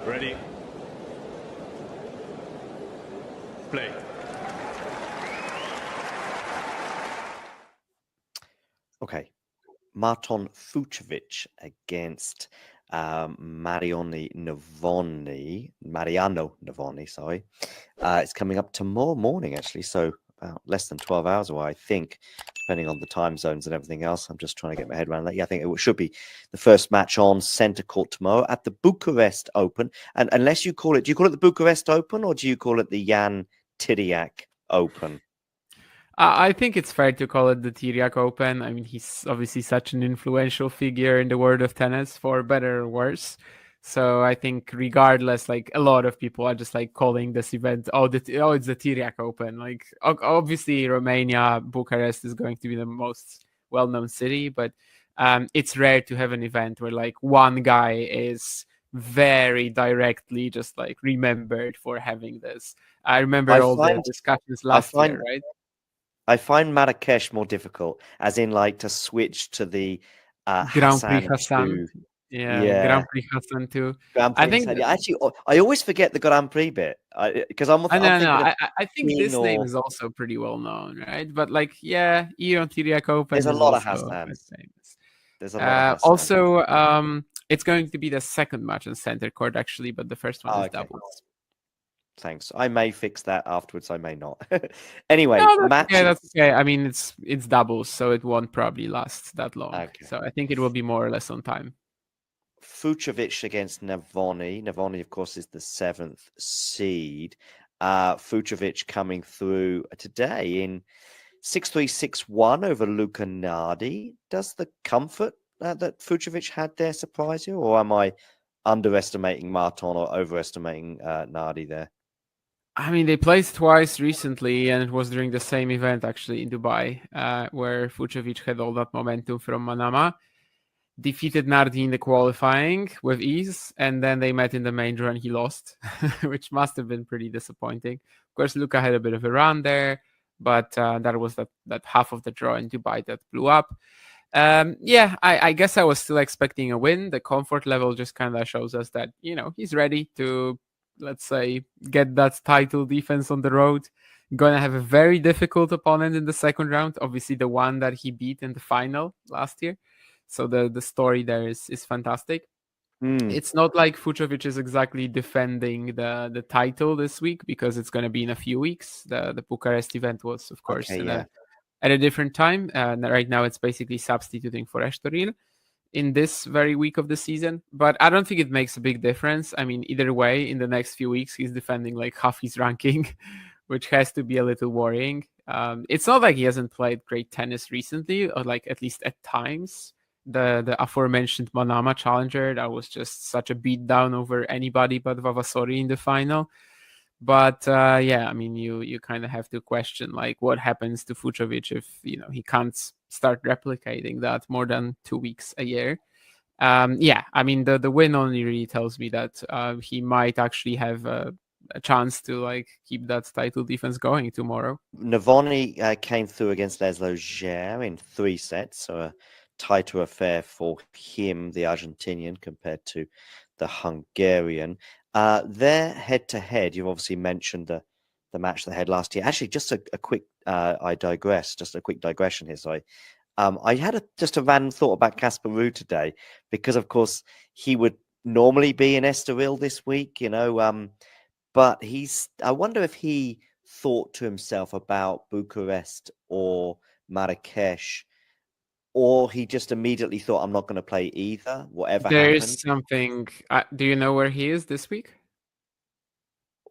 Ready? Play. Okay. Márton Fucsovics against Mariano Navone, sorry. It's coming up tomorrow morning, actually, so about less than 12 hours away, I think, depending on the time zones and everything else. I'm just trying to get my head around that. Yeah, I think it should be the first match on centre court tomorrow at the Bucharest Open. And unless you call it, do you call it the Bucharest Open or do you call it the Jan Tiriac Open? I think it's fair to call it the Tiriac Open. I mean, he's obviously such an influential figure in the world of tennis, for better or worse. So I think regardless, like a lot of people are just like calling this event, it's the Tiriac Open. Like obviously Romania, Bucharest is going to be the most well-known city, but it's rare to have an event where like one guy is very directly just like remembered for having this. I remember the discussions last year, right? I find Marrakesh more difficult, as in like to switch to the Grand Prix Hassan. Yeah, Grand Prix Hassan too. I think actually I always forget the Grand Prix bit because I'm thinking. I think this name is also pretty well known, right? But like, yeah, Ion Tiriac Open. There's a lot of Hassans. There's a lot of Hassans. Also, it's going to be the second match on center court actually, but the first one is doubles. Thanks. I may fix that afterwards. I may not. Anyway, that's okay. I mean, it's doubles, so it won't probably last that long. Okay. So I think it will be more or less on time. Fucsovics against Navone. Navone, of course, is the 7th seed. Fucsovics coming through today in 6-3, 6-1 over Luca Nardi. Does the comfort that Fucsovics had there surprise you, or am I underestimating Márton or overestimating Nardi there? I mean, they played twice recently, and it was during the same event, actually, in Dubai, where Fucsovics had all that momentum from Manama, defeated Nardi in the qualifying with ease, and then they met in the main draw and he lost, which must have been pretty disappointing. Of course, Luca had a bit of a run there, but that was that half of the draw in Dubai that blew up. I guess I was still expecting a win. The comfort level just kind of shows us that, he's ready to, let's say, get that title defense on the road. Gonna have a very difficult opponent in the second round. Obviously, the one that he beat in the final last year. So the story there is fantastic. It's not like Fucsovics is exactly defending the title this week because it's going to be in a few weeks. The Bucharest event was, of course, at a different time. Right now, it's basically substituting for Estoril in this very week of the season, but I don't think it makes a big difference. I mean, either way, in the next few weeks, he's defending like half his ranking, which has to be a little worrying. It's not like he hasn't played great tennis recently, or like at least at times. The aforementioned Manama challenger, that was just such a beatdown over anybody but Vavasori in the final. But I mean, you kind of have to question like what happens to Fucsovics if he can't start replicating that more than 2 weeks a year. I mean, the win only really tells me that he might actually have a chance to like keep that title defense going tomorrow. Navone came through against Laszlo Djere in 3 sets, so a tighter affair for him, the Argentinian, compared to the Hungarian. Their head-to-head, you've obviously mentioned the match they had last year. Actually, just a quick, I digress, just a quick digression here, sorry. I had just a random thought about Casper Ruud today, because, of course, he would normally be in Estoril this week, but I wonder if he thought to himself about Bucharest or Marrakesh, or he just immediately thought, I'm not going to play either, whatever There happens. is something. Do you know where he is this week?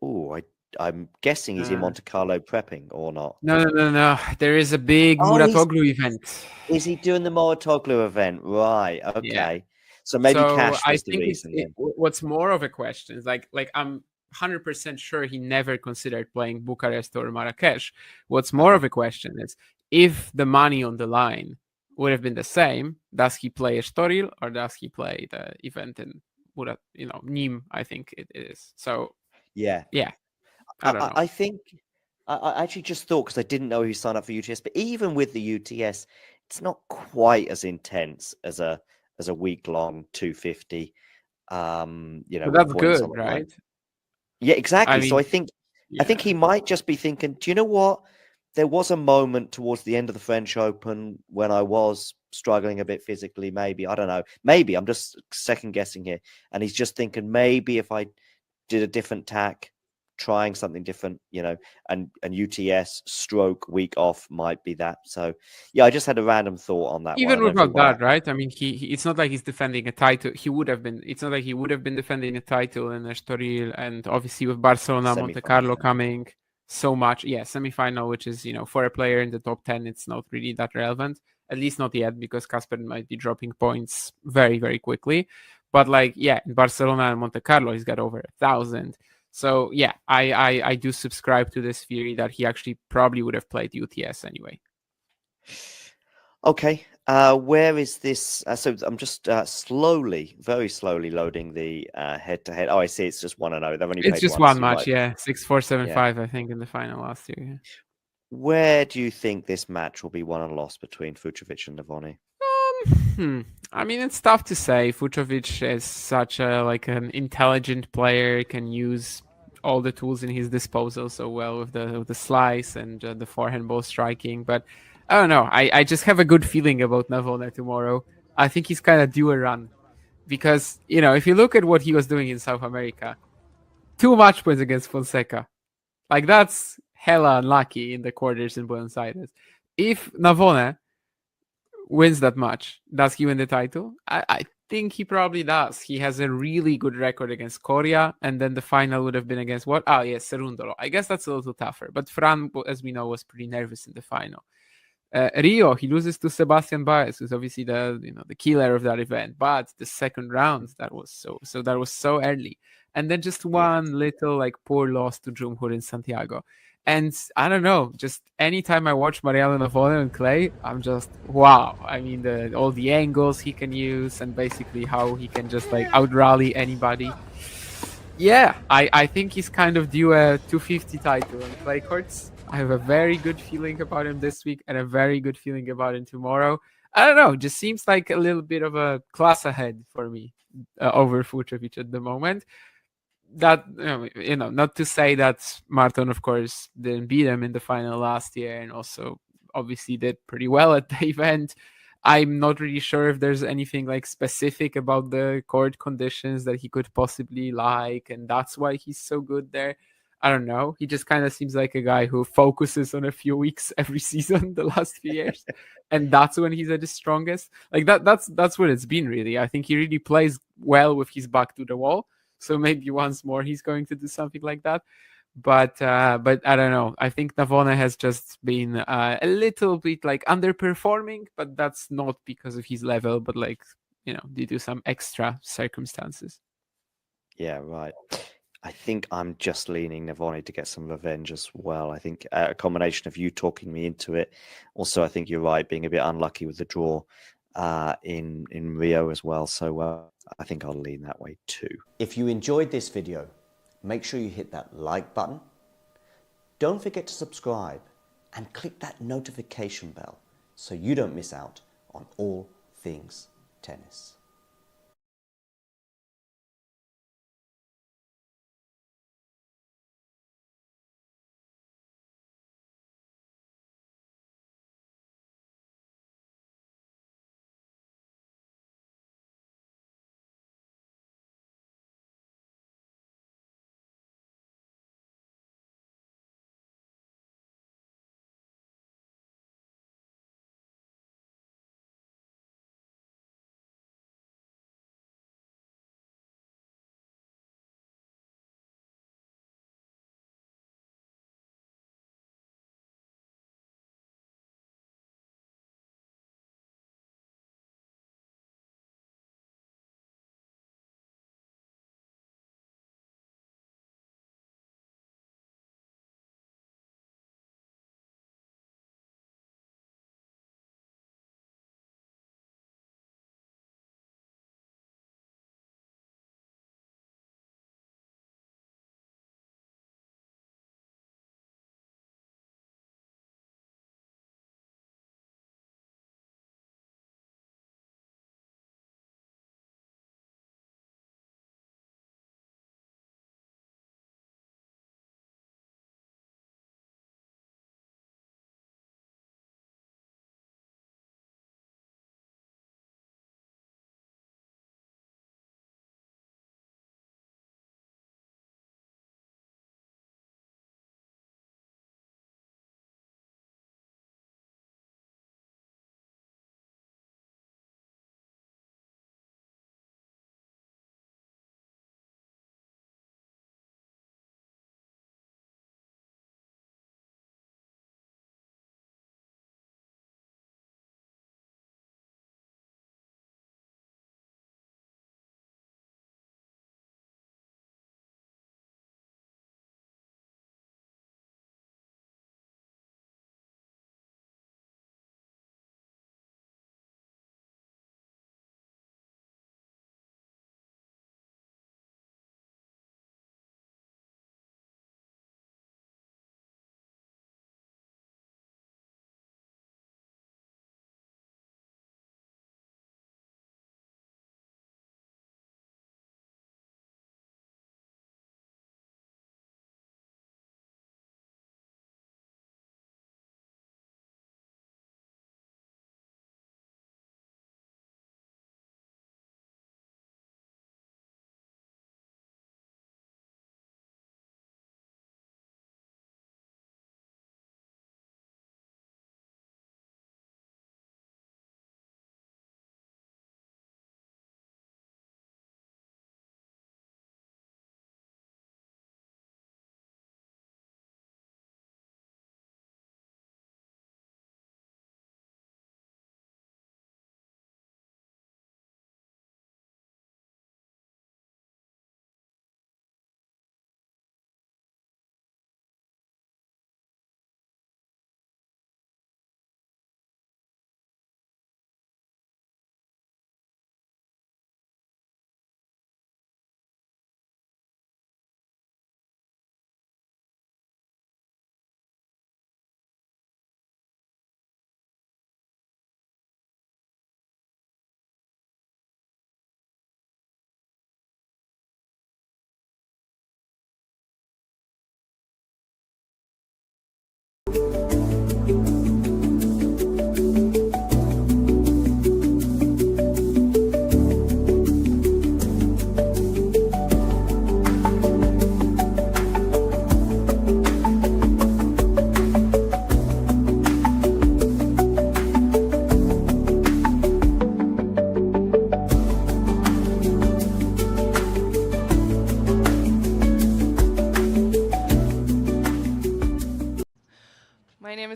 Oh, I'm guessing he's in Monte Carlo prepping or not. No. There is a big Muratoglu event. Is he doing the Muratoglu event? Right. Okay. Yeah. So maybe cash was the reason. What's more of a question is like I'm 100% sure he never considered playing Bucharest or Marrakesh. What's more of a question is if the money on the line would have been the same, does he play Estoril or does he play the event in Nîmes? I think it is. So yeah. I don't know. I think I actually just thought, because I didn't know he signed up for UTS, but even with the UTS, it's not quite as intense as a week-long 250. But with that's points on good, the line. right? Yeah, exactly. I So I mean, think he might just be thinking, do you know what? There was a moment towards the end of the French Open when I was struggling a bit physically. Maybe, I don't know. Maybe I'm just second guessing here. And he's just thinking maybe if I did a different tack, trying something different, and UTS stroke week off might be that. So yeah, I just had a random thought on that even one. I don't know without why. that, right? I mean, he it's not like he's defending a title. He would have been. It's not like he would have been defending a title in Estoril, and obviously with Barcelona, Monte Semi-final, Carlo yeah. coming so much. Yeah, semi-final, which is for a player in the top 10, it's not really that relevant. At least not yet, because Casper might be dropping points very, very quickly. But in Barcelona and Monte Carlo, he's got over 1,000. So yeah, I do subscribe to this theory that he actually probably would have played UTS anyway. Okay, where is this? So I'm just very slowly loading the head-to-head. Oh, I see. It's just 1-0. They've only It's played just once. one You're match, right. yeah. 6-4, 7-5, Yeah. I think, in the final last year. Yeah. Where do you think this match will be won and lost between Fucsovics and Navone? I mean, it's tough to say. Fucsovics is such an intelligent player, can use all the tools in his disposal so well with the slice and the forehand ball striking. But I don't know. I just have a good feeling about Navone tomorrow. I think he's kind of due a run because if you look at what he was doing in South America, 2 match points against Fonseca. Like, that's hella unlucky in the quarters in Buenos Aires. If Navone wins that match, does he win the title? I think he probably does. He has a really good record against Coria, and then the final would have been against what? Oh, yes, Cerundolo. I guess that's a little tougher. But Fran, as we know, was pretty nervous in the final. Rio, he loses to Sebastian Baez, who's obviously the killer of that event. But the second round, that was so early, and then just one little poor loss to Jumhur in Santiago. And I don't know, just anytime I watch Mariano Navone and clay, I'm just wow. I mean, all the angles he can use, and basically how he can just out rally anybody. Yeah, I think he's kind of due a 250 title on clay courts. I have a very good feeling about him this week and a very good feeling about him tomorrow. I don't know, just seems like a little bit of a class ahead for me over Fucsovics at the moment. That not to say that Márton, of course, didn't beat him in the final last year, and also obviously did pretty well at the event. I'm not really sure if there's anything specific about the court conditions that he could possibly like, and that's why he's so good there. I don't know. He just kind of seems like a guy who focuses on a few weeks every season the last few years, and that's when he's at his strongest. That's what it's been really. I think he really plays well with his back to the wall. So maybe once more he's going to do something like that. But I don't know. I think Navone has just been a little bit underperforming, but that's not because of his level, but due to some extra circumstances. Yeah, right. I think I'm just leaning Navone to get some revenge as well. I think a combination of you talking me into it. Also, I think you're right, being a bit unlucky with the draw in Rio as well. So I think I'll lean that way too. If you enjoyed this video, make sure you hit that like button. Don't forget to subscribe and click that notification bell so you don't miss out on all things tennis.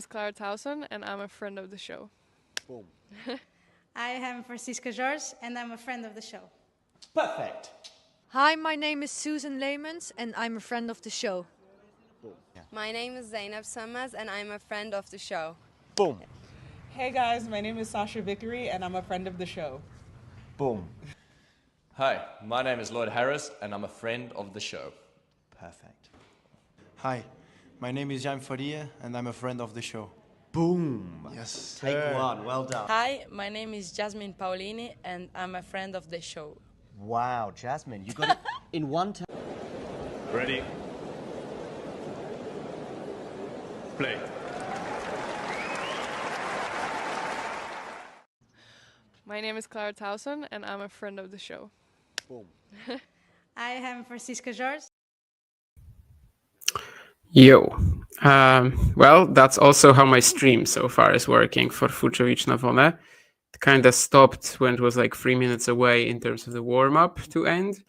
is Clara Towson, and I'm a friend of the show. Boom. I am Francisca George, and I'm a friend of the show. Perfect. Hi, my name is Susan Leemans, and I'm a friend of the show. Boom. Yeah. My name is Zainab Sammaz, and I'm a friend of the show. Boom. Hey guys, my name is Sasha Vickery, and I'm a friend of the show. Boom. Hi, my name is Lloyd Harris, and I'm a friend of the show. Perfect. Hi, my name is Jan Faria, and I'm a friend of the show. Boom. Yes. Take one. Well done. Hi, my name is Jasmine Paulini, and I'm a friend of the show. Wow, Jasmine, you got it in one time. Ready? Play. My name is Clara Towson, and I'm a friend of the show. Boom. I am Francisca George. Yo. Well, that's also how my stream so far is working for Fucsovics Navone. It kind of stopped when it was like 3 minutes away in terms of the warm-up to end,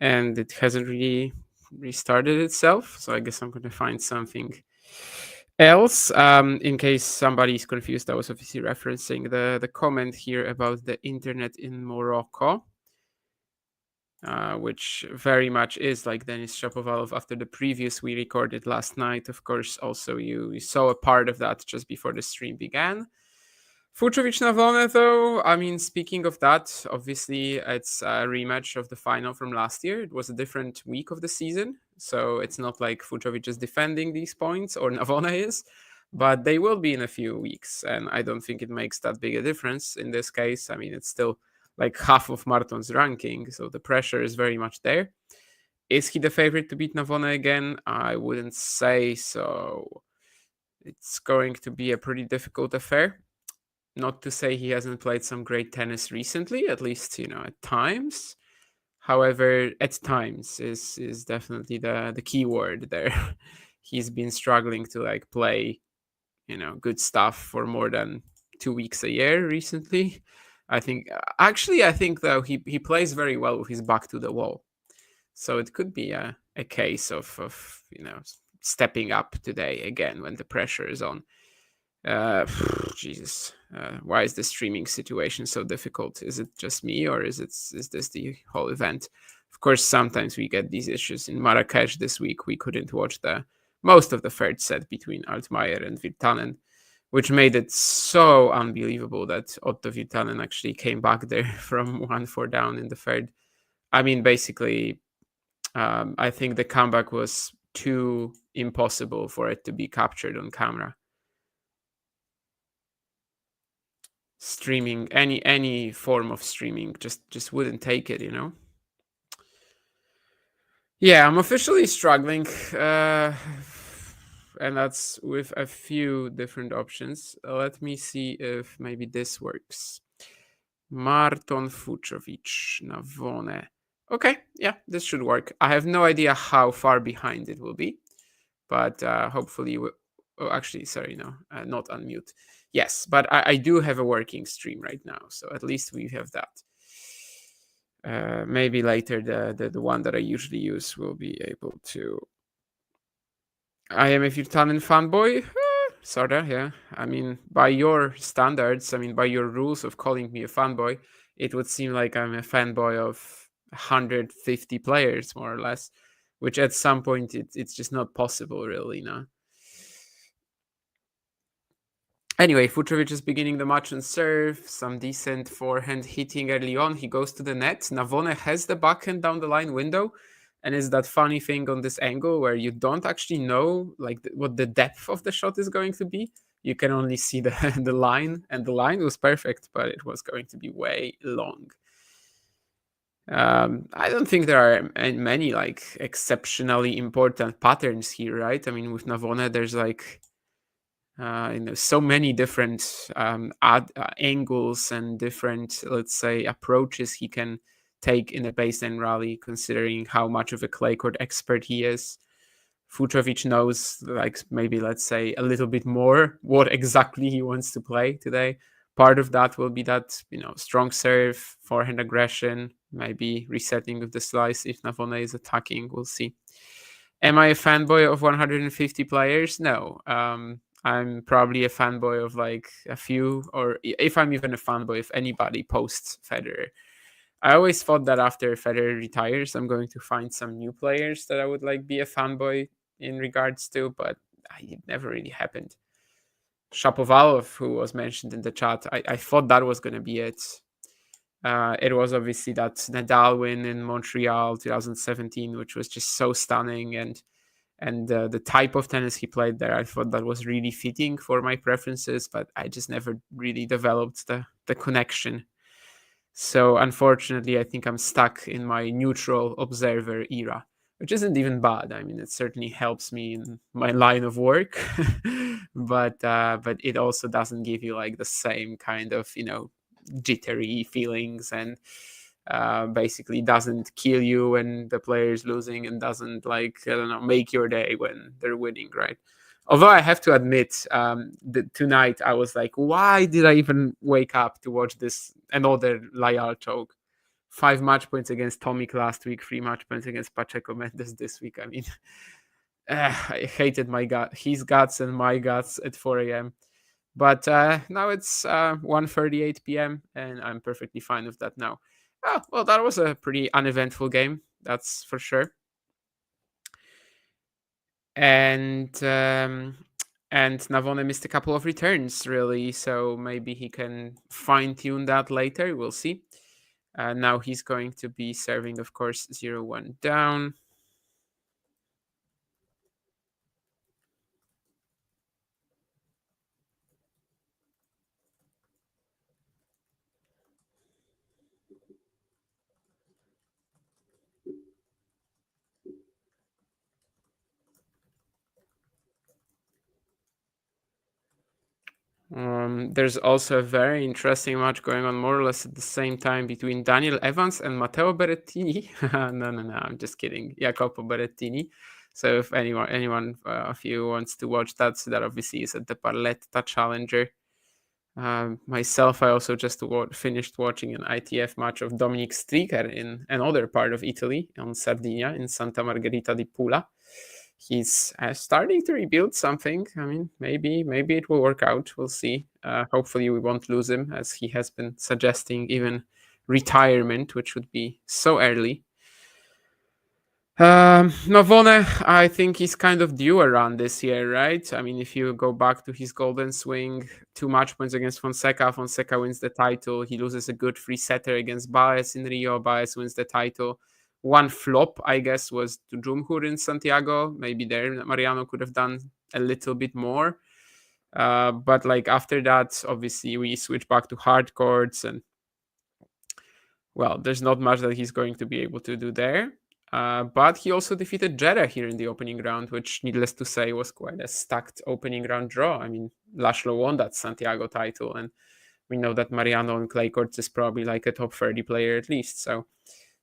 and it hasn't really restarted itself, so I guess I'm going to find something else. In case somebody's confused, I was obviously referencing the comment here about the internet in Morocco, which very much is like Denis Shapovalov after the previous we recorded last night. Of course, also you saw a part of that just before the stream began. Fucsovics Navone, though, I mean, speaking of that, obviously it's a rematch of the final from last year. It was a different week of the season, so it's not like Fucsovics is defending these points or Navone is, but they will be in a few weeks, and I don't think it makes that big a difference in this case. I mean, it's still like half of Márton's ranking, so the pressure is very much there. Is he the favorite to beat Navone again? I wouldn't say so. It's going to be a pretty difficult affair. Not to say he hasn't played some great tennis recently, at least, at times. However, at times is definitely the key word there. He's been struggling to like play, good stuff for more than 2 weeks a year recently. I think though he plays very well with his back to the wall. So it could be a case of stepping up today again when the pressure is on. Jesus, why is the streaming situation so difficult? Is it just me, or is this the whole event? Of course, sometimes we get these issues. In Marrakesh this week, we couldn't watch most of the third set between Altmaier and Virtanen, which made it so unbelievable that Otto Virtanen actually came back there from 1-4 down in the third. I mean, basically, I think the comeback was too impossible for it to be captured on camera. Streaming, any form of streaming just wouldn't take it, Yeah, I'm officially struggling, and that's with a few different options. Let me see if maybe this works. Márton, Fucsovics, Navone. Okay, yeah, this should work. I have no idea how far behind it will be, but hopefully actually, sorry, no, not unmute. Yes, but I do have a working stream right now, so at least we have that. Maybe later the one that I usually use will be able to. I am a Virtanen fanboy, sorta, yeah. I mean, by your standards, by your rules of calling me a fanboy, it would seem like I'm a fanboy of 150 players, more or less, which at some point it's just not possible, really, no. Anyway, Fucsovics is beginning the match on serve, some decent forehand hitting early on. He goes to the net. Navone has the backhand down the line window, and it's that funny thing on this angle where you don't actually know what the depth of the shot is going to be. You can only see the line, and the line was perfect, but it was going to be way long. I don't think there are many exceptionally important patterns here, right? I mean, with Navone, there's so many different angles and different, let's say, approaches he can take in a baseline rally, considering how much of a clay court expert he is. Fucsovics knows, maybe, let's say, a little bit more what exactly he wants to play today. Part of that will be that, strong serve, forehand aggression, maybe resetting of the slice if Navone is attacking. We'll see. Am I a fanboy of 150 players? No. I'm probably a fanboy of like a few, or if I'm even a fanboy of anybody post Federer. I always thought that after Federer retires, I'm going to find some new players that I would like be a fanboy in regards to, but it never really happened. Shapovalov, who was mentioned in the chat, I thought that was going to be it. It was obviously that Nadal win in Montreal 2017, which was just so stunning, and the type of tennis he played there, I thought that was really fitting for my preferences, but I just never really developed the connection. So unfortunately, I think I'm stuck in my neutral observer era, which isn't even bad. I mean, it certainly helps me in my line of work, but it also doesn't give you like the same kind of, jittery feelings, and basically doesn't kill you when the player is losing, and doesn't make your day when they're winning, right? Although I have to admit, that tonight I was like, why did I even wake up to watch this another Layal choke? 5 match points against Tomic last week, 3 match points against Pacheco Mendes this week. I mean, I hated his guts and my guts at 4 a.m. But now it's 1:38 p.m. and I'm perfectly fine with that now. Oh, well, that was a pretty uneventful game, that's for sure. And Navone missed a couple of returns, really, so maybe he can fine-tune that later. We'll see. Now he's going to be serving, of course, 0-1 down. There's also a very interesting match going on more or less at the same time between Daniel Evans and Matteo Berrettini. No, I'm just kidding. Jacopo Berrettini. So if anyone of you wants to watch that, so that obviously is at the Barletta Challenger. Myself, I also just finished watching an ITF match of Dominic Stricker in another part of Italy, on Sardinia, in Santa Margherita di Pula. He's starting to rebuild something. I mean, maybe it will work out. We'll see. Hopefully we won't lose him, as he has been suggesting even retirement, which would be so early. Navone, I think he's kind of due a run this year, right? I mean, if you go back to his golden swing, 2 match points against Fonseca wins the title. He loses a good free setter against Baez in Rio. Baez wins the title. One flop, I guess, was to Jumhur in Santiago. Maybe there Mariano could have done a little bit more. But like after that, obviously we switch back to hard courts, and well, there's not much that he's going to be able to do there. But he also defeated Jeddah here in the opening round, which, needless to say, was quite a stacked opening round draw. I mean, Laszlo won that Santiago title, and we know that Mariano on clay courts is probably like a top 30 player at least.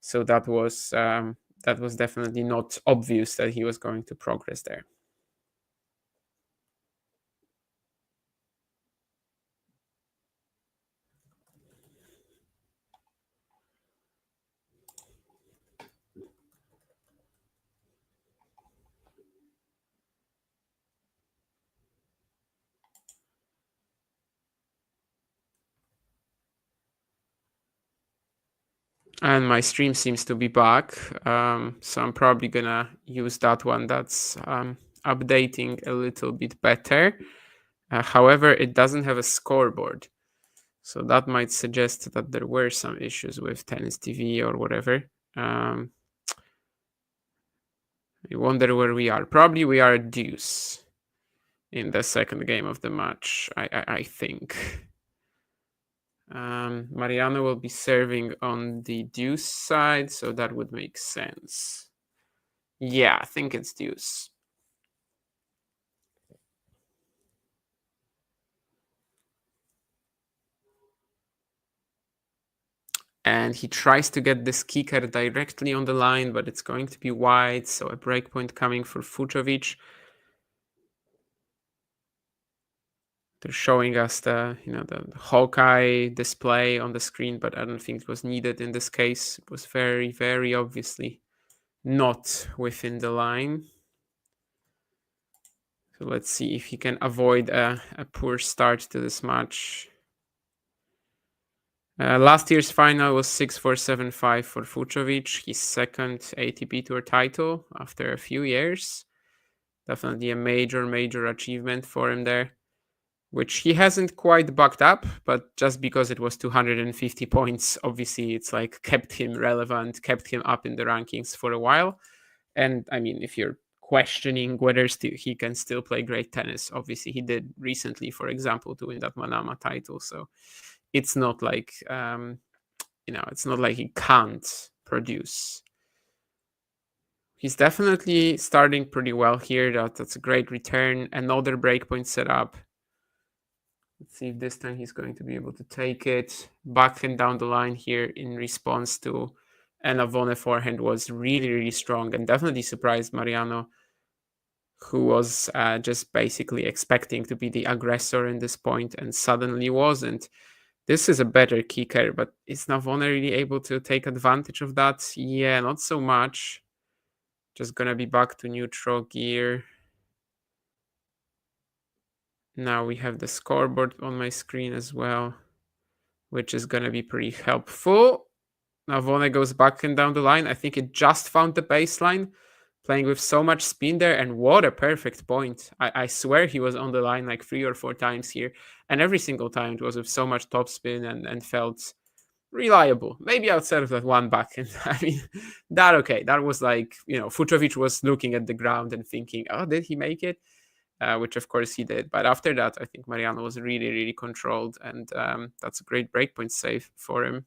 So that was definitely not obvious that he was going to progress there. And my stream seems to be back, so I'm probably gonna use that one. That's updating a little bit better. However, it doesn't have a scoreboard, so that might suggest that there were some issues with Tennis TV or whatever. I wonder where we are. Probably we are at deuce in the second game of the match, I think. Mariano will be serving on the deuce side, so that would make sense. Yeah, I think it's deuce. And he tries to get this kicker directly on the line, but it's going to be wide, so a breakpoint coming for Fucsovics. They're showing us the Hawkeye display on the screen, but I don't think it was needed in this case. It was very, very obviously not within the line. So let's see if he can avoid a poor start to this match. Last year's final was 6-4, 7-5 for Fucsovics, his second ATP Tour title after a few years. Definitely a major achievement for him there, which he hasn't quite bucked up, but just because it was 250 points, obviously it's like kept him relevant, kept him up in the rankings for a while. And I mean, if you're questioning whether he can still play great tennis, obviously he did recently, for example, to win that Manama title. So it's not like, it's not like he can't produce. He's definitely starting pretty well here. That's a great return. Another breakpoint setup. Let's see if this time he's going to be able to take it. Backhand down the line here in response to a Navone forehand was really strong and definitely surprised Mariano, who was just basically expecting to be the aggressor in this point and suddenly wasn't. This is a better kicker, but is Navone really able to take advantage of that? Yeah, not so much. Just gonna be back to neutral gear. Now we have the scoreboard on my screen as well, which is gonna be pretty helpful. Navone goes back and down the line. I think it just found the baseline, playing with so much spin there, and what a perfect point. I swear he was on the line like 3 or 4 times here, and every single time it was with so much topspin and felt reliable. Maybe outside of that one backhand. I mean, that was like, Fucsovics was looking at the ground and thinking, oh, did he make it? Which of course he did. But after that, I think Mariano was really controlled, and that's a great breakpoint save for him.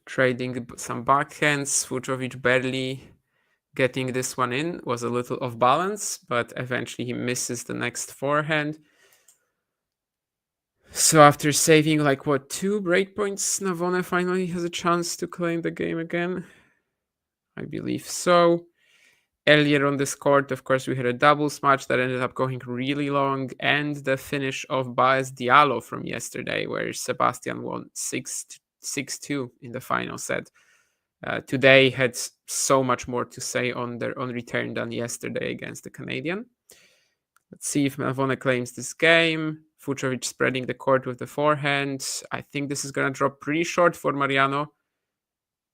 Trading some backhands. Fucsovics barely getting this one in, was a little off balance, but eventually he misses the next forehand. So after saving 2 breakpoints, Navone finally has a chance to claim the game again. I believe so. Earlier on this court, of course, we had a doubles match that ended up going really long, and the finish of Baez Diallo from yesterday, where Sebastian won 6-2 in the final set. Today had so much more to say on return than yesterday against the Canadian. Let's see if Navone claims this game. Fucsovics spreading the court with the forehand. I think this is going to drop pretty short for Mariano.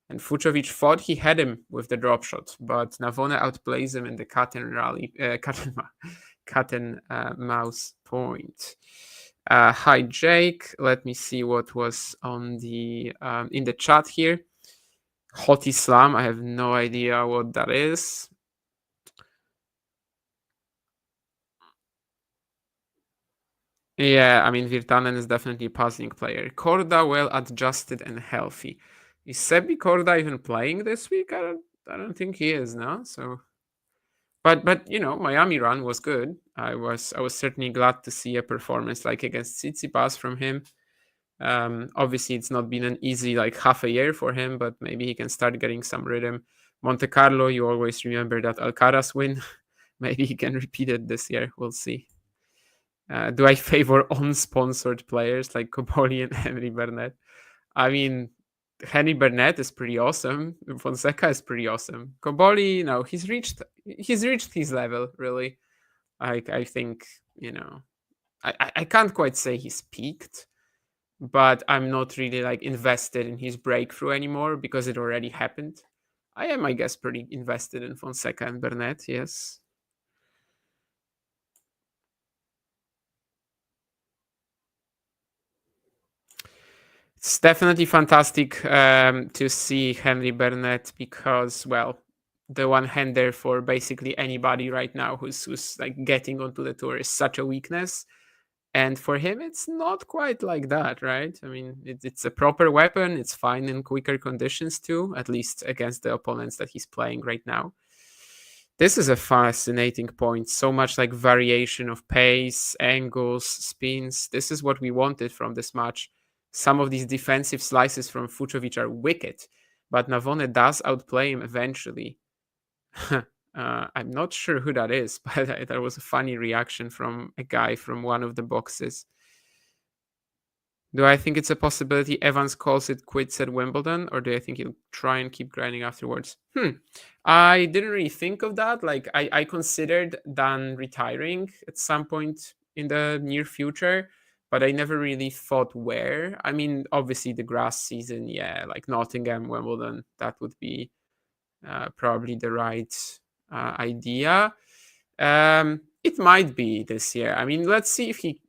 And Fucsovics thought he had him with the drop shot, but Navone outplays him in the cat and mouse point. Hi Jake, let me see what was on the in the chat here. Hot Islam, I have no idea what that is. Yeah, I mean, Virtanen is definitely a passing player. Korda well adjusted and healthy. Is Sebi Korda even playing this week? I don't think he is, no. So, but Miami run was good. I was certainly glad to see a performance like against Tsitsipas from him. Obviously, it's not been an easy half a year for him, but maybe he can start getting some rhythm. Monte Carlo, you always remember that Alcaraz win. Maybe he can repeat it this year. We'll see. Do I favor unsponsored players like Cobolli and Henry Burnett? I mean, Henry Burnett is pretty awesome. Fonseca is pretty awesome. Cobolli, he's reached his level, really. I think, I can't quite say he's peaked, but I'm not really invested in his breakthrough anymore because it already happened. I am, I guess, pretty invested in Fonseca and Burnett, yes. It's definitely fantastic to see Henry Burnett because, well, the one-hander for basically anybody right now who's getting onto the tour is such a weakness. And for him, it's not quite like that, right? I mean, it's a proper weapon. It's fine in quicker conditions too, at least against the opponents that he's playing right now. This is a fascinating point. So much variation of pace, angles, spins. This is what we wanted from this match. Some of these defensive slices from Fucsovics are wicked, but Navone does outplay him eventually. I'm not sure who that is, but that was a funny reaction from a guy from one of the boxes. Do I think it's a possibility Evans calls it quits at Wimbledon, or do I think he'll try and keep grinding afterwards? I didn't really think of that. Like, I considered Dan retiring at some point in the near future, but I never really thought where. I mean, obviously the grass season, yeah, like Nottingham, Wimbledon, that would be probably the right idea. It might be this year. I mean, let's see if he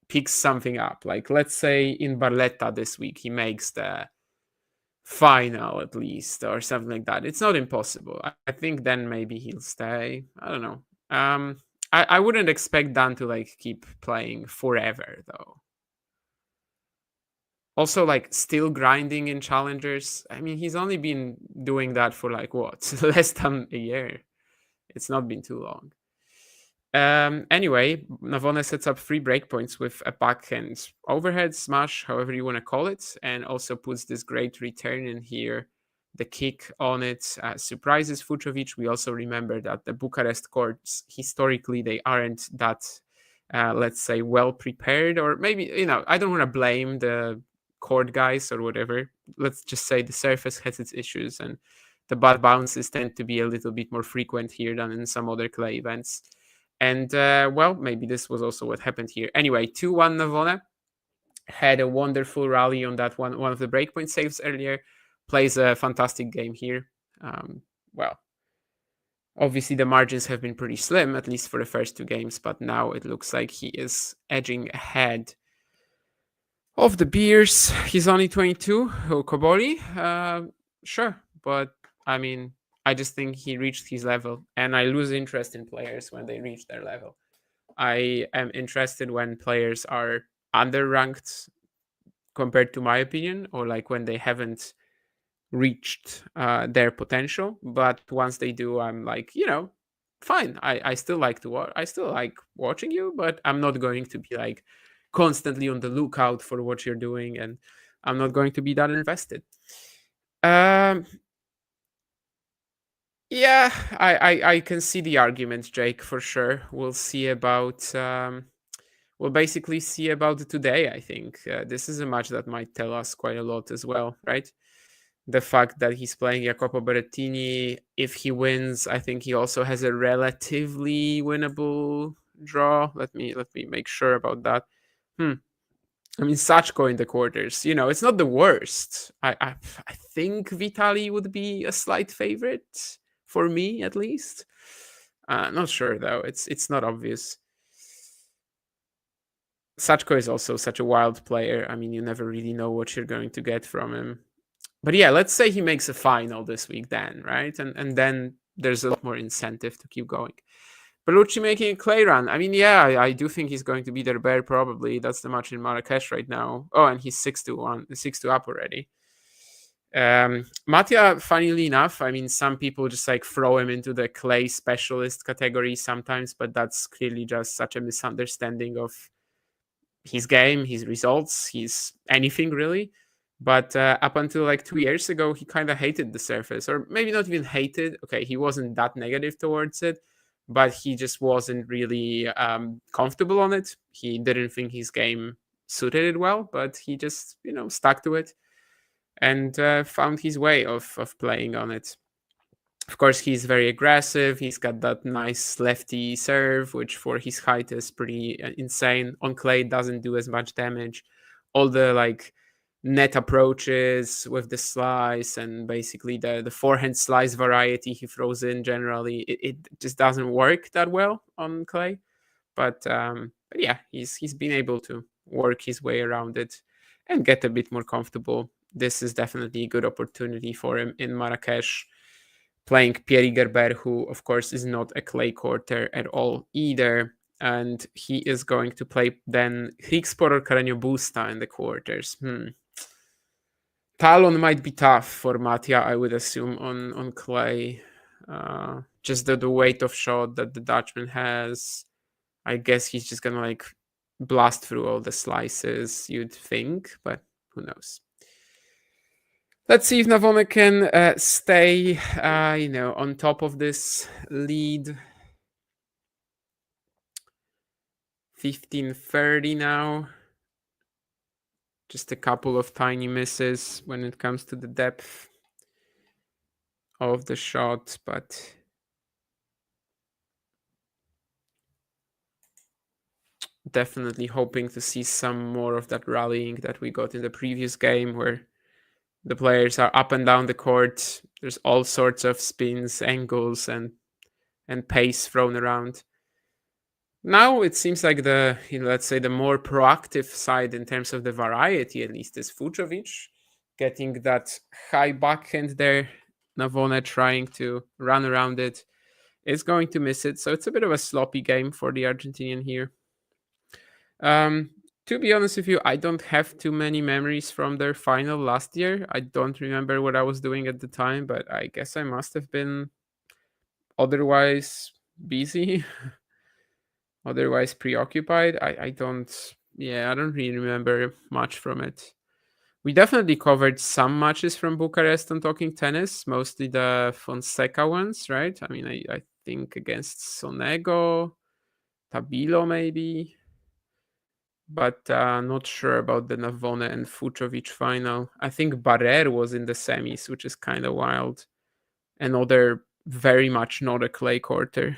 picks something up. Like, let's say in Barletta this week, he makes the final at least, or something like that. It's not impossible. I think then maybe he'll stay. I don't know. I wouldn't expect Dan to like keep playing forever though. Also, like, still grinding in challengers. I mean, he's only been doing that for like what, less than a year. It's not been too long. Anyway, Navone sets up 3 breakpoints with a backhand overhead smash, however you want to call it, and also puts this great return in here. The kick on it surprises Fucsovics. We also remember that the Bucharest courts, historically, they aren't that, let's say, well prepared, or maybe, I don't want to blame the court guys or whatever. Let's just say the surface has its issues, and the bad bounces tend to be a little bit more frequent here than in some other clay events. And, well, maybe this was also what happened here. Anyway, 2-1 Navone. Had a wonderful rally on that one of the breakpoint saves earlier. Plays a fantastic game here. Well, obviously the margins have been pretty slim, at least for the first 2 games, but now it looks like he is edging ahead of the beers. He's only 22, Kobori. Sure, but I mean, I just think he reached his level, and I lose interest in players when they reach their level. I am interested when players are underranked compared to my opinion, or like when they haven't reached their potential. But once they do, I'm like, fine. I still like to watch. I still like watching you, but I'm not going to be like constantly on the lookout for what you're doing, and I'm not going to be that invested. Yeah, I can see the argument, Jake, for sure. We'll see about we'll basically see about today. I think this is a match that might tell us quite a lot as well, right? The fact that he's playing Jacopo Berrettini, if he wins, I think he also has a relatively winnable draw. Let me make sure about that. I mean, Sachko in the quarters, it's not the worst. I think Vitali would be a slight favorite for me, at least. Not sure though. It's not obvious. Sachko is also such a wild player. I mean, you never really know what you're going to get from him. But yeah, let's say he makes a final this week then, right? And then there's a lot more incentive to keep going. Bellucci making a clay run. I mean, yeah, I do think he's going to be their bear probably. That's the match in Marrakesh right now. Oh, and he's 6-2 up already. Mattia, funnily enough, I mean, some people just like throw him into the clay specialist category sometimes, but that's clearly just such a misunderstanding of his game, his results, his anything really. But up until like 2 years ago, he kind of hated the surface, or maybe not even hated. Okay, he wasn't that negative towards it, but he just wasn't really comfortable on it. He didn't think his game suited it well, but he just, stuck to it and found his way of playing on it. Of course, he's very aggressive. He's got that nice lefty serve, which for his height is pretty insane. On clay, doesn't do as much damage. All the like net approaches with the slice and basically the forehand slice variety he throws in generally, it just doesn't work that well on clay. But yeah, he's been able to work his way around it and get a bit more comfortable. This is definitely a good opportunity for him in Marrakesh, playing Pierre Gerber, who of course is not a clay courter at all either. And he is going to play then Grigspor or Carreño Busta in the quarters. Talon might be tough for Mattia, I would assume, on clay. Just the weight of shot that the Dutchman has. I guess he's just gonna like blast through all the slices, you'd think, but who knows. Let's see if Navone can stay, on top of this lead. 15-30 now. Just a couple of tiny misses when it comes to the depth of the shot, but definitely hoping to see some more of that rallying that we got in the previous game, where the players are up and down the court. There's all sorts of spins, angles, and pace thrown around. Now it seems like the, let's say, the more proactive side in terms of the variety, at least, is Fucsovics, getting that high backhand there. Navone trying to run around it, is going to miss it. So it's a bit of a sloppy game for the Argentinian here. To be honest with you, I don't have too many memories from their final last year. I don't remember what I was doing at the time, but I guess I must have been otherwise busy. Otherwise preoccupied. I don't really remember much from it. We definitely covered some matches from Bucharest on Talking Tennis, mostly the Fonseca ones, right? I mean, I think against Sonego, Tabilo maybe, but not sure about the Navone and Fucsovics final. I think Barrer was in the semis, which is kind of wild. Another very much not a clay quarter.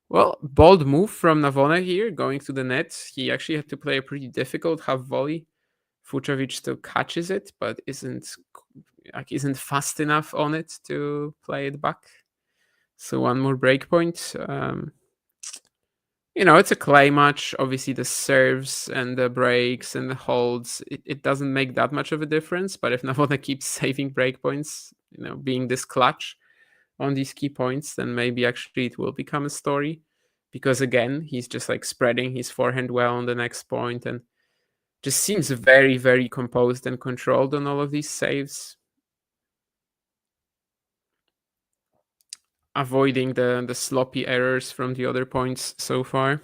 Well, bold move from Navone here, going to the net. He actually had to play a pretty difficult half volley. Fucsovics still catches it, but isn't fast enough on it to play it back. So one more break point. It's a clay match. Obviously, the serves and the breaks and the holds, it doesn't make that much of a difference. But if Navone keeps saving break points, being this clutch on these key points, then maybe actually it will become a story, because again, he's just like spreading his forehand well on the next point and just seems very, very composed and controlled on all of these saves, avoiding the sloppy errors from the other points so far.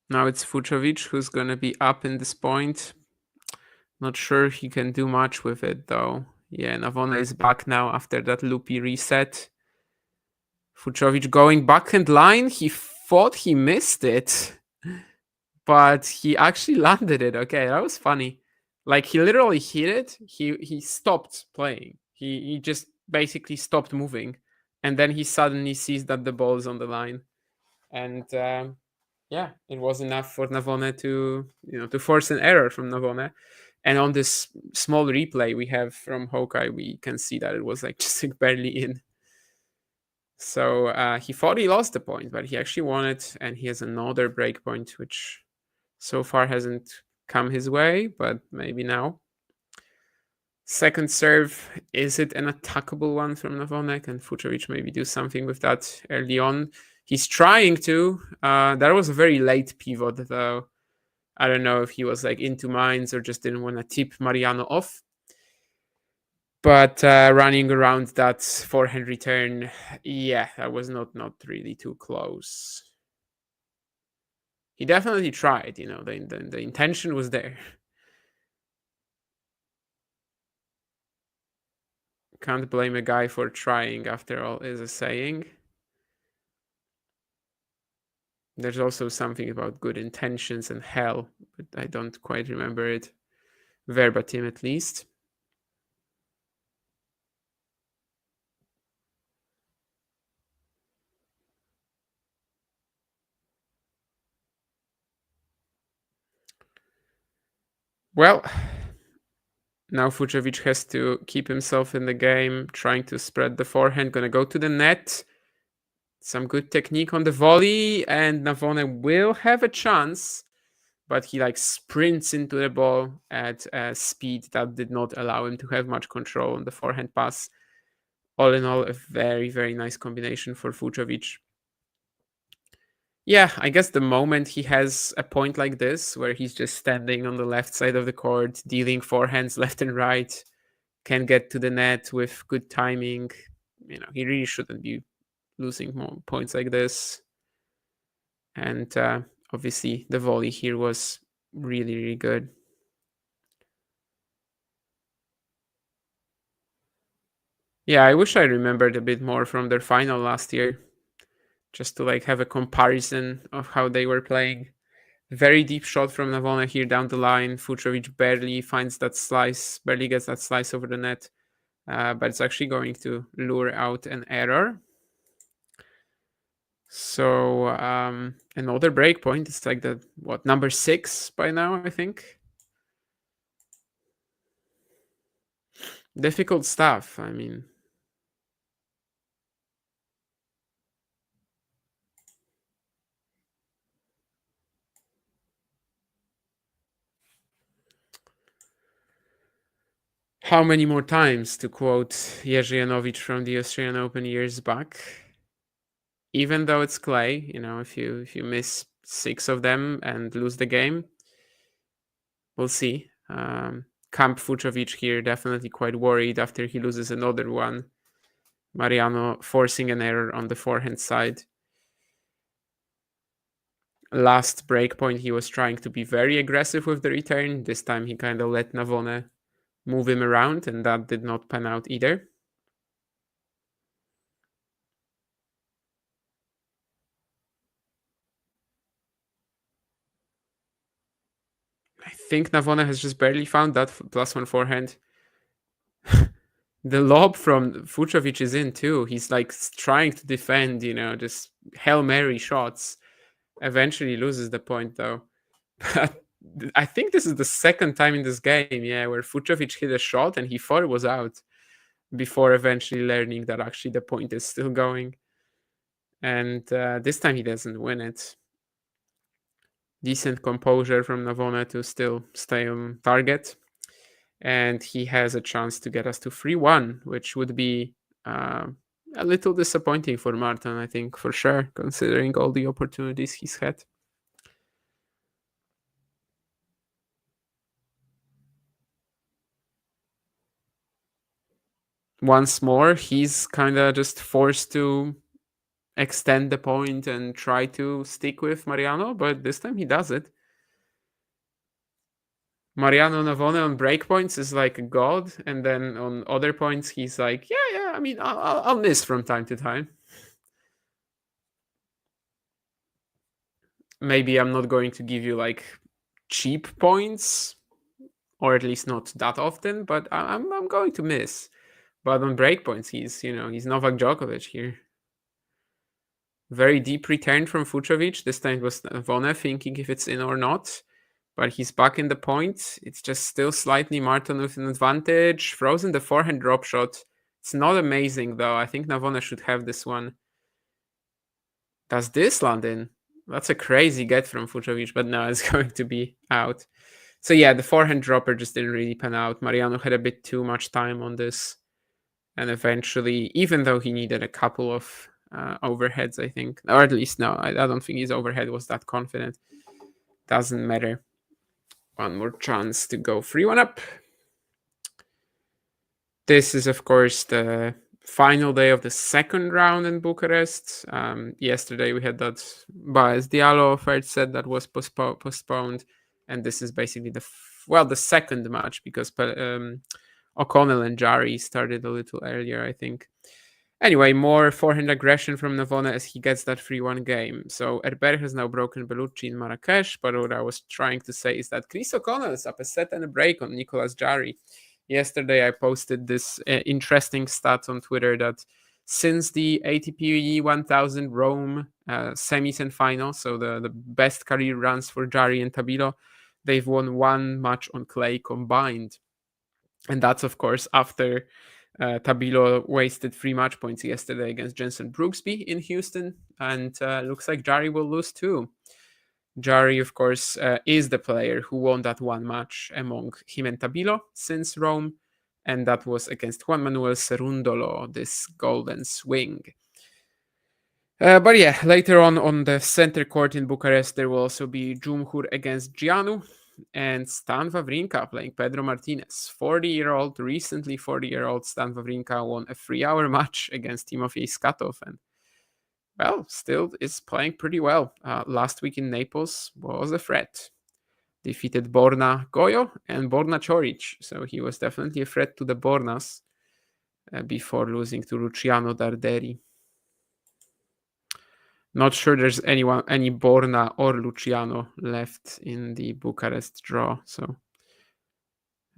Now it's Fucsovics who's going to be up in this point. Not sure he can do much with it, though. Yeah, Navone is back now after that loopy reset. Fucsovics going backhand line. He thought he missed it, but he actually landed it. Okay, that was funny. Like, he literally hit it. He stopped playing. He just basically stopped moving. And then he suddenly sees that the ball is on the line. And yeah, it was enough for Navone to force an error from Navone. And on this small replay we have from Hawkeye, we can see that it was like just like barely in. So he thought he lost the point, but he actually won it, and he has another break point, which so far hasn't come his way, but maybe now. Second serve, is it an attackable one from Navone? Can Fucsovics maybe do something with that early on? He's trying to. That was a very late pivot, though. I don't know if he was like into mines or just didn't want to tip Mariano off. But running around that forehand return, yeah, that was not really too close. He definitely tried, the intention was there. Can't blame a guy for trying, after all, is a saying. There's also something about good intentions and hell, but I don't quite remember it verbatim, at least. Well, now Fucsovics has to keep himself in the game, trying to spread the forehand, gonna go to the net. Some good technique on the volley, and Navone will have a chance, but he like sprints into the ball at a speed that did not allow him to have much control on the forehand pass. All in all, a very, very nice combination for Fucsovics. Yeah, I guess the moment he has a point like this, where he's just standing on the left side of the court, dealing forehands left and right, can get to the net with good timing, he really shouldn't be losing more points like this. And obviously the volley here was really, really good. Yeah, I wish I remembered a bit more from their final last year, just to like have a comparison of how they were playing. Very deep shot from Navone here down the line. Fucsovics barely finds that slice, barely gets that slice over the net, but it's actually going to lure out an error. So another break point. It's like the number 6 by now, I think. Difficult stuff. I mean, how many more times, to quote Jerzy Janowicz from the Australian Open years back? Even though it's clay, if you miss 6 of them and lose the game, we'll see. Camp Fucsovics here definitely quite worried after he loses another one. Mariano forcing an error on the forehand side. Last break point, he was trying to be very aggressive with the return. This time he kind of let Navone move him around, and that did not pan out either. I think Navone has just barely found that +1 forehand. The lob from Fucsovics is in too. He's like trying to defend, just Hail Mary shots. Eventually loses the point though. But I think this is the second time in this game, where Fucsovics hit a shot and he thought it was out before eventually learning that actually the point is still going. And this time he doesn't win it. Decent composure from Navone to still stay on target. And he has a chance to get us to 3-1, which would be a little disappointing for Márton, I think, for sure, considering all the opportunities he's had. Once more, he's kind of just forced to extend the point and try to stick with Mariano, but this time he does it. Mariano Navone on break points is like a god, and then on other points he's like, yeah, I mean, I'll miss from time to time. Maybe I'm not going to give you like cheap points, or at least not that often, but I'm going to miss. But on break points, he's Novak Djokovic here. Very deep return from Fucsovics. This time it was Navone thinking if it's in or not. But he's back in the point. It's just still slightly Márton with an advantage. Frozen the forehand drop shot. It's not amazing, though. I think Navone should have this one. Does this land in? That's a crazy get from Fucsovics, but no, it's going to be out. So yeah, the forehand dropper just didn't really pan out. Mariano had a bit too much time on this. And eventually, even though he needed a couple of overheads, I think, or at least no, I don't think his overhead was that confident. Doesn't matter. One more chance to go 3-1 up. This is, of course, the final day of the second round in Bucharest. Yesterday we had that Baez Diallo third set that was postponed, and this is basically the second match because O'Connell and Jarry started a little earlier, I think. Anyway, more forehand aggression from Navone as he gets that 3-1 game. So Herbert has now broken Bellucci in Marrakesh, but what I was trying to say is that Chris O'Connell is up a set and a break on Nicolas Jarry. Yesterday I posted this interesting stat on Twitter that since the ATP 1000 Rome semis and finals, so the best career runs for Jarry and Tabilo, they've won one match on clay combined. And that's, of course, after Tabilo wasted 3 match points yesterday against Jensen Brooksby in Houston, and looks like Jarry will lose too. Jarry, of course, is the player who won that one match among him and Tabilo since Rome, and that was against Juan Manuel Cerundolo, this golden swing. But yeah, later on the center court in Bucharest, there will also be Dzumhur against Gianu, and Stan Wawrinka playing Pedro Martinez. Recently 40-year-old Stan Wawrinka won a 3-hour match against Timofey Skatov, and well, still is playing pretty well. Last week in Naples was a threat. Defeated Borna Goyo and Borna Choric. So he was definitely a threat to the Bornas before losing to Luciano Darderi. Not sure there's any Borna or Luciano left in the Bucharest draw. So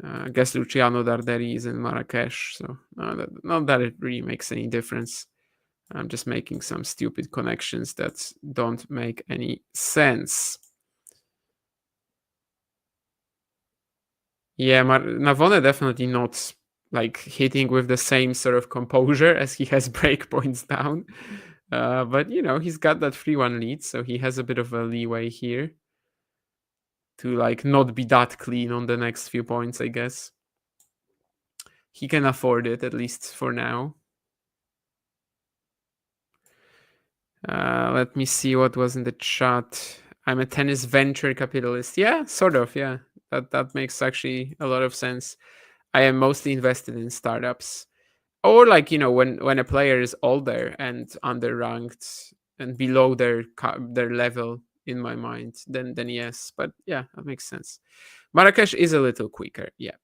I guess Luciano Darderi is in Marrakesh. So not that it really makes any difference. I'm just making some stupid connections that don't make any sense. Yeah, Navone definitely not like hitting with the same sort of composure as he has breakpoints down. But, he's got that 3-1 lead, so he has a bit of a leeway here to, like, not be that clean on the next few points, I guess. He can afford it, at least for now. Let me see what was in the chat. I'm a tennis venture capitalist. Yeah, sort of, yeah. That makes actually a lot of sense. I am mostly invested in startups. Or like, when a player is older and underranked and below their level in my mind, then yes. But yeah, that makes sense. Marrakesh is a little quicker, yep.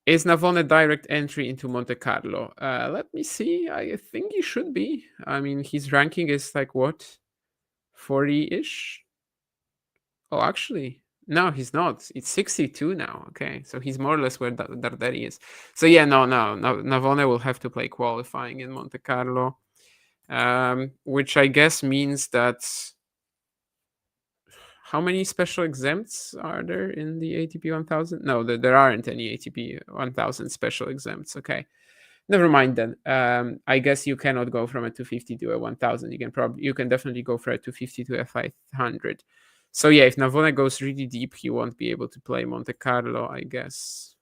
Is Navone direct entry into Monte Carlo? Let me see. I think he should be. I mean, his ranking is like what? 40-ish? Oh, actually, no, he's not. It's 62 now. Okay, so he's more or less where Darderi is. So yeah, no. Navone will have to play qualifying in Monte Carlo, which I guess means that how many special exempts are there in the ATP 1000? No, there aren't any ATP 1000 special exempts. Okay, never mind then. I guess you cannot go from a 250 to a 1000. You can definitely go from a 250 to a 500. So yeah, if Navone goes really deep, he won't be able to play Monte Carlo, I guess.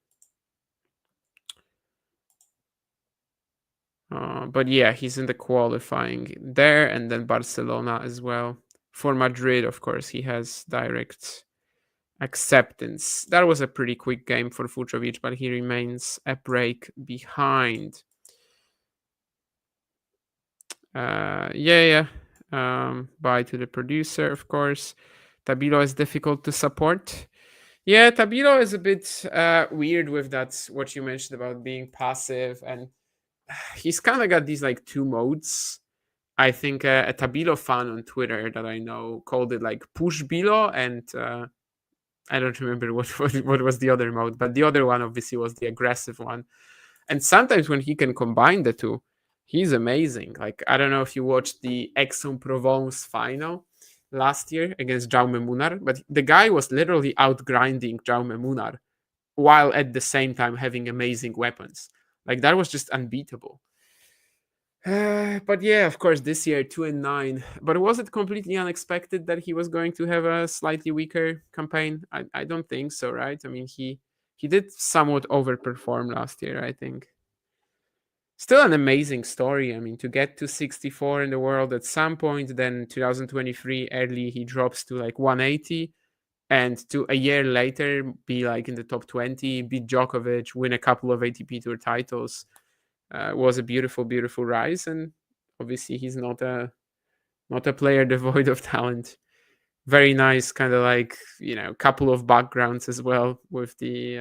But yeah, he's in the qualifying there, and then Barcelona as well. For Madrid, of course, he has direct acceptance. That was a pretty quick game for Fucsovics, but he remains a break behind. Bye to the producer, of course. Tabilo is difficult to support. Yeah, Tabilo is a bit weird with that, what you mentioned about being passive, and he's kind of got these like two modes. I think a Tabilo fan on Twitter that I know called it like push Bilo, and I don't remember what was the other mode, but the other one obviously was the aggressive one. And sometimes when he can combine the two, he's amazing. Like, I don't know if you watched the Aix-en-Provence final last year against Jaume Munar, but the guy was literally outgrinding Jaume Munar while at the same time having amazing weapons. Like, that was just unbeatable. But yeah, of course, this year 2-9. But was it completely unexpected that he was going to have a slightly weaker campaign? I don't think so, right? I mean, he did somewhat overperform last year, I think. Still an amazing story. I mean, to get to 64 in the world at some point, then 2023 early he drops to like 180, and to a year later be like in the top 20, beat Djokovic, win a couple of ATP Tour titles. Was a beautiful, beautiful rise, and obviously he's not a player devoid of talent. Very nice, kind of like couple of backgrounds as well with the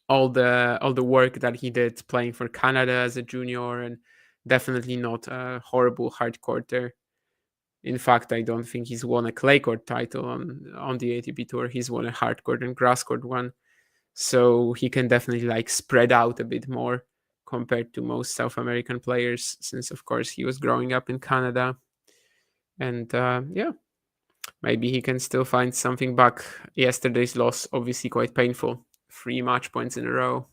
all the work that he did playing for Canada as a junior, and definitely not a horrible hard courter. In fact, I don't think he's won a clay court title on the ATP Tour. He's won a hard court and grass court one, so he can definitely like spread out a bit more compared to most South American players, since of course he was growing up in Canada. And maybe he can still find something back. Yesterday's loss, obviously quite painful. 3 match points in a row.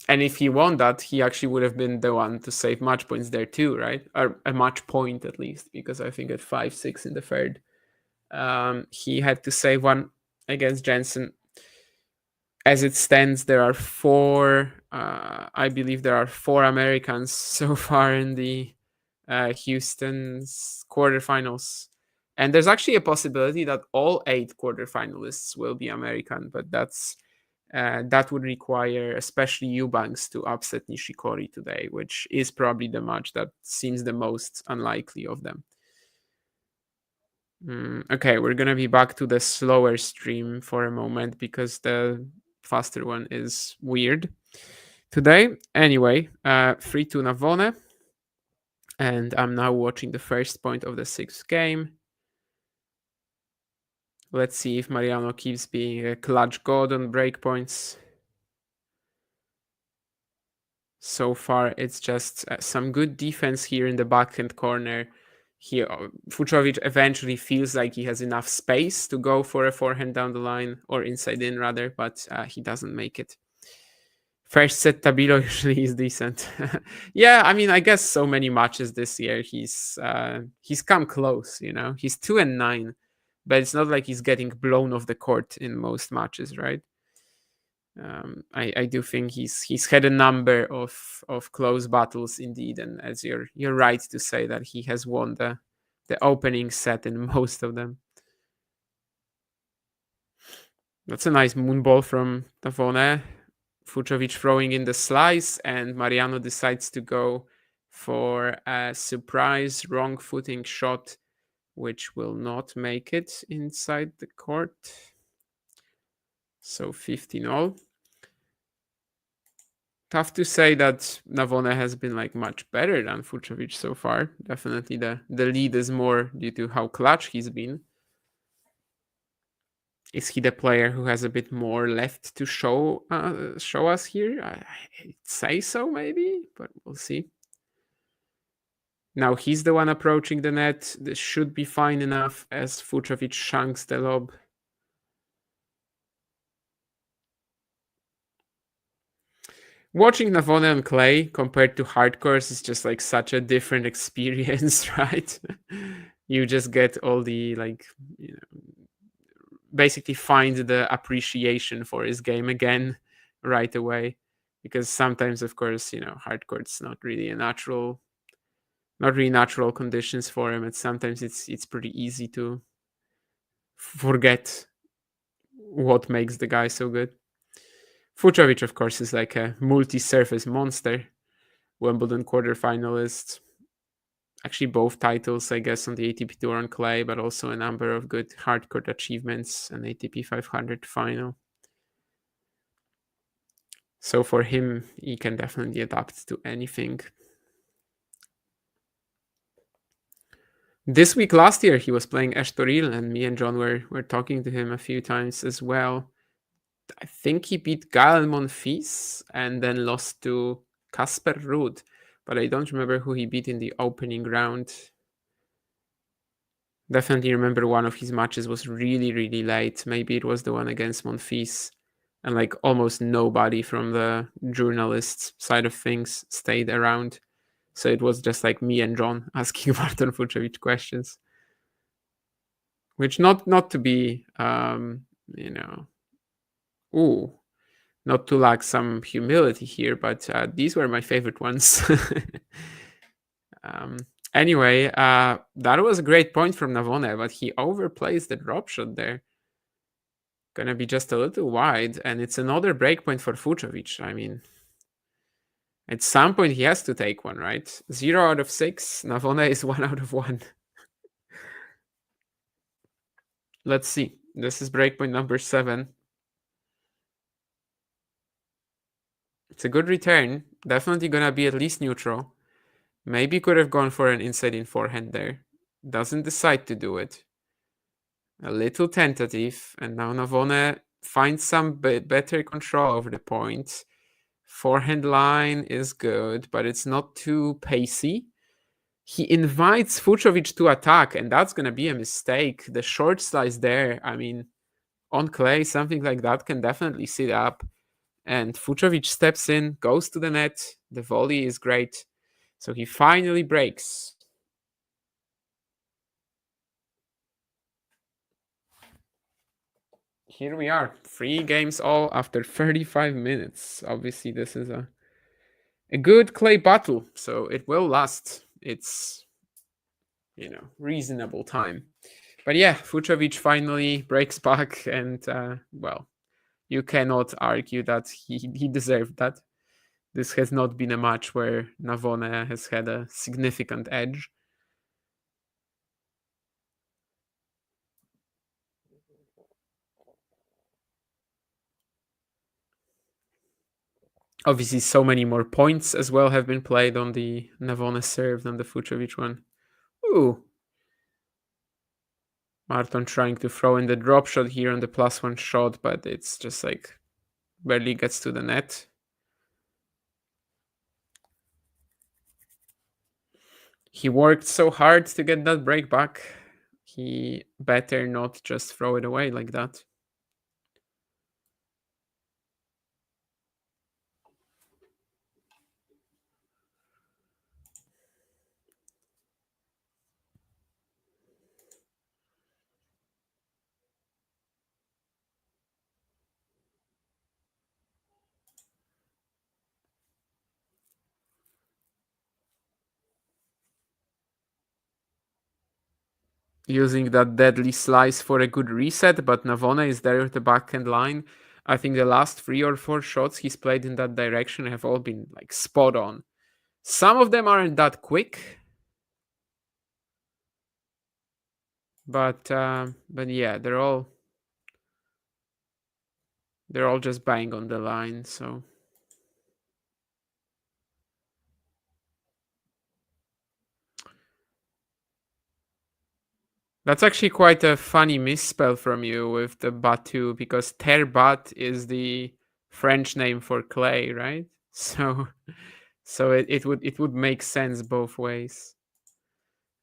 And if he won that, he actually would have been the one to save match points there too, right? Or a match point at least, because I think at 5-6 in the third, he had to save one against Jensen. As it stands, there are 4, I believe there are 4 Americans so far in the Houston's quarterfinals. And there's actually a possibility that all 8 quarterfinalists will be American, but that's that would require especially Eubanks to upset Nishikori today, which is probably the match that seems the most unlikely of them. Okay, we're gonna be back to the slower stream for a moment because the faster one is weird today. Anyway, 3-2 Navone. And I'm now watching the first point of the 6th game. Let's see if Mariano keeps being a clutch god on breakpoints. So far, it's just some good defense here in the backhand corner. Here, Fucsovics eventually feels like he has enough space to go for a forehand down the line, or inside in rather, but he doesn't make it. First set Tabilo usually is decent. Yeah, I mean, I guess so many matches this year he's come close. You know, he's 2-9, but it's not like he's getting blown off the court in most matches, right? I do think he's had a number of close battles indeed, and as you're right to say that he has won the opening set in most of them. That's a nice moonball from Navone. Fucsovics throwing in the slice, and Mariano decides to go for a surprise wrong footing shot, which will not make it inside the court. So 15-all. Tough to say that Navone has been like much better than Fucsovics so far. Definitely the lead is more due to how clutch he's been. Is he the player who has a bit more left to show us here? I'd say so, maybe, but we'll see. Now he's the one approaching the net. This should be fine enough as Fucsovics shanks the lob. Watching Navone on clay compared to hardcores is just like such a different experience, right? You just get all the basically find the appreciation for his game again right away, because sometimes, of course, hardcore's not really natural conditions for him, and sometimes it's pretty easy to forget what makes the guy so good. Fucsovics, of course, is like a multi-surface monster. Wimbledon quarterfinalist. Actually, both titles, I guess, on the ATP Tour on clay, but also a number of good hardcourt achievements, an ATP 500 final. So for him, he can definitely adapt to anything. This week last year, he was playing Estoril, and me and John were talking to him a few times as well. I think he beat Gael Monfils and then lost to Casper Ruud, but I don't remember who he beat in the opening round. Definitely remember one of his matches was really, really late. Maybe it was the one against Monfils, and like almost nobody from the journalists side of things stayed around. So it was just like me and John asking Márton Fucsovics questions, which not to be, not to lack some humility here, but these were my favorite ones. Anyway, that was a great point from Navone, but he overplays the drop shot there. Gonna be just a little wide, and it's another break point for Fucsovics. I mean, at some point he has to take one, right? 0 out of 6. Navone is 1 out of 1. Let's see. This is breakpoint number 7. It's a good return. Definitely gonna be at least neutral. Maybe could have gone for an inside-in forehand there. Doesn't decide to do it. A little tentative, and now Navone finds some better control over the point. Forehand line is good, but it's not too pacey. He invites Fucsovics to attack, and that's going to be a mistake. The short slice there, I mean, on clay, something like that can definitely sit up. And Fucsovics steps in, goes to the net. The volley is great. So he finally breaks. Here we are, 3 games all after 35 minutes. Obviously, this is a good clay battle, so it will last. It's, reasonable time. But yeah, Fucsovics finally breaks back, and, you cannot argue that he deserved that. This has not been a match where Navone has had a significant edge. Obviously, so many more points as well have been played on the Navone serve than the Fucsovics one. Ooh. Márton trying to throw in the drop shot here on the +1 shot, but it's just like barely gets to the net. He worked so hard to get that break back. He better not just throw it away like that. Using that deadly slice for a good reset, but Navone is there at the backhand line. I think the last 3 or 4 shots he's played in that direction have all been like spot on. Some of them aren't that quick, but yeah, they're all just bang on the line. So that's actually quite a funny misspell from you with the Batu, because terre-battue is the French name for clay, right? So it would make sense both ways.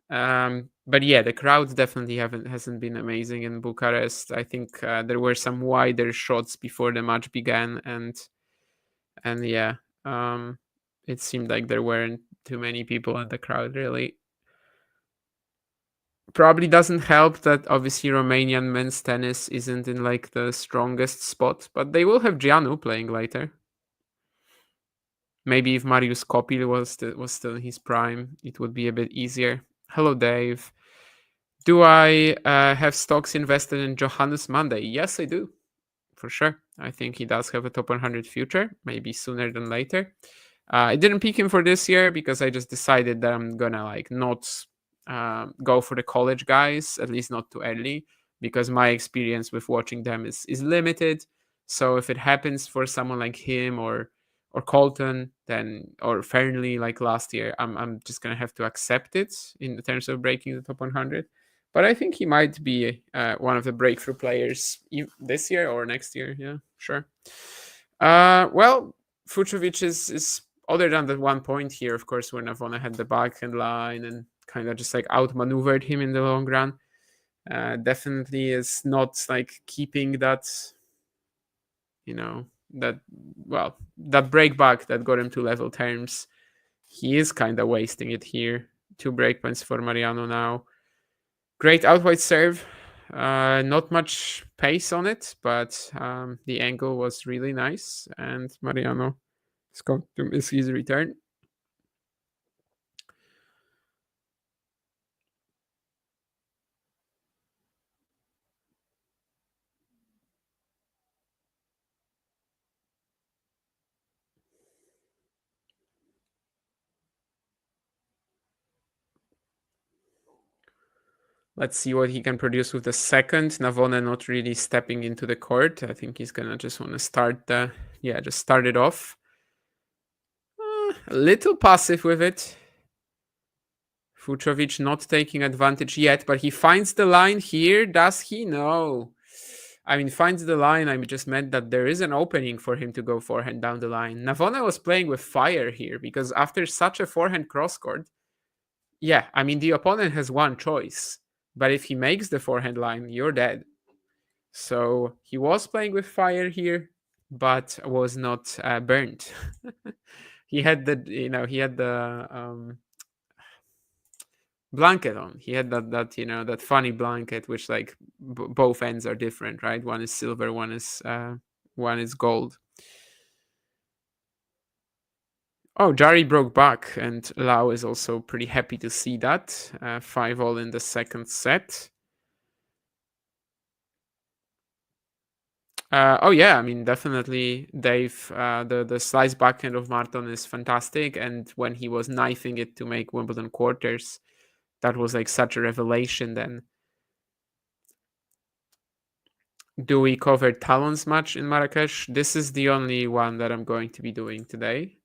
But yeah, the crowd definitely hasn't been amazing in Bucharest. I think there were some wider shots before the match began, and yeah, it seemed like there weren't too many people in the crowd really. Probably doesn't help that obviously Romanian men's tennis isn't in like the strongest spot, but they will have Gianu playing later. Maybe if Marius Kopil was still in his prime, it would be a bit easier. Hello, Dave. Do I have stocks invested in Johannes Monday? Yes, I do, for sure. I think he does have a top 100 future, maybe sooner than later. I didn't pick him for this year because I just decided that I'm gonna like not go for the college guys, at least not too early, because my experience with watching them is limited. So if it happens for someone like him or Colton, then or Fernley like last year, I'm just gonna have to accept it in terms of breaking the top 100. But I think he might be one of the breakthrough players this year or next year. Yeah, sure. Well, Fucsovics is other than that 1 point here, of course, when Navone had the backhand line and kind of just like outmaneuvered him in the long run. Definitely is not like keeping that, that break back that got him to level terms. He is kind of wasting it here. 2 break points for Mariano now. Great out wide serve. Not much pace on it, but the angle was really nice, and Mariano is going to miss his return. Let's see what he can produce with the second. Navone not really stepping into the court. I think he's gonna just want to start just start it off. A little passive with it. Fucsovics not taking advantage yet, but he finds the line here. Does he? No. I mean, finds the line. I just meant that there is an opening for him to go forehand down the line. Navone was playing with fire here because after such a forehand cross court, yeah, I mean, the opponent has one choice. But if he makes the forehand line, you're dead. So he was playing with fire here, but was not burnt. He had the blanket on. He had that funny blanket, which like both ends are different, right? One is silver, one is gold. Oh, Jari broke back, and Lau is also pretty happy to see that. 5-all in the second set. Oh yeah, I mean definitely Dave. The slice backhand of Márton is fantastic, and when he was knifing it to make Wimbledon quarters, that was like such a revelation. Then, do we cover Talon's match in Marrakesh? This is the only one that I'm going to be doing today.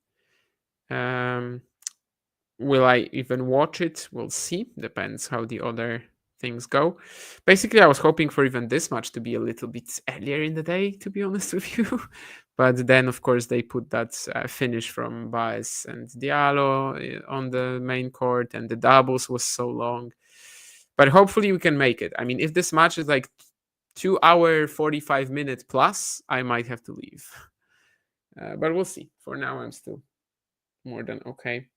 Will I even watch it? We'll see. Depends how the other things go. Basically, I was hoping for even this match to be a little bit earlier in the day, to be honest with you. But then, of course, they put that finish from Baez and Diallo on the main court, and the doubles was so long. But hopefully we can make it. I mean, if this match is like 2-hour, 45-minute plus, I might have to leave. But we'll see. For now, I'm still more than okay.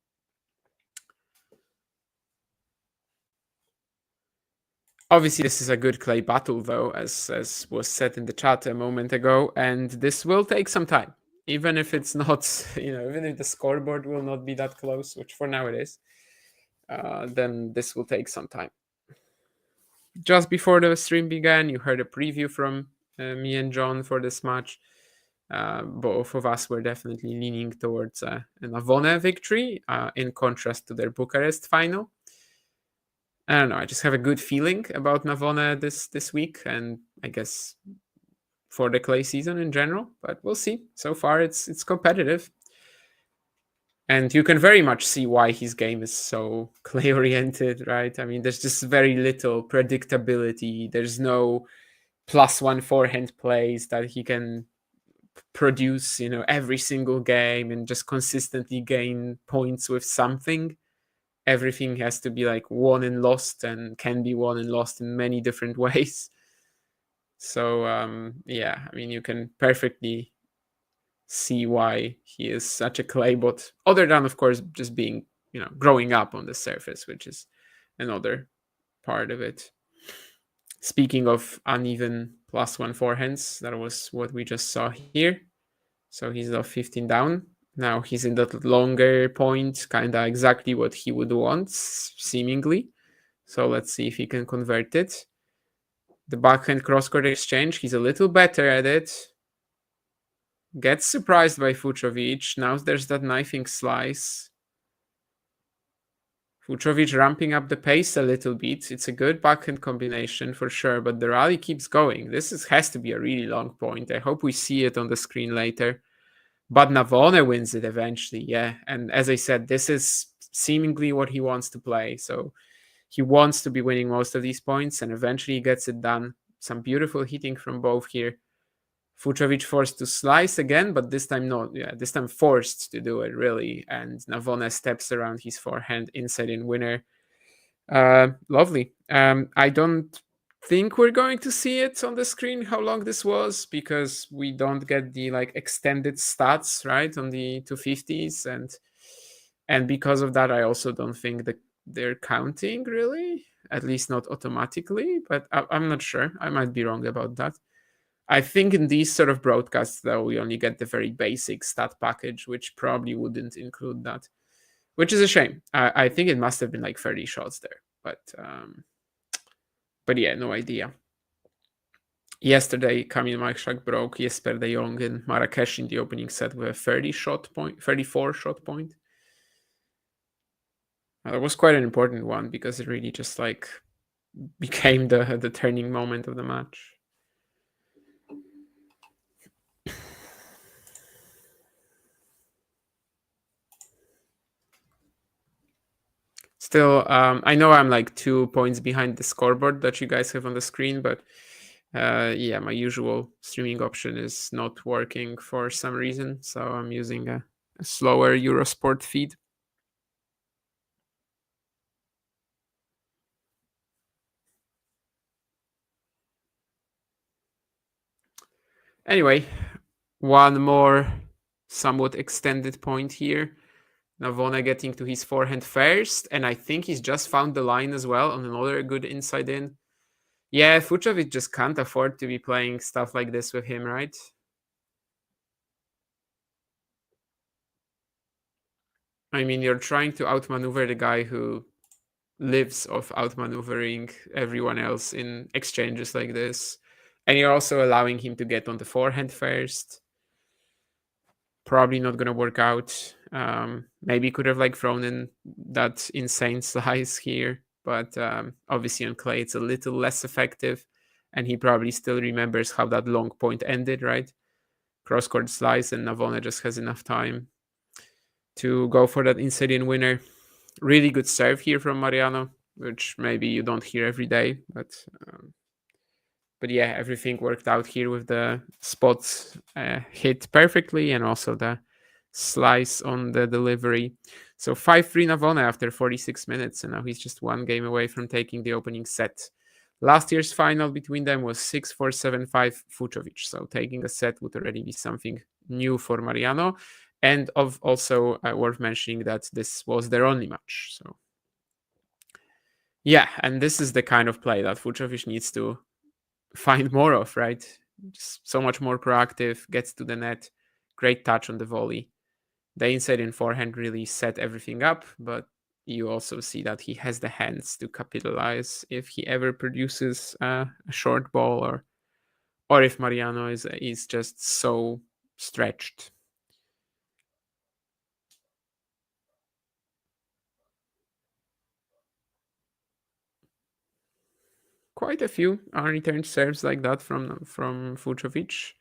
Obviously, this is a good clay battle, though, as was said in the chat a moment ago, and this will take some time. Even if it's not, even if the scoreboard will not be that close, which for now it is, then this will take some time. Just before the stream began, you heard a preview from me and John for this match. Both of us were definitely leaning towards a Navone victory, in contrast to their Bucharest final. I don't know. I just have a good feeling about Navone this week, and I guess for the clay season in general. But we'll see. So far, it's competitive, and you can very much see why his game is so clay oriented, right? I mean, there's just very little predictability. There's no +1 forehand plays that he can produce, every single game and just consistently gain points with something. Everything has to be like won and lost, and can be won and lost in many different ways. So yeah, I mean, you can perfectly see why he is such a clay bot, other than of course just being, growing up on the surface, which is another part of it. Speaking of uneven +1 forehands, that was what we just saw here. So he's off 15 down. Now he's in that longer point, kind of exactly what he would want, seemingly. So let's see if he can convert it. The backhand cross-court exchange, he's a little better at it. Gets surprised by Fucsovics. Now there's that knifing slice. Fucsovics ramping up the pace a little bit. It's a good backhand combination for sure, but the rally keeps going. This has to be a really long point. I hope we see it on the screen later. But Navone wins it eventually, yeah. And as I said, this is seemingly what he wants to play. So he wants to be winning most of these points, and eventually he gets it done. Some beautiful hitting from both here. Fucsovics forced to slice again, but this time not. Yeah, this time forced to do it, really. And Navone steps around his forehand, inside in winner. Lovely. I don't think we're going to see it on the screen how long this was, because we don't get the extended stats right on the 250s, and because of that I also don't think that they're counting, really, at least not automatically, but I'm not sure. I might be wrong about that. I think in these sort of broadcasts, though, we only get the very basic stat package, which probably wouldn't include that, which is a shame. I think it must have been 30 shots there, but yeah, no idea. Yesterday, Kamil Majchrzak broke Jesper de Jong in Marrakesh in the opening set with a 34 shot point. That was quite an important one, because it really just became the turning moment of the match. Still, I know I'm 2 points behind the scoreboard that you guys have on the screen, but yeah, my usual streaming option is not working for some reason, so I'm using a slower Eurosport feed. Anyway, one more somewhat extended point here. Navone getting to his forehand first, and I think he's just found the line as well on another good inside in. Yeah, Fucsovics just can't afford to be playing stuff like this with him, right? I mean, you're trying to outmaneuver the guy who lives off outmaneuvering everyone else in exchanges like this. And you're also allowing him to get on the forehand first. Probably not going to work out. Maybe could have like thrown in that insane slice here, but obviously on clay it's a little less effective, and he probably still remembers how that long point ended, right? Cross-court slice, and Navone just has enough time to go for that insane winner. Really good serve here from Mariano, which maybe you don't hear every day, but yeah, everything worked out here with the spots hit perfectly, and also the slice on the delivery. So 5-3 Navone after 46 minutes, and now he's just one game away from taking the opening set. Last year's final between them was 6-4, 7-5 Fucsovics, so taking a set would already be something new for Mariano, and also worth mentioning that this was their only match. So yeah, and this is the kind of play that Fucsovics needs to find more of, right? Just so much more proactive, gets to the net, great touch on the volley. The inside in forehand really set everything up, but you also see that he has the hands to capitalize if he ever produces a short ball, or if Mariano is just so stretched. Quite a few unreturned serves like that from Fucsovics.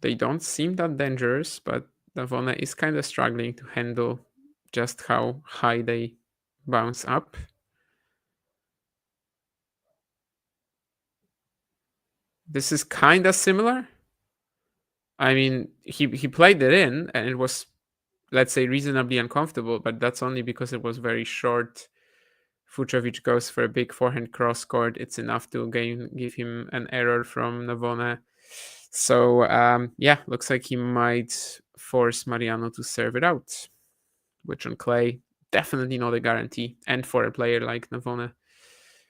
They don't seem that dangerous, but Navone is kind of struggling to handle just how high they bounce up. This is kind of similar. I mean, he played it in, and it was, let's say, reasonably uncomfortable, but that's only because it was very short. Fucsovics goes for a big forehand cross court. It's enough to give him an error from Navone. So yeah, looks like he might force Mariano to serve it out, which on clay, definitely not a guarantee. And for a player like Navone,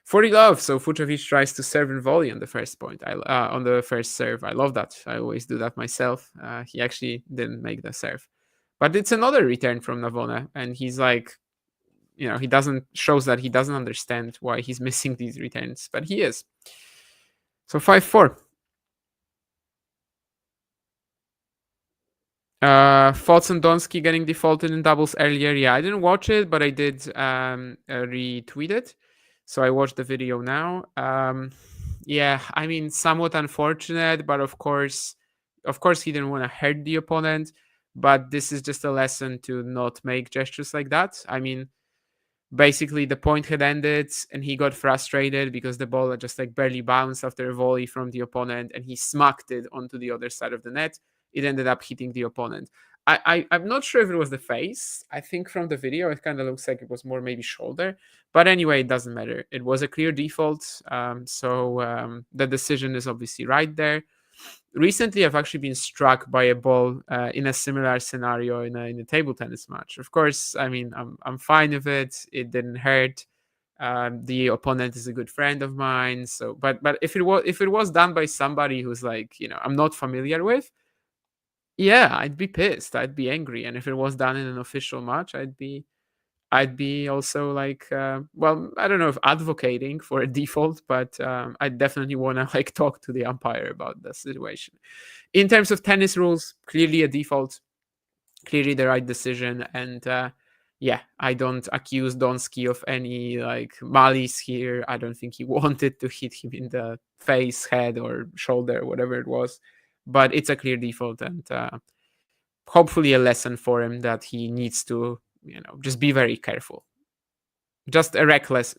40 love. So Fucsovics tries to serve and volley on the first point. On the first serve. I love that. I always do that myself. He actually didn't make the serve, but it's another return from Navone, and he's like, he shows that he doesn't understand why he's missing these returns, but he is. So 5-4. Thoughts on Donski getting defaulted in doubles earlier? Yeah, I didn't watch it, but I did retweet it. So I watched the video now. Yeah, I mean, somewhat unfortunate, but of course he didn't want to hurt the opponent. But this is just a lesson to not make gestures like that. I mean, basically the point had ended and he got frustrated because the ball had just like barely bounced after a volley from the opponent, and he smacked it onto the other side of the net. It ended up hitting the opponent. I'm not sure if it was the face. I think from the video it kind of looks like it was more maybe shoulder, but anyway, it doesn't matter. It was a clear default, so the decision is obviously right there. Recently, I've actually been struck by a ball in a similar scenario in a table tennis match. Of course, I mean, I'm fine with it. It didn't hurt. The opponent is a good friend of mine. So, but if it was done by somebody who's like, I'm not familiar with, yeah, I'd be pissed. I'd be angry. And if it was done in an official match, I'd be also like, well, I don't know if advocating for a default, but I definitely want to like talk to the umpire about the situation. In terms of tennis rules, clearly a default, clearly the right decision. And yeah, I don't accuse Donski of any like malice here. I don't think he wanted to hit him in the face, head, or shoulder, whatever it was. But it's a clear default, and hopefully a lesson for him that he needs to, just be very careful. Just a reckless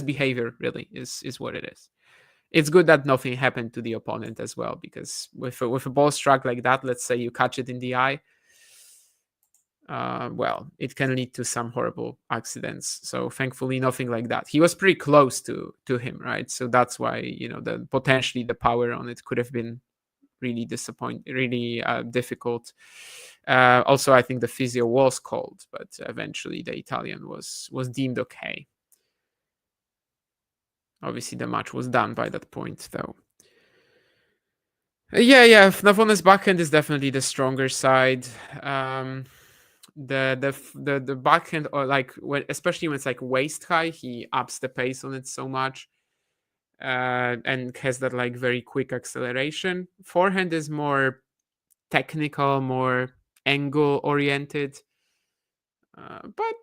behavior, really, is what it is. It's good that nothing happened to the opponent as well, because with a ball struck like that, let's say you catch it in the eye, well, it can lead to some horrible accidents. So thankfully, nothing like that. He was pretty close to him, right? So that's why, potentially the power on it could have been really difficult. Also, I think the physio was called, but eventually the Italian was deemed okay. Obviously, the match was done by that point, though. Yeah. Navone's backhand is definitely the stronger side. The backhand, or like especially when it's like waist high, he ups the pace on it so much. and has that like very quick acceleration. Forehand is more technical, more angle oriented, but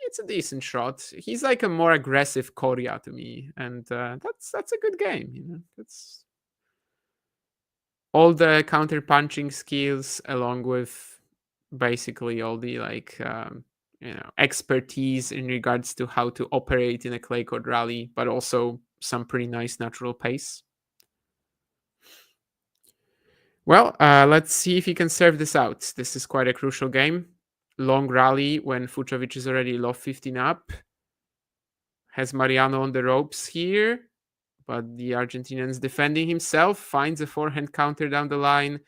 it's a decent shot. He's like a more aggressive Korea to me, and that's a good game. That's all the counter punching skills, along with basically all the expertise in regards to how to operate in a clay court rally, but also some pretty nice natural pace. Well, let's see if he can serve this out. This is quite a crucial game. Long rally when Fucsovics is already low 15 up. Has Mariano on the ropes here, but the Argentinian's defending himself, finds a forehand counter down the line,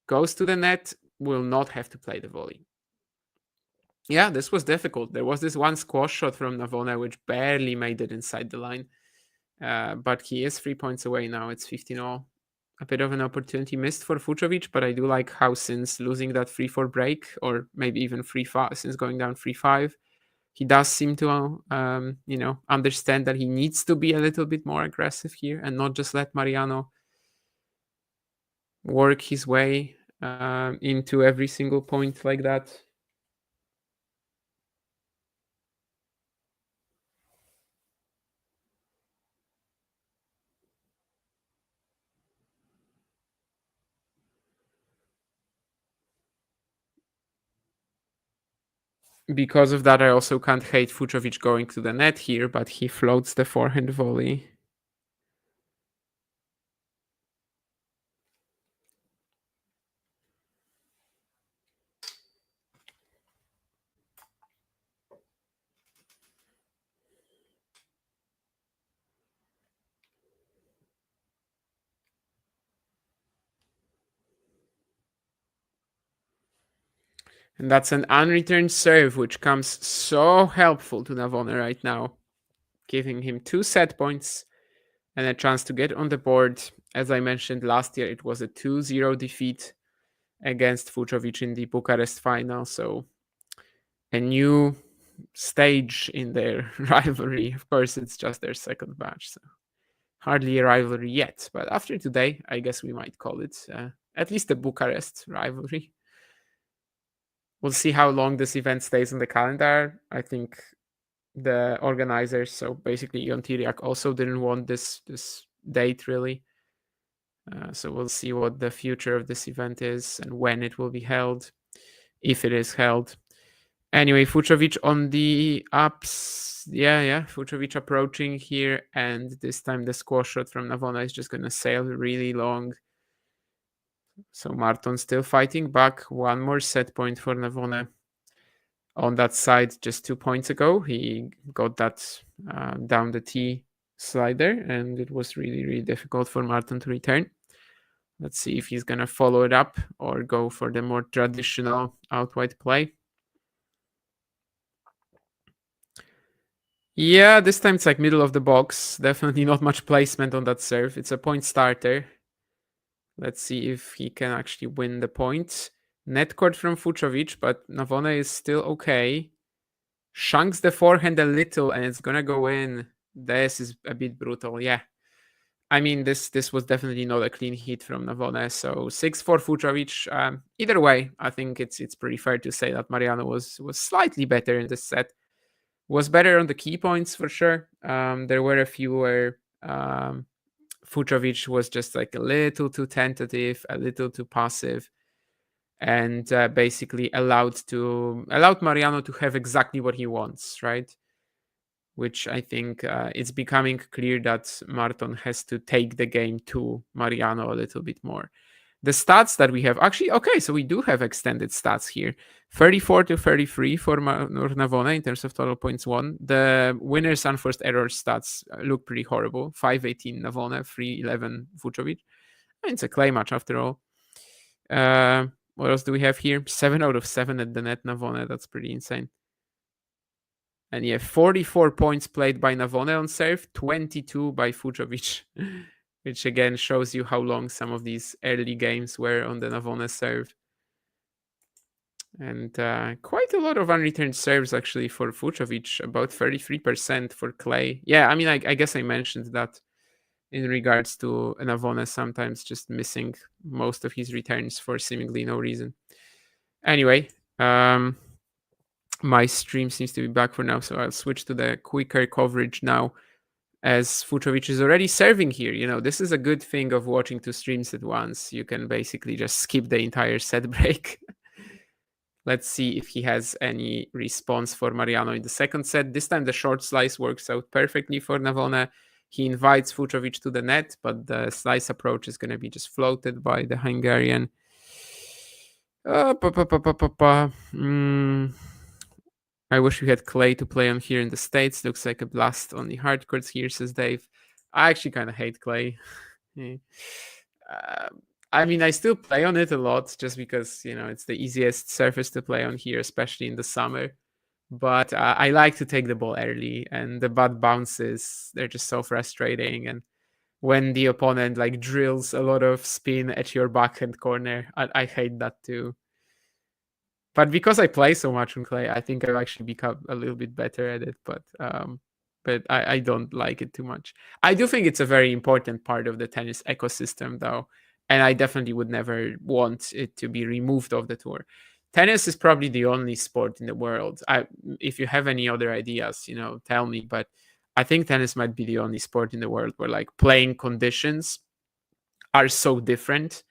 goes to the net, will not have to play the volley. Yeah, this was difficult. There was this one squash shot from Navone, which barely made it inside the line. But he is 3 points away now. It's 15-all. A bit of an opportunity missed for Fucsovics, but I do like how since losing that 3-4 break, or maybe even 3-5, since going down 3-5, he does seem to, understand that he needs to be a little bit more aggressive here and not just let Mariano work his way into every single point like that. Because of that, I also can't hate Fucsovics going to the net here, but he floats the forehand volley. And that's an unreturned serve, which comes so helpful to Navone right now, giving him 2 set points and a chance to get on the board. As I mentioned last year, it was a 2-0 defeat against Fucsovics in the Bucharest final. So a new stage in their rivalry. Of course, it's just their second match, so hardly a rivalry yet. But after today, I guess we might call it at least a Bucharest rivalry. We'll see how long this event stays on the calendar. I think the organizers, so basically Ion Tiriac, also didn't want this date really. So we'll see what the future of this event is and when it will be held, if it is held. Anyway, Fucsovics on the ups. Yeah, Fucsovics approaching here, and this time the squash shot from Navone is just going to sail really long. So Márton still fighting back. One more set point for Navone. On that side, just 2 points ago, he got that down the tee slider, and it was really, really difficult for Márton to return. Let's see if he's going to follow it up or go for the more traditional out-wide play. Yeah, this time it's like middle of the box. Definitely not much placement on that serve. It's a point starter. Let's see if he can actually win the point. Net court from Fucsovics, but Navone is still okay. Shanks the forehand a little, and it's gonna go in. This is a bit brutal, yeah. I mean, this was definitely not a clean hit from Navone. So 6-4 Fucsovics. Either way, I think it's pretty fair to say that Mariano was slightly better in this set. Was better on the key points for sure. There were a few where Fucsovics was just like a little too tentative, a little too passive, and basically allowed Mariano to have exactly what he wants, right? Which I think it's becoming clear that Márton has to take the game to Mariano a little bit more. The stats that we have, actually, okay, so we do have extended stats here. 34-33 for Navone in terms of total points won. The winner's unforced error stats look pretty horrible. 5-18 Navone, 3-11 Fucsovics. It's a clay match after all. What else do we have here? 7 out of 7 at the net Navone. That's pretty insane. And yeah, 44 points played by Navone on serve, 22 by Fucsovics. Which again shows you how long some of these early games were on the Navone serve. And quite a lot of unreturned serves actually for Fucsovics, about 33% for Clay. Yeah, I mean, I guess I mentioned that in regards to Navone sometimes just missing most of his returns for seemingly no reason. Anyway, my stream seems to be back for now, so I'll switch to the quicker coverage now, as Fucsovics is already serving here. You know, this is a good thing of watching two streams at once. You can basically just skip the entire set break. Let's see if he has any response for Mariano in the second set. This time the short slice works out perfectly for Navone. He invites Fucsovics to the net, but the slice approach is going to be just floated by the Hungarian. I wish we had Clay to play on here in the States. Looks like a blast on the hard courts here, says Dave. I actually kind of hate Clay. I mean, I still play on it a lot just because, you know, it's the easiest surface to play on here, especially in the summer. But I like to take the ball early, and the bad bounces, they're just so frustrating. And when the opponent like drills a lot of spin at your backhand corner, I hate that too. But because I play so much on clay, I think I've actually become a little bit better at it. But I don't like it too much. I do think it's a very important part of the tennis ecosystem, though, and I definitely would never want it to be removed off the tour. Tennis is probably the only sport in the world. If you have any other ideas, you know, tell me. But I think tennis might be the only sport in the world where like playing conditions are so different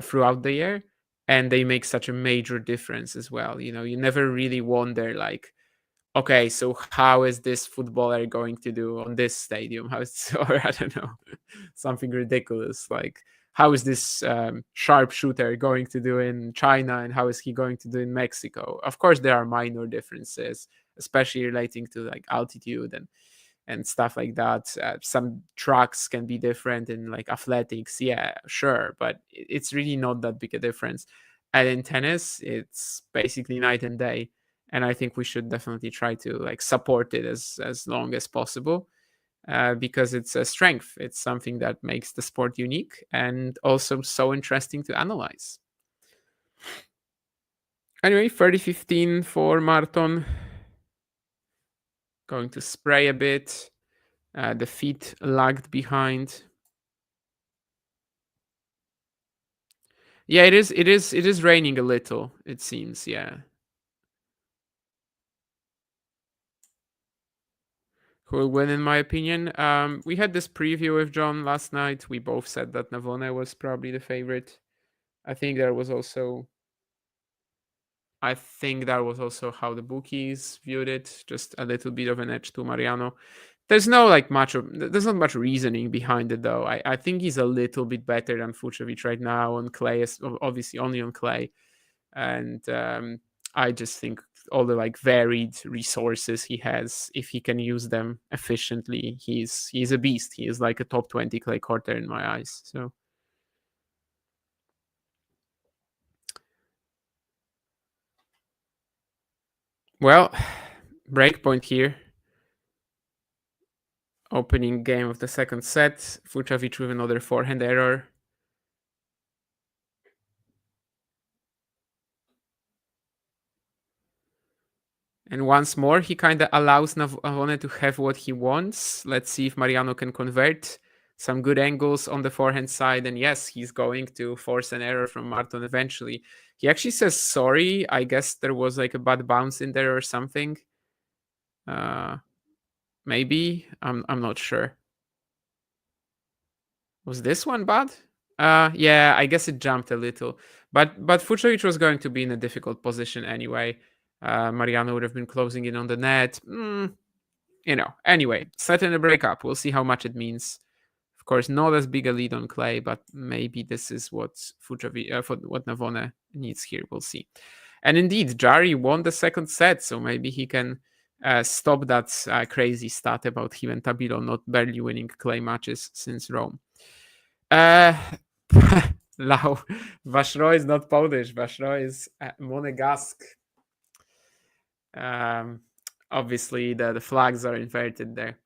throughout the year, and they make such a major difference as well. You know, you never really wonder like, okay, so how is this footballer going to do on this stadium? Or I don't know, something ridiculous like, how is this sharpshooter going to do in China, and how is he going to do in Mexico? Of course, there are minor differences, especially relating to like altitude and stuff like that. Some tracks can be different in like athletics, yeah, sure, but it's really not that big a difference. And in tennis, it's basically night and day. And I think we should definitely try to like support it as long as possible. Because it's a strength. It's something that makes the sport unique and also so interesting to analyze. Anyway, 30-15 for Márton. Going to spray a bit. The feet lagged behind. Yeah, it is raining a little, it seems, yeah. Who will win, in my opinion? We had this preview with John last night. We both said that Navone was probably the favorite. I think that was also how the bookies viewed it. Just a little bit of an edge to Mariano. There's no like there's not much reasoning behind it though. I think he's a little bit better than Fucsovics right now on clay, obviously only on clay. And I just think all the like varied resources he has, if he can use them efficiently, he's a beast. He is like a top 20 clay courter in my eyes. So well, breakpoint here. Opening game of the second set. Fucsovics with another forehand error. And once more, he kind of allows Navone to have what he wants. Let's see if Mariano can convert. Some good angles on the forehand side. And yes, he's going to force an error from Márton eventually. He actually says sorry. I guess there was like a bad bounce in there or something. Maybe. I'm not sure. Was this one bad? Yeah, I guess it jumped a little. But Fucsovics was going to be in a difficult position anyway. Mariano would have been closing in on the net. You know, anyway, set in a breakup. We'll see how much it means. Of course, not as big a lead on clay, but maybe this is what what Navone needs here. We'll see. And indeed, Jari won the second set, so maybe he can stop that crazy stat about him and Tabilo not barely winning clay matches since Rome. Lau, Vacheron is not Polish. Vacheron is Monegasque. Obviously, the flags are inverted there.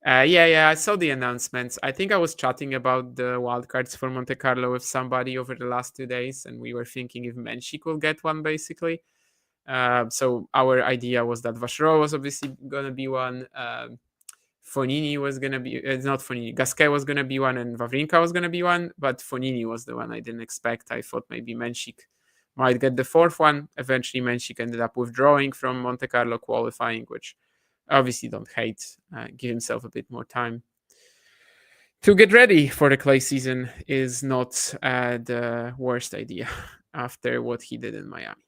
Yeah, I saw the announcements. I think I was chatting about the wildcards for Monte Carlo with somebody over the last 2 days, and we were thinking if Menchik will get one, basically. So our idea was that Vachereau was obviously going to be one. Fonini was going to be, it's not Fonini, Gasquet was going to be one, and Wawrinka was going to be one, but Fonini was the one I didn't expect. I thought maybe Menchik might get the fourth one. Eventually, Menchik ended up withdrawing from Monte Carlo qualifying, which obviously don't hate. Give himself a bit more time to get ready for the clay season is not the worst idea after what he did in Miami.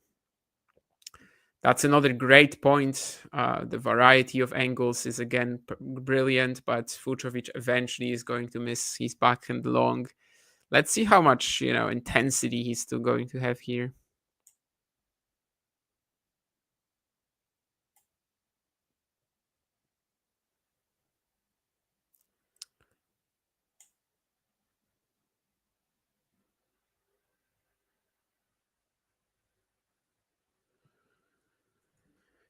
That's another great point. The variety of angles is again brilliant, but Fucsovics eventually is going to miss his backhand long. Let's see how much intensity he's still going to have here.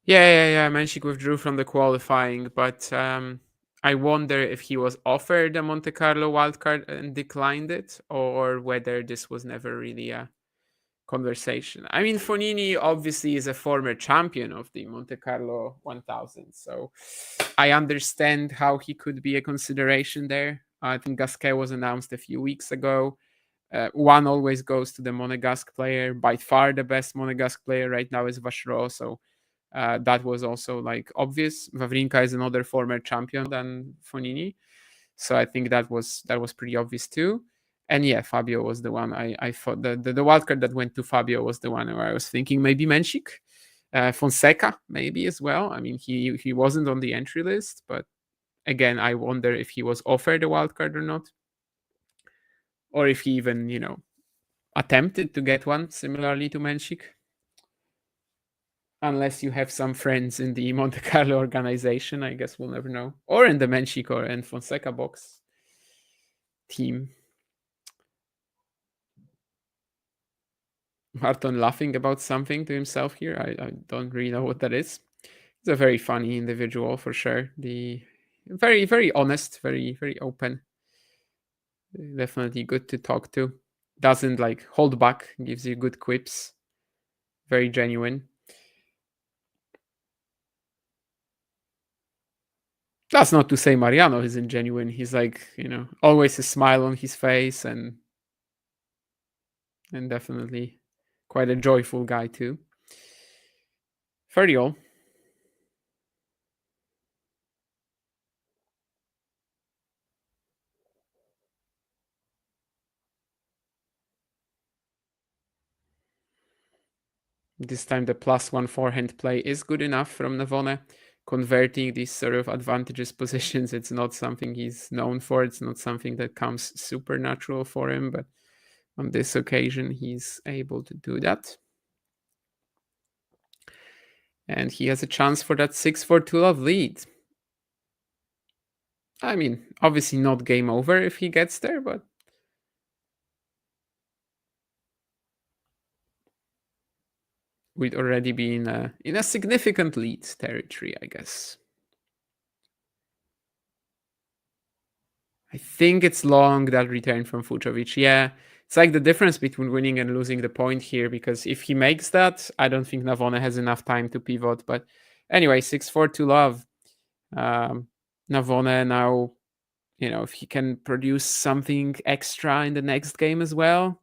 Yeah. Menchik withdrew from the qualifying, but I wonder if he was offered a Monte Carlo wildcard and declined it, or whether this was never really a conversation. I mean, Fonini obviously is a former champion of the Monte Carlo 1000, so I understand how he could be a consideration there. I think Gasquet was announced a few weeks ago. One always goes to the Monegasque player. By far, the best Monegasque player right now is Vachereau, so that was also like obvious. Wawrinka is another former champion than Fonini, so I think that was pretty obvious too. And yeah, Fabio was the one I thought the wildcard that went to Fabio was the one where I was thinking maybe Menchik, Fonseca maybe as well. I mean, he wasn't on the entry list, but again, I wonder if he was offered a wildcard or not, or if he even attempted to get one similarly to Menchik. Unless you have some friends in the Monte Carlo organization, I guess we'll never know. Or in the Menchik or and Fonseca box team. Márton laughing about something to himself here. I don't really know what that is. He's a very funny individual for sure. The very, very honest, very, very open. Definitely good to talk to. Doesn't like hold back, gives you good quips. Very genuine. That's not to say Mariano isn't genuine. He's like, always a smile on his face and definitely quite a joyful guy too. 30-all. This time the +1 forehand play is good enough from Navone. Converting these sort of advantageous positions, it's not something he's known for. It's not something that comes super natural for him, but on this occasion, he's able to do that. And he has a chance for that 6-4 2-love lead. I mean, obviously not game over if he gets there, but we'd already be in a significant lead territory, I guess. I think it's long, that return from Fucsovics. Yeah, it's like the difference between winning and losing the point here, because if he makes that, I don't think Navone has enough time to pivot. But anyway, 6-4 2-love. Navone now, if he can produce something extra in the next game as well,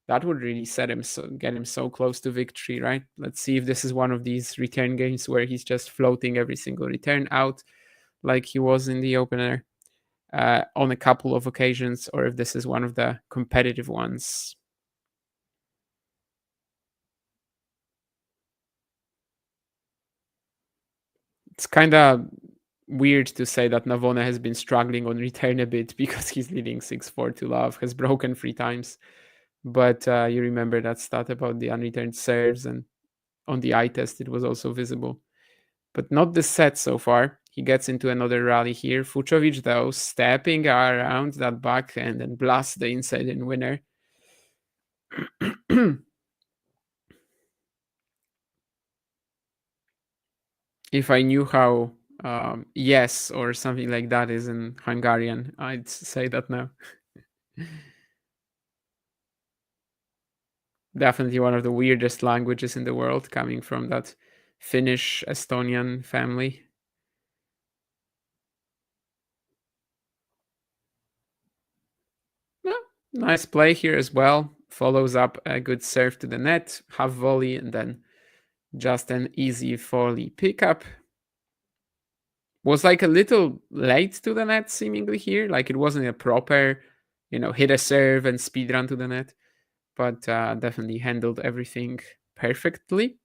that would really get him so close to victory, right? Let's see if this is one of these return games where he's just floating every single return out like he was in the opener on a couple of occasions, or if this is one of the competitive ones. It's kind of weird to say that Navone has been struggling on return a bit because he's leading 6-4 2-love, has broken 3 times. But you remember that stat about the unreturned serves, and on the eye test it was also visible. But not the set so far. He gets into another rally here. Fucsovics, though, stepping around that backhand and blasts the inside-in winner. If I knew how Yes, or something like that is in Hungarian. I'd say that now. Definitely one of the weirdest languages in the world, coming from that Finnish Estonian family. Yeah, nice play here as well. Follows up a good serve to the net, half volley, and then just an easy volley pickup. Was like a little late to the net seemingly here. Like it wasn't a proper, hit a serve and speed run to the net, but definitely handled everything perfectly.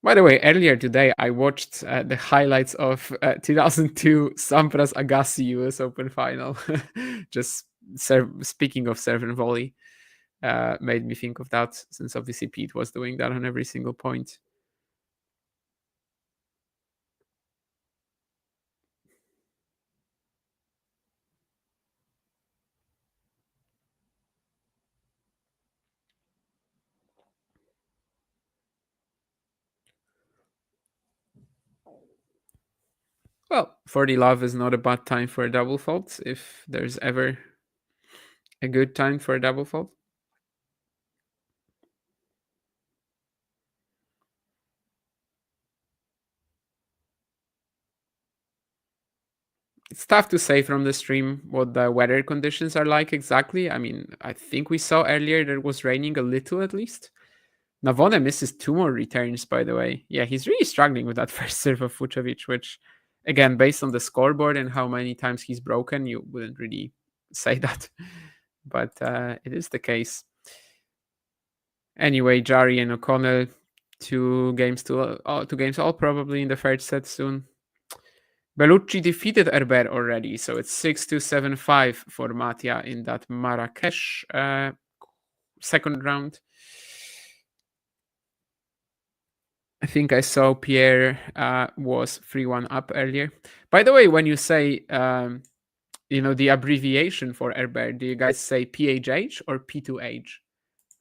By the way, earlier today I watched the highlights of 2002 Sampras Agassi US Open final. Just speaking of serve and volley, made me think of that, since obviously Pete was doing that on every single point. Well, 40 love is not a bad time for a double fault, if there's ever a good time for a double fault. It's tough to say from the stream what the weather conditions are like exactly. I mean, I think we saw earlier that it was raining a little at least. Navone misses 2 more returns, by the way. Yeah, he's really struggling with that first serve of Fucsovics, which, again, based on the scoreboard and how many times he's broken, you wouldn't really say that. But it is the case. Anyway, Jari and O'Connell, 2 games all probably in the third set soon. Bellucci defeated Herbert already, so it's 6-2, 7-5 for Mattia in that Marrakesh second round. I think I saw Pierre was 3-1 up earlier. By the way, when you say, the abbreviation for Herbert, do you guys say PHH or P2H?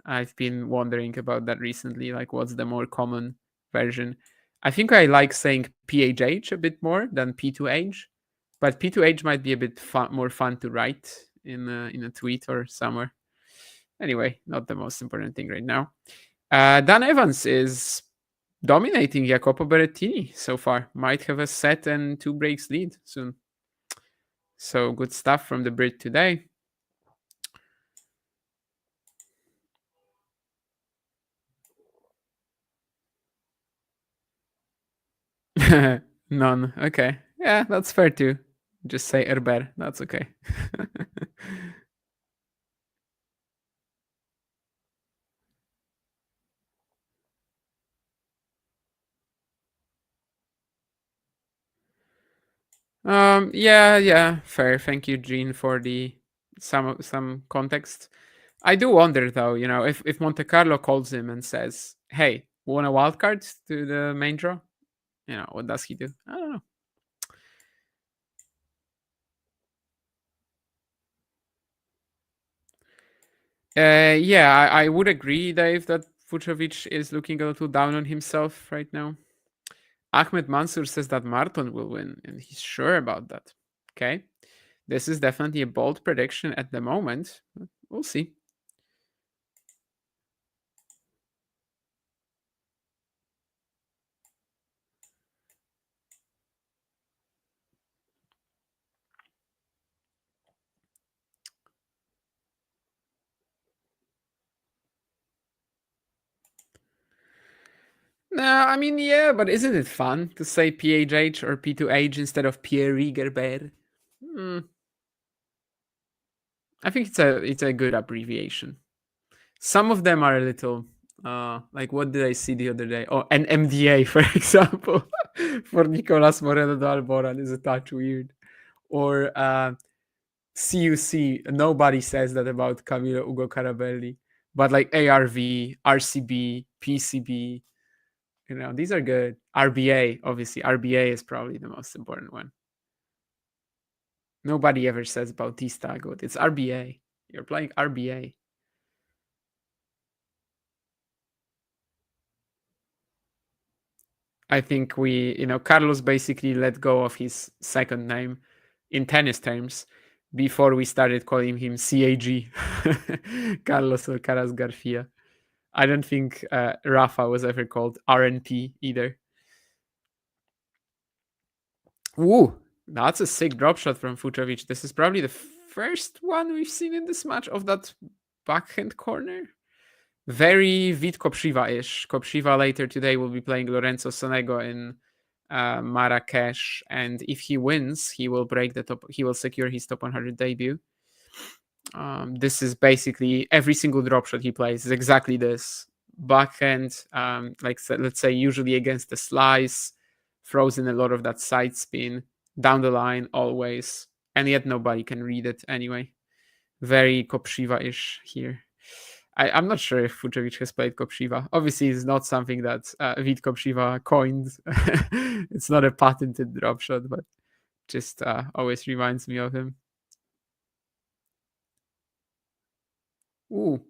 I've been wondering about that recently, like what's the more common version. I think I like saying PHH a bit more than P2H, but P2H might be a bit more fun to write in a tweet or somewhere. Anyway, not the most important thing right now. Dan Evans is dominating Jacopo Berrettini so far. Might have a set and 2 breaks lead soon. So good stuff from the Brit today. None. Okay. Yeah, that's fair too. Just say Herbert. That's okay. Yeah, fair. Thank you, Gene, for the some context. I do wonder though, if Monte Carlo calls him and says, "Hey, want a wild card to the main draw?" What does he do? I don't know. Yeah, I would agree, Dave, that Fucsovics is looking a little down on himself right now. Ahmed Mansour says that Márton will win, and he's sure about that. Okay. This is definitely a bold prediction at the moment. We'll see. No, I mean, yeah, but isn't it fun to say PHH or P2H instead of Pierre Gerbert? I think it's a good abbreviation. Some of them are a little like, what did I see the other day? Oh, an MDA, for example, for Nicolas Moreno de Alboran is a touch weird. Or CUC, nobody says that about Camilo Ugo Carabelli. But like ARV, RCB, PCB, these are good. RBA, obviously. RBA is probably the most important one. Nobody ever says Bautista Agut. It's RBA. You're playing RBA. I think Carlos basically let go of his second name in tennis terms before we started calling him CAG, Carlos Alcaraz Garcia. I don't think Rafa was ever called RNP either. Ooh, that's a sick drop shot from Fucsovics. This is probably the first one we've seen in this match of that backhand corner. Very Vit Kopshiva-ish. Kopshiva later today will be playing Lorenzo Sonego in Marrakesh, and if he wins, he will break the top. He will secure his top 100 debut. This is basically every single drop shot he plays is exactly this backhand. Let's say usually against the slice, throws in a lot of that side spin down the line always, and yet nobody can read it anyway. Very Kopshiva-ish here. I'm not sure if Fucsovics has played Kopshiva. Obviously, it's not something that Vit Kopshiva coined. It's not a patented drop shot, but just always reminds me of him. Ooh.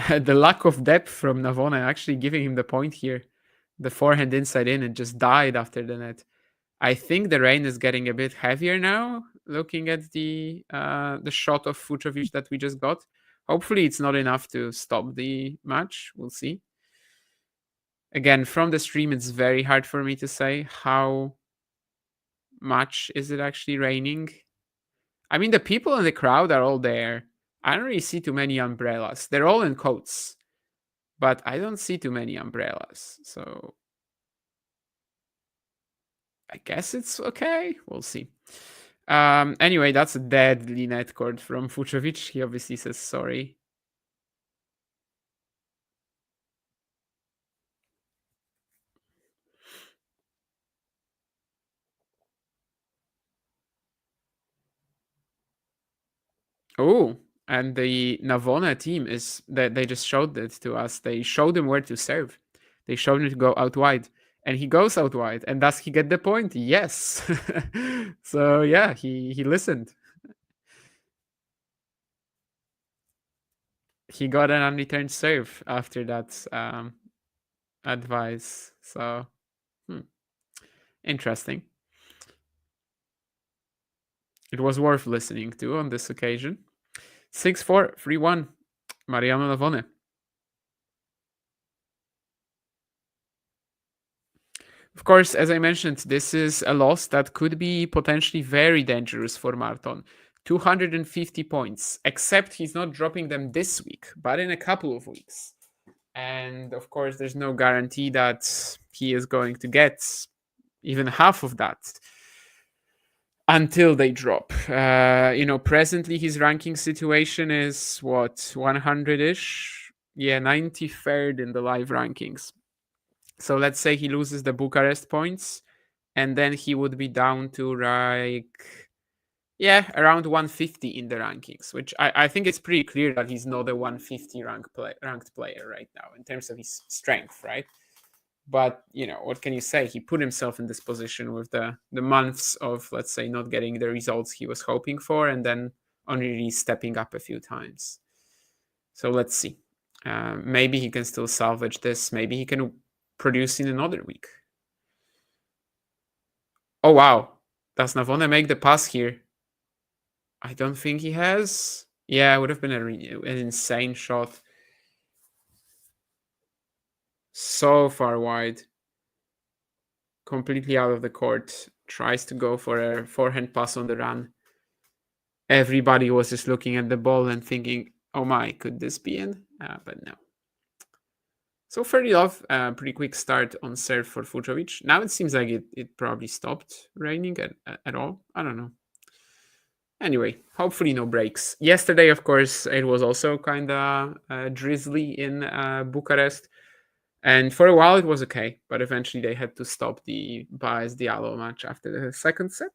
The lack of depth from Navone actually giving him the point here. The forehand inside in and just died after the net. I think the rain is getting a bit heavier now, looking at the shot of Fucsovics that we just got. Hopefully it's not enough to stop the match. We'll see. Again, from the stream, it's very hard for me to say how much is it actually raining. I mean, the people in the crowd are all there. I don't really see too many umbrellas. They're all in coats, but I don't see too many umbrellas. So I guess it's okay. We'll see. Anyway, that's a deadly net cord from Fucsovics. He obviously says sorry. Oh, and the Navone team is that they just showed it to us. They showed him where to serve. They showed him to go out wide, and he goes out wide, and does he get the point? Yes. So yeah, he listened. He got an unreturned serve after that advice. So interesting. It was worth listening to on this occasion. 6-4, 3-1, Mariano Navone. Of course, as I mentioned, this is a loss that could be potentially very dangerous for Márton. 250 points, except he's not dropping them this week, but in a couple of weeks. And of course, there's no guarantee that he is going to get even half of that until they drop. Presently his ranking situation is what, 100-ish? Yeah, 93rd in the live rankings. So let's say he loses the Bucharest points, and then he would be down to around 150 in the rankings, which I think it's pretty clear that he's not a 150 ranked player right now in terms of his strength, right? But what can you say? He put himself in this position with the months of, let's say, not getting the results he was hoping for, and then only really stepping up a few times. So let's see. Maybe he can still salvage this. Maybe he can produce in another week. Oh wow, does Navone make the pass here? I don't think he has. Yeah, it would have been an insane shot. So far wide. Completely out of the court. Tries to go for a forehand pass on the run. Everybody was just looking at the ball and thinking, oh my, could this be in? But no. So fairly off, pretty quick start on serve for Fucsovics. Now it seems like it probably stopped raining at all. I don't know. Anyway, hopefully no breaks. Yesterday, of course, it was also kind of drizzly in Bucharest. And for a while it was okay, but eventually they had to stop the Baez-Diallo match after the second set.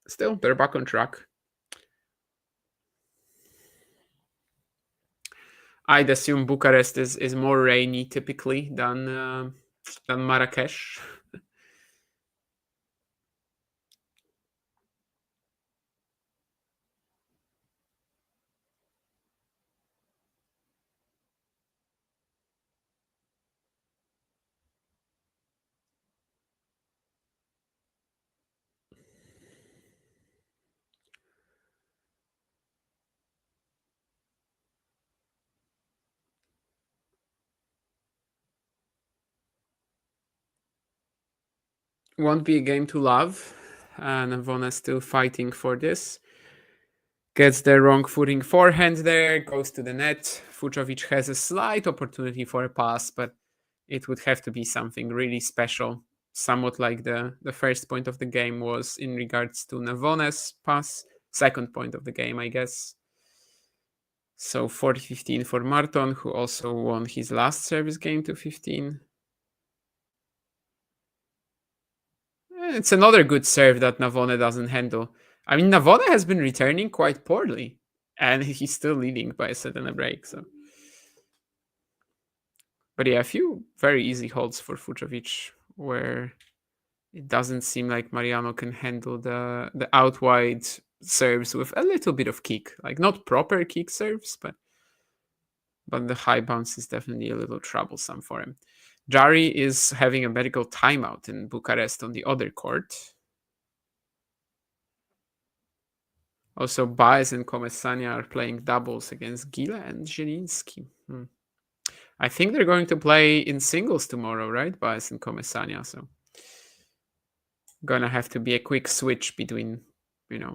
Still, they're back on track. I'd assume Bucharest is more rainy typically than Marrakesh. Won't be a game to love. Navone still fighting for this. Gets the wrong footing forehand there, goes to the net. Fucsovics has a slight opportunity for a pass, but it would have to be something really special. Somewhat like the first point of the game was in regards to Navone's pass. Second point of the game, I guess. So 40-15 for Márton, who also won his last service game to 15. It's another good serve that Navone doesn't handle. I mean, Navone has been returning quite poorly, and he's still leading by a set and a break. So, but yeah, a few very easy holds for Fucsovics, where it doesn't seem like Mariano can handle the out wide serves with a little bit of kick, like not proper kick serves, but the high bounce is definitely a little troublesome for him. Jari is having a medical timeout in Bucharest on the other court. Also, Baez and Komesania are playing doubles against Gila and Zielinski. I think they're going to play in singles tomorrow, right? Baez and Komesania. So, gonna have to be a quick switch between,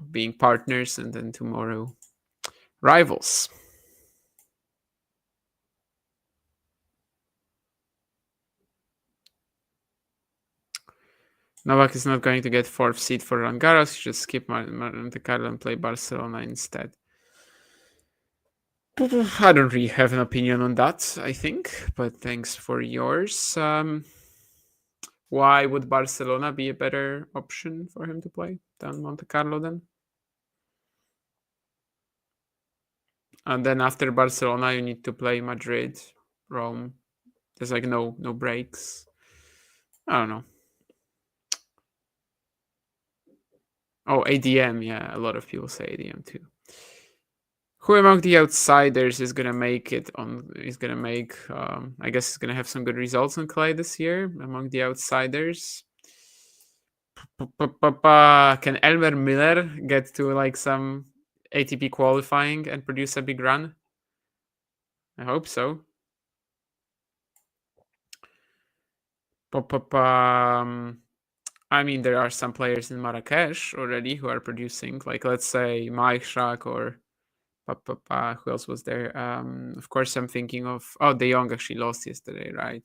being partners and then tomorrow rivals. Novak is not going to get 4th seed for Roland Garros. He just skip Monte Carlo and play Barcelona instead. I don't really have an opinion on that, I think, but thanks for yours. Why would Barcelona be a better option for him to play than Monte Carlo then? And then after Barcelona, you need to play Madrid, Rome. There's like no breaks. I don't know. Oh, ADM, yeah, a lot of people say ADM too. Who among the outsiders is gonna make it on? Is gonna make? I guess he's gonna have some good results on clay this year among the outsiders. Can Elmer Miller get to like some ATP qualifying and produce a big run? I hope so. I mean, there are some players in Marrakesh already who are producing, like let's say Mike Schrack or who else was there? Of course, I'm thinking of De Jong actually lost yesterday, right?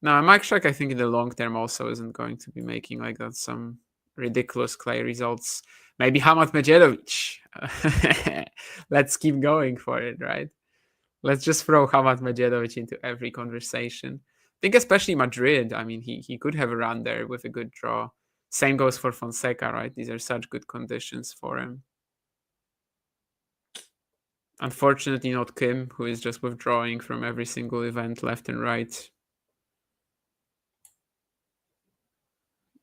No, Mike Schrack, I think in the long term also isn't going to be making like that some ridiculous clay results. Maybe Hamad Medjedovic. Let's keep going for it, right? Let's just throw Hamad Medjedovic into every conversation. I think especially Madrid. I mean, he could have a run there with a good draw. Same goes for Fonseca, right? These are such good conditions for him. Unfortunately, not Kim, who is just withdrawing from every single event left and right.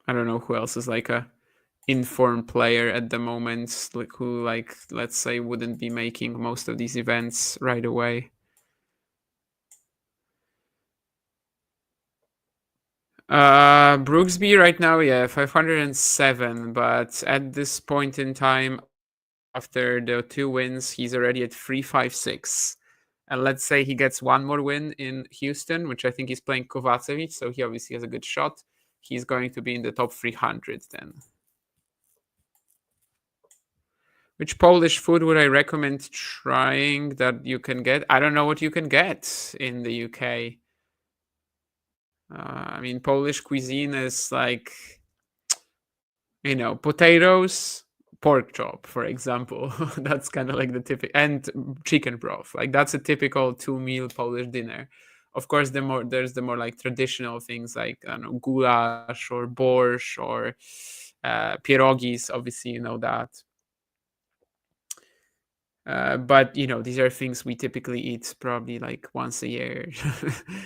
I don't know who else is like a informed player at the moment, like who, like, let's say, wouldn't be making most of these events right away. Brooksby right now, yeah, 507, but at this point in time, after the 2 wins, he's already at 356. And let's say he gets one more win in Houston, which I think he's playing Kovacevic, so he obviously has a good shot. He's going to be in the top 300 then. Which Polish food would I recommend trying that you can get? I don't know what you can get in the UK. I mean, Polish cuisine is like, potatoes, pork chop, for example. That's kind of like the typical, and chicken broth. Like that's a typical 2-meal Polish dinner. Of course, there's the more like traditional things like, I don't know, goulash or borscht or pierogis. Obviously, you know that. But these are things we typically eat probably like once a year.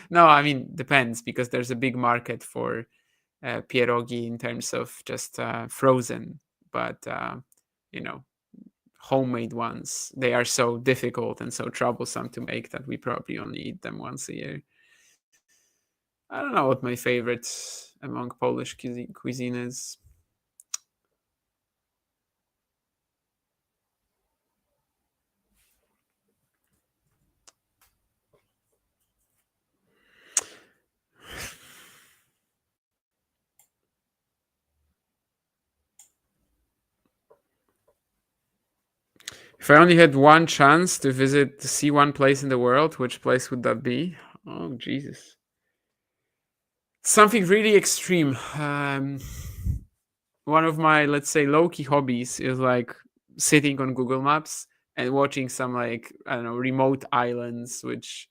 No, I mean, depends, because there's a big market for pierogi in terms of just frozen, but homemade ones, they are so difficult and so troublesome to make that we probably only eat them once a year. I don't know what my favorite among Polish cuisine is. If I only had one chance to see one place in the world, which place would that be? Oh, Jesus. Something really extreme. One of my, let's say, low-key hobbies is like sitting on Google Maps and watching some, like, I don't know, remote islands, which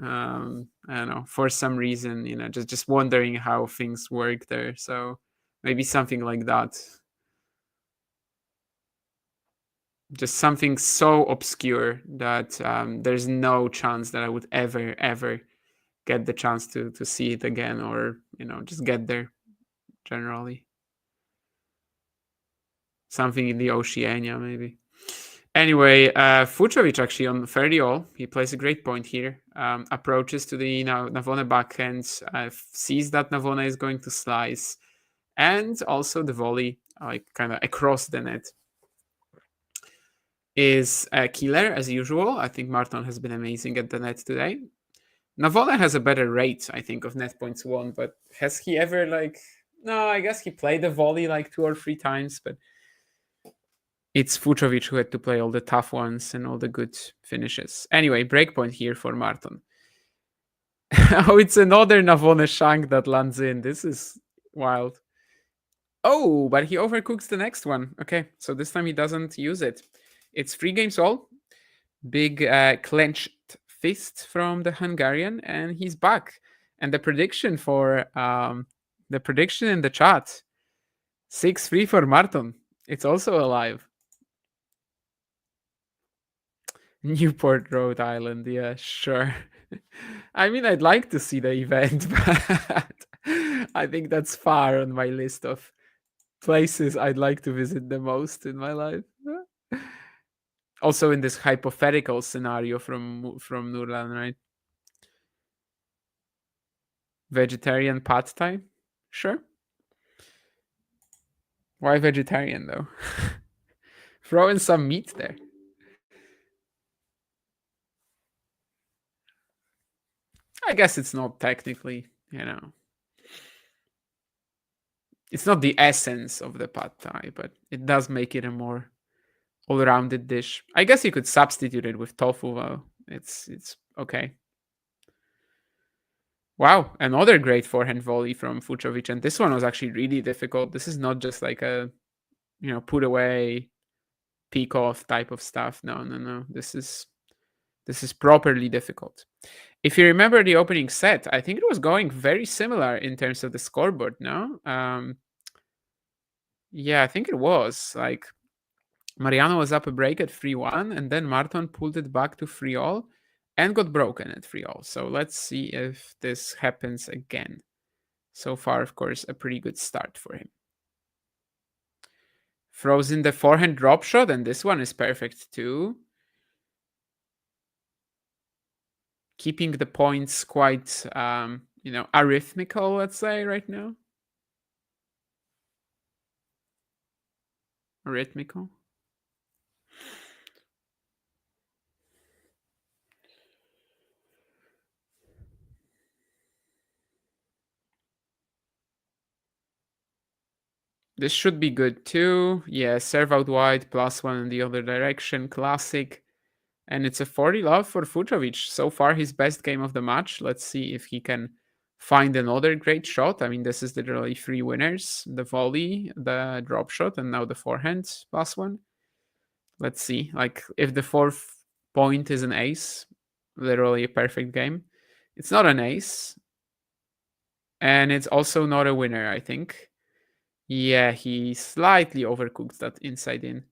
I don't know, for some reason, just wondering how things work there. So maybe something like that. Just something so obscure that there's no chance that I would ever get the chance to see it again, or just get there generally. Something in the Oceania, maybe. Anyway, Fucsovics actually on 30-all. He plays a great point here. Approaches to the Navone backhand, sees that Navone is going to slice, and also the volley, like kind of across the net, is a killer as usual. I think Márton has been amazing at the net today. Navone has a better rate, I think, of net points won, but has he ever No, I guess he played the volley like 2 or 3 times, but it's Fucsovics who had to play all the tough ones and all the good finishes. Anyway, breakpoint here for Márton. Oh, it's another Navone shank that lands in. This is wild. Oh, but he overcooks the next one. Okay, so this time he doesn't use it. It's 3 games all. Big clenched fist from the Hungarian, and he's back. And the prediction for the prediction in the chat, 6-3 for Márton. It's also alive. Newport, Rhode Island. Yeah, sure. I mean, I'd like to see the event, but I think that's far on my list of places I'd like to visit the most in my life. Also in this hypothetical scenario from Nurlan, right? Vegetarian pad thai? Sure. Why vegetarian, though? Throw in some meat there. I guess it's not technically, it's not the essence of the pad thai, but it does make it a more all-rounded dish. I guess you could substitute it with tofu, though. It's okay. Wow, another great forehand volley from Fucsovics, and this one was actually really difficult. This is not just like a, put away, peek off type of stuff. No. This is properly difficult. If you remember the opening set, I think it was going very similar in terms of the scoreboard, no? Yeah, I think it was. Like, Mariano was up a break at 3-1, and then Márton pulled it back to 3-all and got broken at 3-all. So let's see if this happens again. So far, of course, a pretty good start for him. Throws in the forehand drop shot, and this one is perfect too. Keeping the points quite, arithmetical, let's say, right now. Arithmetical. This should be good too. Yeah, serve out wide, +1 in the other direction, classic. And it's a 40 love for Fucsovics. So far, his best game of the match. Let's see if he can find another great shot. I mean, this is literally 3 winners. The volley, the drop shot, and now the forehand +1. Let's see. Like, if the 4th point is an ace, literally a perfect game. It's not an ace. And it's also not a winner, I think. Yeah, he slightly overcooked that inside in.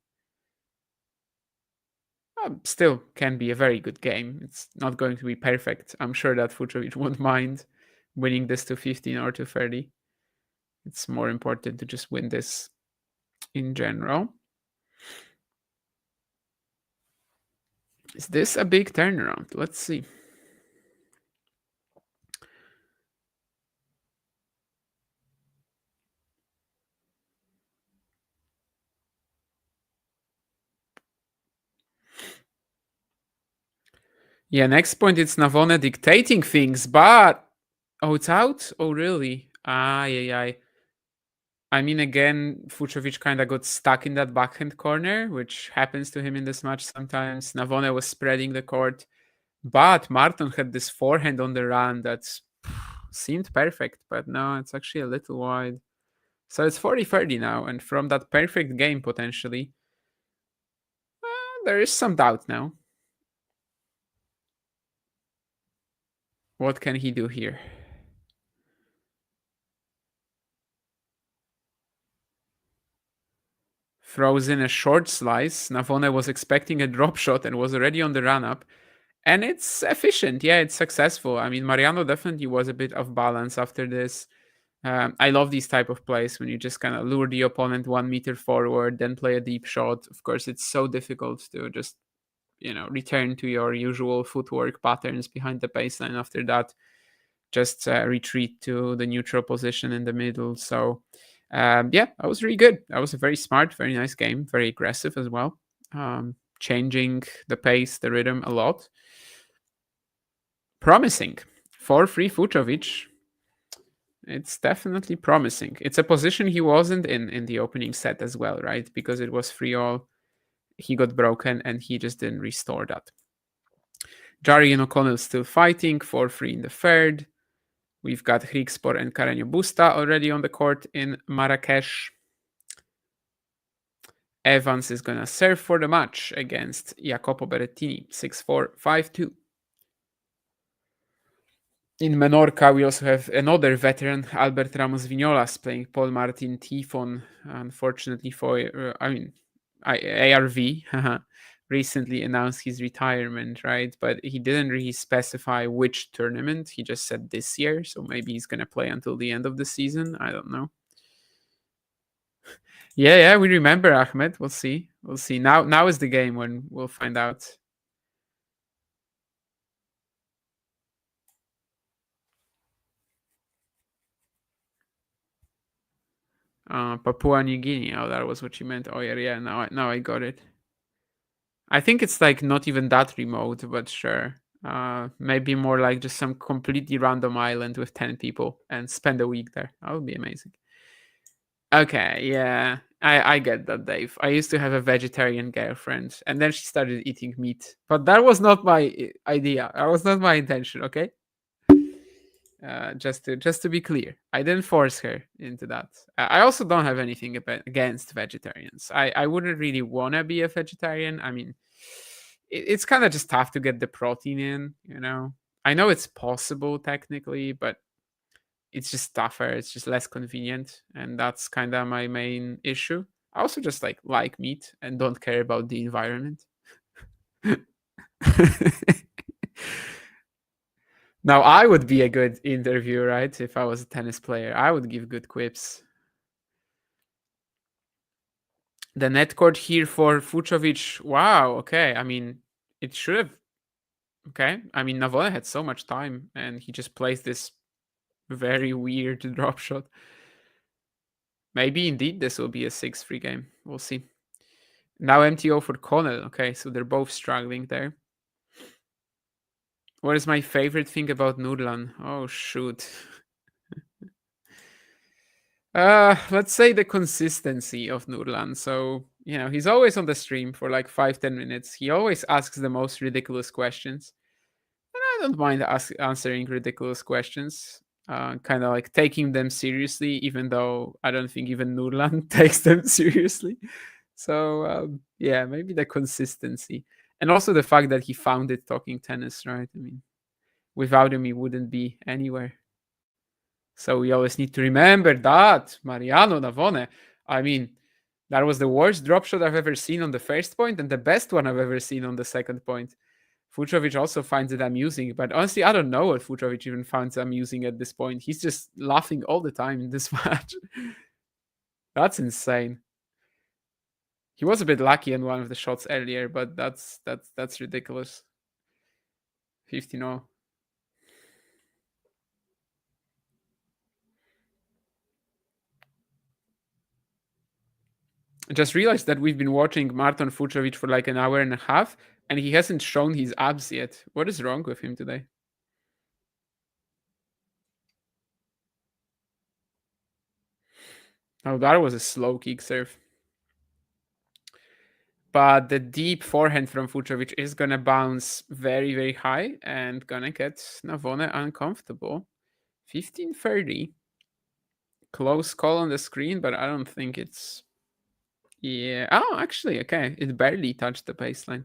Still can be a very good game. It's not going to be perfect. I'm sure that Fucsovics won't mind winning this to 15 or to 30. It's more important to just win this in general. Is this a big turnaround? Let's see. Yeah, next point, it's Navone dictating things, but... Oh, it's out? Oh, really? Yeah. I mean, again, Fucsovics kind of got stuck in that backhand corner, which happens to him in this match sometimes. Navone was spreading the court, but Márton had this forehand on the run that seemed perfect, but no, it's actually a little wide. So it's 40-30 now, and from that perfect game, potentially, there is some doubt now. What can he do here? Throws in a short slice. Navone was expecting a drop shot and was already on the run-up. And it's efficient. Yeah, it's successful. I mean, Mariano definitely was a bit off balance after this. I love these type of plays when you just kind of lure the opponent 1 meter forward, then play a deep shot. Of course, it's so difficult to just, return to your usual footwork patterns behind the baseline after that. Just retreat to the neutral position in the middle. So, yeah, that was really good. That was a very smart, very nice game, very aggressive as well. Changing the pace, the rhythm a lot. Promising. 4-3 Fucsovics. It's definitely promising. It's a position he wasn't in the opening set as well, right? Because it was 3-all. He got broken and he just didn't restore that. Jari and O'Connell still fighting, 4-3 in the third. We've got Hrikspor and Carreño Busta already on the court in Marrakesh. Evans is going to serve for the match against Jacopo Berrettini, 6-4, 5-2. In Menorca, we also have another veteran, Albert Ramos Vignolas, playing Paul Martin Tifon. Unfortunately for, ARV recently announced his retirement, right? But he didn't really specify which tournament. He just said this year, so maybe he's going to play until the end of the season. I don't know. Yeah, we remember Ahmed. We'll see. Now is the game when we'll find out. Papua New Guinea. Oh, that was what you meant. Oh, yeah. Now I got it. I think it's like not even that remote, but sure. Maybe more like just some completely random island with 10 people and spend a week there. That would be amazing. Okay, yeah. I get that, Dave. I used to have a vegetarian girlfriend, and then she started eating meat. But that was not my idea. That was not my intention, okay? Just to be clear, I didn't force her into that. I also don't have anything against vegetarians. I wouldn't really want to be a vegetarian. I mean, it's kind of just tough to get the protein in, I know it's possible technically, but it's just tougher. It's just less convenient, and that's kind of my main issue. I also just like meat and don't care about the environment. Now, I would be a good interview, right? If I was a tennis player, I would give good quips. The net court here for Fucsovics. Wow, okay. I mean, it should have. Okay. I mean, Navone had so much time, and he just plays this very weird drop shot. Maybe indeed this will be a 6-3 game. We'll see. Now MTO for Connell. Okay, so they're both struggling there. What is my favorite thing about Nurlan? Oh, shoot. Let's say the consistency of Nurlan. So, he's always on the stream for like 5-10 minutes. He always asks the most ridiculous questions. And I don't mind answering ridiculous questions. Kind of like taking them seriously, even though I don't think even Nurlan takes them seriously. So, yeah, maybe the consistency. And also the fact that he founded Talking Tennis, right? I mean, without him, he wouldn't be anywhere. So we always need to remember that. Mariano, Navone. I mean, that was the worst drop shot I've ever seen on the first point and the best one I've ever seen on the second point. Fucsovics also finds it amusing, but honestly, I don't know what Fucsovics even finds amusing at this point. He's just laughing all the time in this match. That's insane. He was a bit lucky in one of the shots earlier, but that's ridiculous. 15-0. I just realized that we've been watching Márton Fucsovics for like an hour and a half, and he hasn't shown his abs yet. What is wrong with him today? Oh, that was a slow kick serve. But the deep forehand from Fucsovics is gonna bounce very, very high and gonna get Navone uncomfortable. 15-30. Close call on the screen, but I don't think it's... Yeah. Oh, actually, okay. It barely touched the baseline.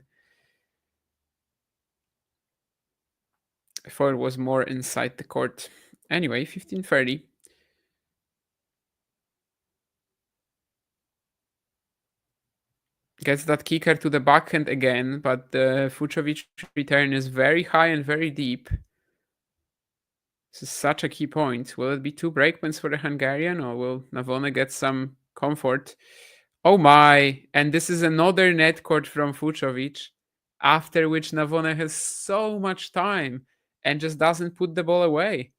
I thought it was more inside the court. Anyway, 15-30. Gets that kicker to the backhand again, but the Fucsovics return is very high and very deep. This is such a key point. Will it be 2 break points for the Hungarian, or will Navone get some comfort? Oh my! And this is another net court from Fucsovics, after which Navone has so much time and just doesn't put the ball away.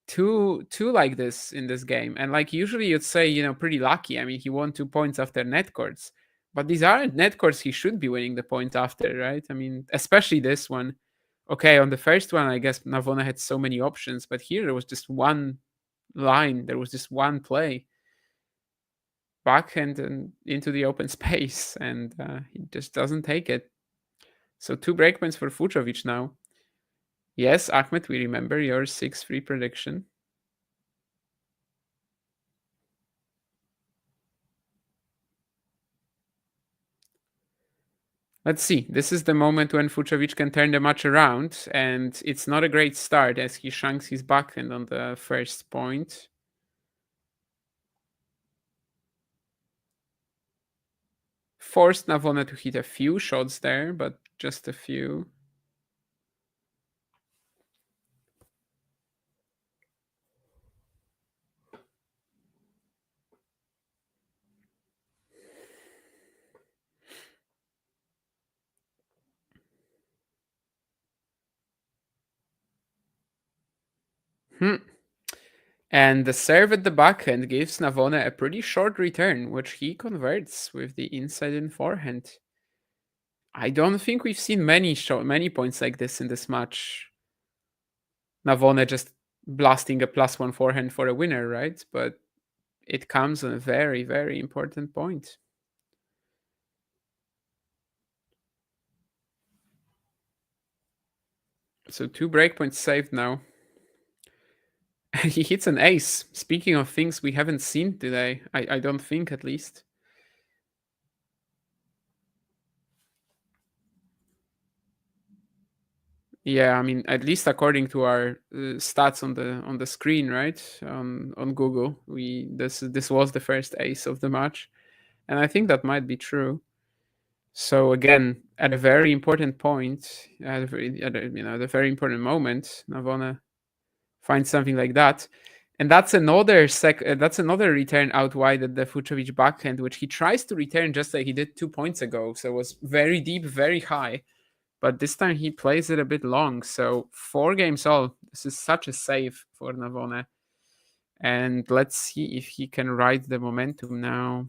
Two like this in this game, and like usually you'd say, pretty lucky. I mean, he won 2 points after net courts, but these aren't net courts he should be winning the point after, right? I mean, especially this one. Okay, on the first one, I guess Navone had so many options, but here there was just one line, there was just one play, backhand and into the open space, and he just doesn't take it. So 2 breakpoints for Fucsovics now. Yes, Ahmed, we remember your 6-3 prediction. Let's see. This is the moment when Fucsovics can turn the match around, and it's not a great start as he shanks his backhand on the first point. Forced Navone to hit a few shots there, but just a few. And the serve at the backhand gives Navone a pretty short return, which he converts with the inside-in forehand. I don't think we've seen many points like this in this match. Navone just blasting a +1 forehand for a winner, right? But it comes on a very, very important point. So 2 breakpoints saved now. He hits an ace. Speaking of things we haven't seen today, I don't think, at least. Yeah, I mean, at least according to our stats on the screen, right? On Google, this was the first ace of the match, and I think that might be true. So again, at a very important point, at a very important moment, Navone finds something like that, and that's another return out wide at the Fucsovics backhand, which he tries to return just like he did 2 points ago. So it was very deep, very high, but this time he plays it a bit long. So 4 games all. This is such a save for Navone, and let's see if he can ride the momentum now.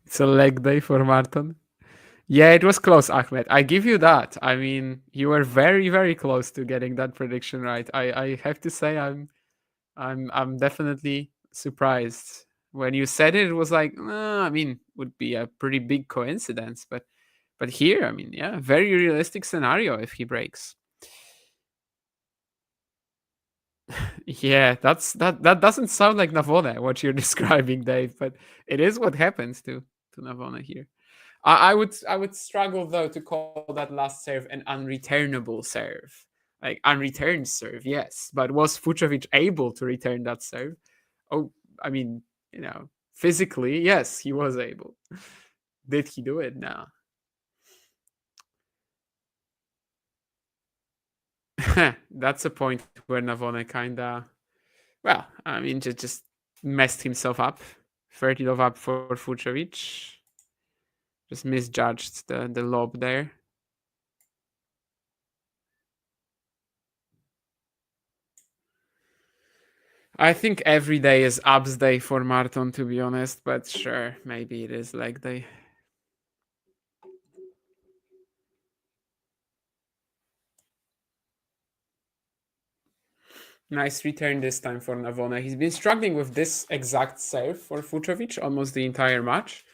It's a leg day for Márton. Yeah, it was close, Ahmed. I give you that. I mean, you were very, very close to getting that prediction right. I have to say, I'm definitely surprised. When you said it, it was like, I mean, would be a pretty big coincidence. But here, I mean, yeah, very realistic scenario if he breaks. Yeah, that doesn't sound like Navone, what you're describing, Dave, but it is what happens to Navone here. I would struggle though to call that last serve an unreturnable serve. Like unreturned serve, yes. But was Fucsovics able to return that serve? Oh, I mean, physically, yes, he was able. Did he do it? No. That's a point where Navone kinda, well, I mean, just messed himself up. 30 love up for Fucsovics. Just misjudged the lob there. I think every day is abs day for Márton, to be honest, but sure, maybe it is leg day. Nice return this time for Navone. He's been struggling with this exact serve for Fucsovics almost the entire match.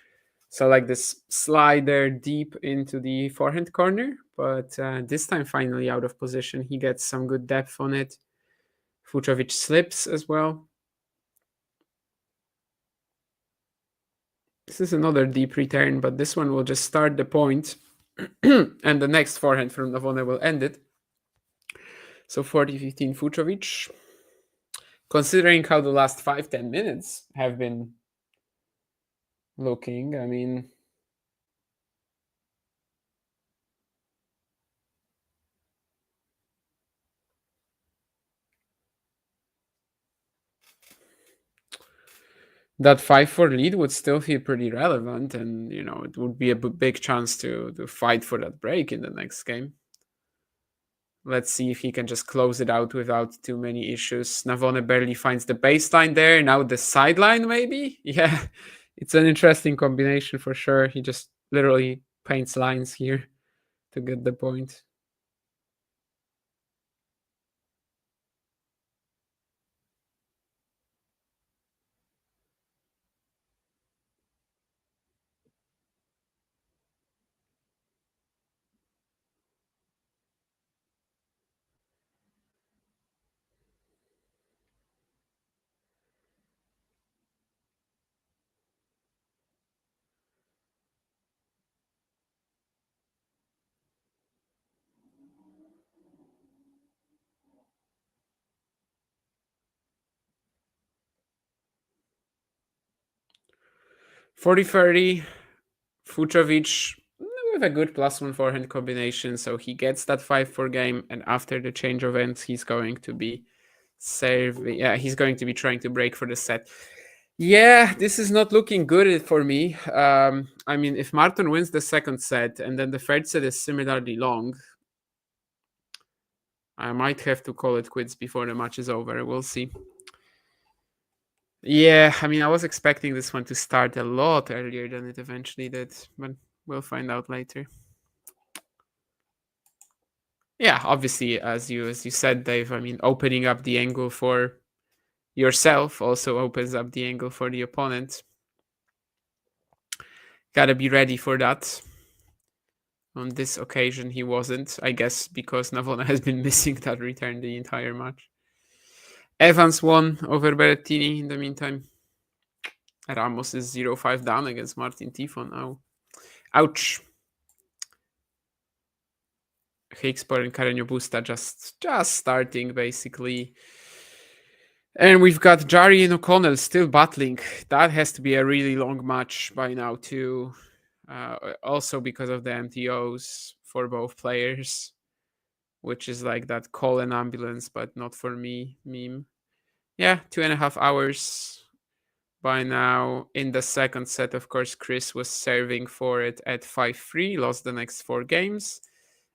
So like this slider deep into the forehand corner, but this time finally out of position. He gets some good depth on it. Fucsovics slips as well. This is another deep return, but this one will just start the point, and the next forehand from Navone will end it. So 40-15 Fucsovics. Considering how the last 5-10 minutes have been looking, I mean, that 5-4 lead would still feel pretty relevant, and it would be a big chance to fight for that break in the next game. Let's see if he can just close it out without too many issues. Navone barely finds the baseline there. Now the sideline, maybe? Yeah, it's an interesting combination for sure. He just literally paints lines here to get the point. (40-30), Fucsovics with a good +1 forehand combination, so he gets that 5-4 game, and after the change of ends, he's going to be serving. Yeah, he's going to be trying to break for the set. Yeah, this is not looking good for me. I mean, if Márton wins the second set and then the third set is similarly long, I might have to call it quits before the match is over. We'll see. Yeah, I mean, I was expecting this one to start a lot earlier than it eventually did, but we'll find out later. Yeah, obviously, as you said, Dave, I mean, opening up the angle for yourself also opens up the angle for the opponent. Gotta be ready for that. On this occasion, he wasn't, I guess, because Navone has been missing that return the entire match. Evans won over Berrettini in the meantime. Ramos is 0-5 down against Martin Tifon now. Ouch. Hicksport and Carreño Busta just starting, basically. And we've got Jarry and O'Connell still battling. That has to be a really long match by now, too. Also because of the MTOs for both players, which is like that call an ambulance, but not for me meme. Yeah, 2.5 hours by now. In the second set, of course, Chris was serving for it at 5-3, lost the next 4 games.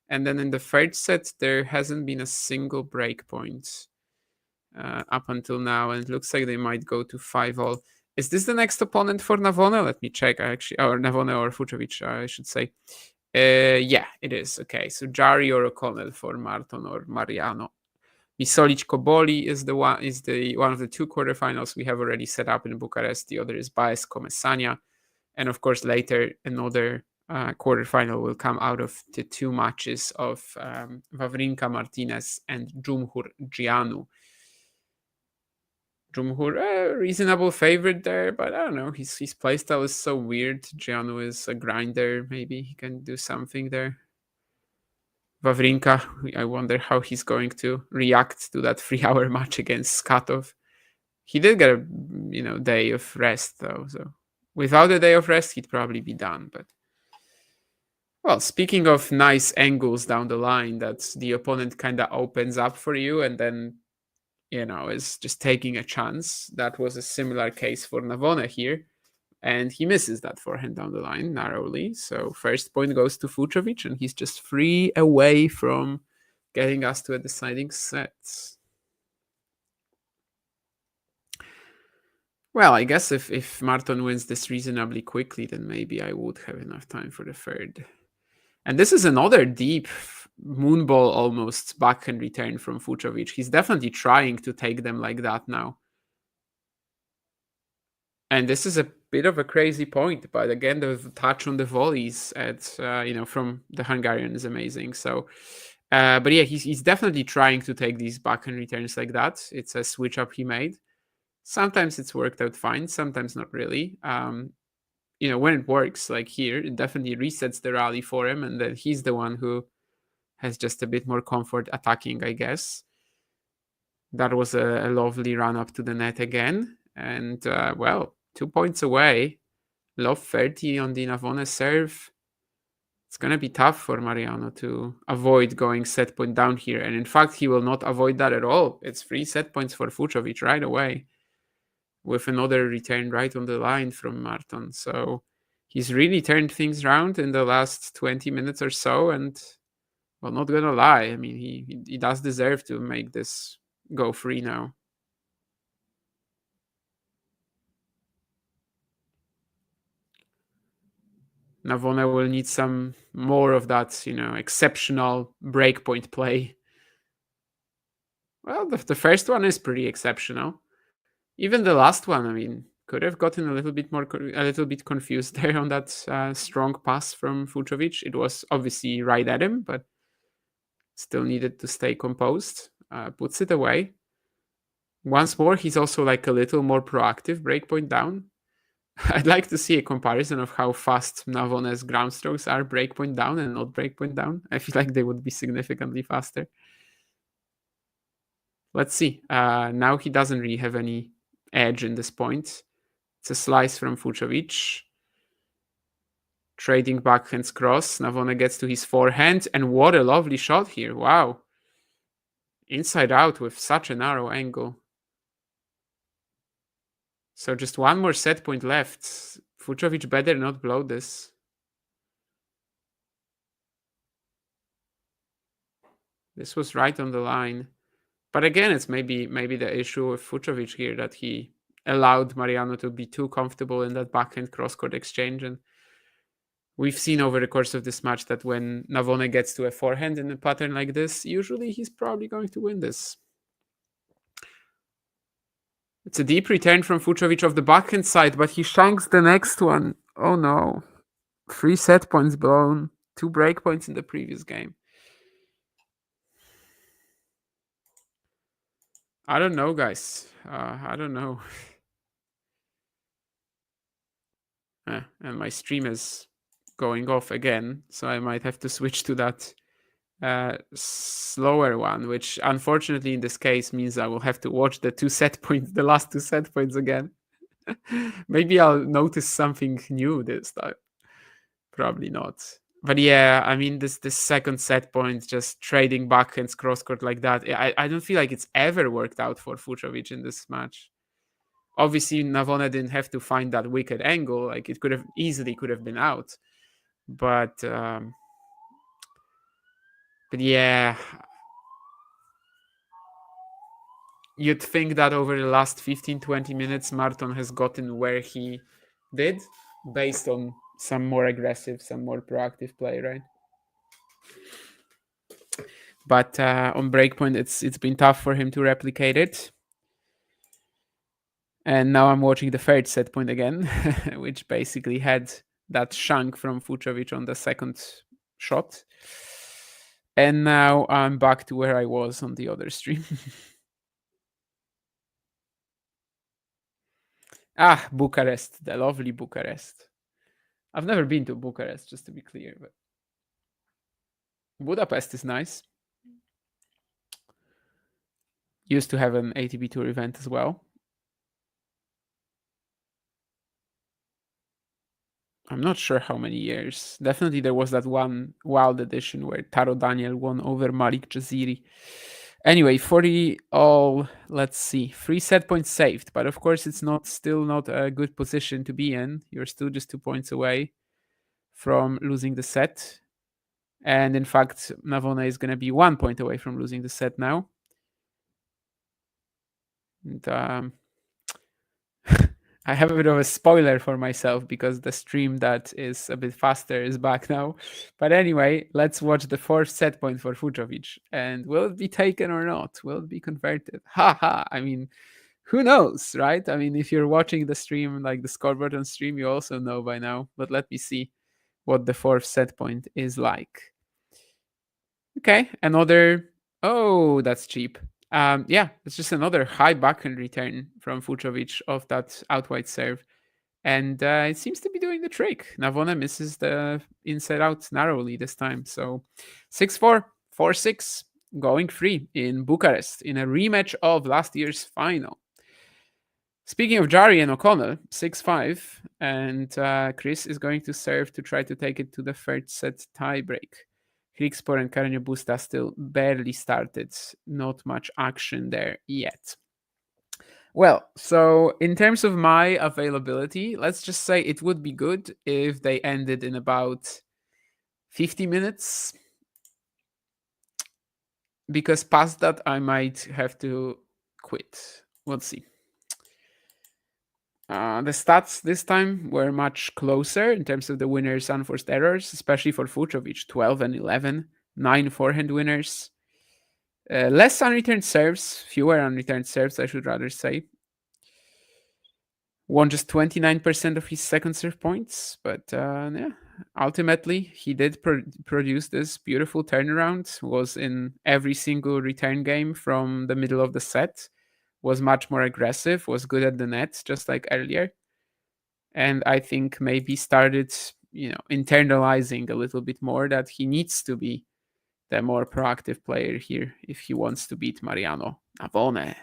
And then in the third set, there hasn't been a single break point up until now, and it looks like they might go to 5-all. Is this the next opponent for Navone? Let me check, actually. Or Navone or Fucsovics, I should say. Yeah, it is. Okay, so Jarry or O'Connell for Márton or Mariano. Misolic Koboli is the one of the 2 quarterfinals we have already set up in Bucharest. The other is Baez Comesania, and of course later another quarterfinal will come out of the 2 matches of Wawrinka Martinez and Dżumhur Gianu. Dżumhur, reasonable favorite there, but I don't know. His playstyle is so weird. Gianu is a grinder. Maybe he can do something there. Wawrinka, I wonder how he's going to react to that 3-hour match against Skatov. He did get a day of rest though, so without a day of rest, he'd probably be done. But well, speaking of nice angles down the line, that the opponent kind of opens up for you and then is just taking a chance. That was a similar case for Navone here, and he misses that forehand down the line narrowly. So first point goes to Fucsovics, and he's just 3 away from getting us to a deciding set. Well, I guess if Márton wins this reasonably quickly, then maybe I would have enough time for the third. And this is another deep moonball almost backhand return from Fucsovics. He's definitely trying to take them like that now. And this is a bit of a crazy point, but again, the touch on the volleys at from the Hungarian is amazing. So, but yeah, he's definitely trying to take these backhand returns like that. It's a switch up he made. Sometimes it's worked out fine, sometimes not really. When it works, like here, it definitely resets the rally for him, and then he's the one who has just a bit more comfort attacking, I guess. That was a lovely run up to the net again. And, 2 points away. Love 30 on the Navone serve. It's going to be tough for Mariano to avoid going set point down here. And in fact, he will not avoid that at all. It's 3 set points for Fucsovics right away, with another return right on the line from Márton. So he's really turned things around in the last 20 minutes or so. And, well, not going to lie, I mean, he does deserve to make this go free now. Navone will need some more of that, exceptional breakpoint play. Well, the first one is pretty exceptional. Even the last one, I mean, could have gotten a little bit confused there on that strong pass from Fucsovics. It was obviously right at him, but still needed to stay composed. Puts it away. Once more, he's also like a little more proactive, breakpoint down. I'd like to see a comparison of how fast Navone's ground strokes are breakpoint down and not breakpoint down. I feel like they would be significantly faster. Let's see. Now he doesn't really have any edge in this point. It's a slice from Fucsovics. Trading backhands cross. Navone gets to his forehand. And what a lovely shot here. Wow. Inside out with such a narrow angle. So just one more set point left. Fucsovics better not blow this. This was right on the line. But again, it's maybe the issue with Fucsovics here, that he allowed Mariano to be too comfortable in that backhand cross-court exchange. And we've seen over the course of this match that when Navone gets to a forehand in a pattern like this, usually he's probably going to win this. It's a deep return from Fucsovics of the backhand side, but he shanks the next one. Oh no. 3 set points blown. 2 break points in the previous game. I don't know, guys. I don't know. And my stream is going off again, so I might have to switch to that slower one, which unfortunately in this case means I will have to watch the last 2 set points again. Maybe I'll notice something new this time. Probably not. But yeah, I mean, this second set point, just trading backhands cross-court like that, I don't feel like it's ever worked out for Fucsovics in this match. Obviously, Navone didn't have to find that wicked angle. Like, it could have been out. But yeah, you'd think that over the last 15-20 minutes, Márton has gotten where he did based on some more aggressive, some more proactive play, right? But on breakpoint, it's been tough for him to replicate it. And now I'm watching the third set point again, which basically had that shank from Fucsovics on the second shot. And now I'm back to where I was on the other stream. Bucharest, the lovely Bucharest. I've never been to Bucharest, just to be clear, but Budapest is nice. Used to have an ATP Tour event as well. I'm not sure how many years. Definitely there was that one wild edition where Taro Daniel won over Malik Jaziri. Anyway, 40 all, let's see. 3 set points saved, but of course it's still not a good position to be in. You're still just 2 points away from losing the set. And in fact, Navone is going to be 1 point away from losing the set now. And I have a bit of a spoiler for myself because the stream that is a bit faster is back now. But anyway, let's watch the fourth set point for Fucsovics. And will it be taken or not? Will it be converted? Ha! I mean, who knows, right? I mean, if you're watching the stream, like the scoreboard on stream, you also know by now. But let me see what the fourth set point is like. Okay, another... Oh, that's cheap. Yeah, it's just another high backhand return from Fucsovics of that out wide serve. And it seems to be doing the trick. Navone misses the inside out narrowly this time. So 6-4, 4-6, going free in Bucharest in a rematch of last year's final. Speaking of Jari and O'Connell, 6-5, and Chris is going to serve to try to take it to the third set tiebreak. Krikspor and Carreño Busta still barely started. Not much action there yet. Well, so in terms of my availability, let's just say it would be good if they ended in about 50 minutes. Because past that, I might have to quit. We'll see. The stats this time were much closer in terms of the winners' unforced errors, especially for Fucsovics, 12 and 11, 9 forehand winners. Less unreturned serves, fewer unreturned serves, I should rather say. Won just 29% of his second serve points, but yeah, ultimately he did produce this beautiful turnaround. Was in every single return game from the middle of the set. Was much more aggressive, was good at the net, just like earlier. And I think maybe started, internalizing a little bit more that he needs to be the more proactive player here if he wants to beat Mariano. Navone.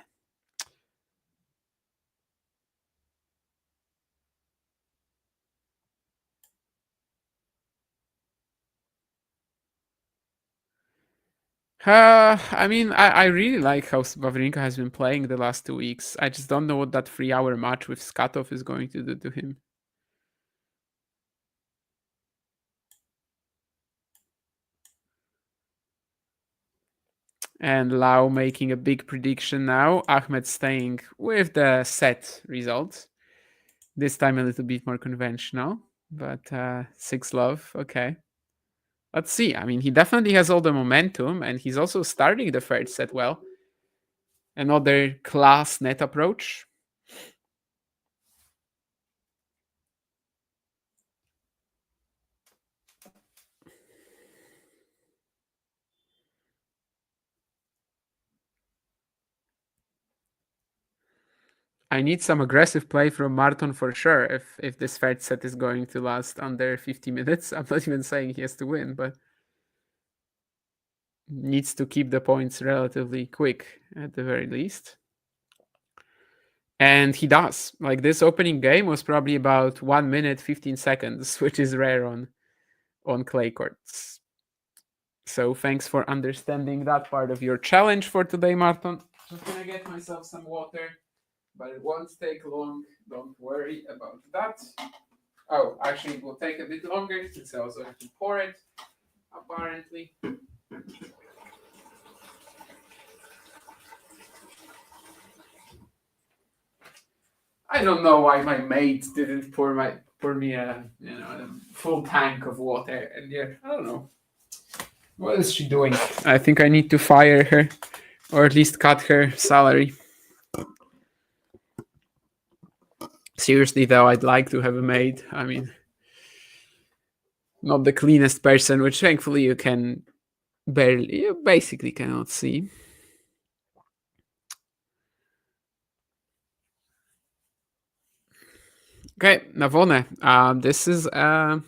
I mean, I really like how Wawrinka has been playing the last 2 weeks. I just don't know what that 3-hour match with Skatov is going to do to him. And Lau making a big prediction now. Ahmed staying with the set result. This time a little bit more conventional, but 6-love, okay. Let's see. I mean, he definitely has all the momentum, and he's also starting the third set well. Another class net approach. I need some aggressive play from Márton for sure if this third set is going to last under 50 minutes. I'm not even saying he has to win, but needs to keep the points relatively quick at the very least. And he does. Like, this opening game was probably about 1 minute, 15 seconds, which is rare on clay courts. So thanks for understanding that part of your challenge for today, Márton. Just gonna get myself some water. But it won't take long. Don't worry about that. Oh, actually, it will take a bit longer since I also have to pour it, apparently. I don't know why my mate didn't pour me a full tank of water, and yeah, I don't know. What is she doing? I think I need to fire her, or at least cut her salary. Seriously, though, I'd like to have a maid. I mean, not the cleanest person, which thankfully you basically cannot see. Okay, Navone. This is all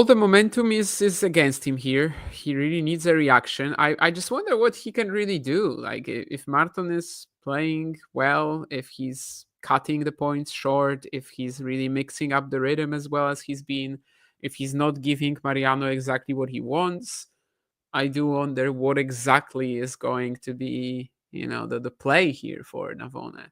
the momentum is against him here. He really needs a reaction. I just wonder what he can really do. Like, if Márton is playing well, if he's cutting the points short, if he's really mixing up the rhythm as well as he's been, if he's not giving Mariano exactly what he wants, I do wonder what exactly is going to be, the play here for Navone.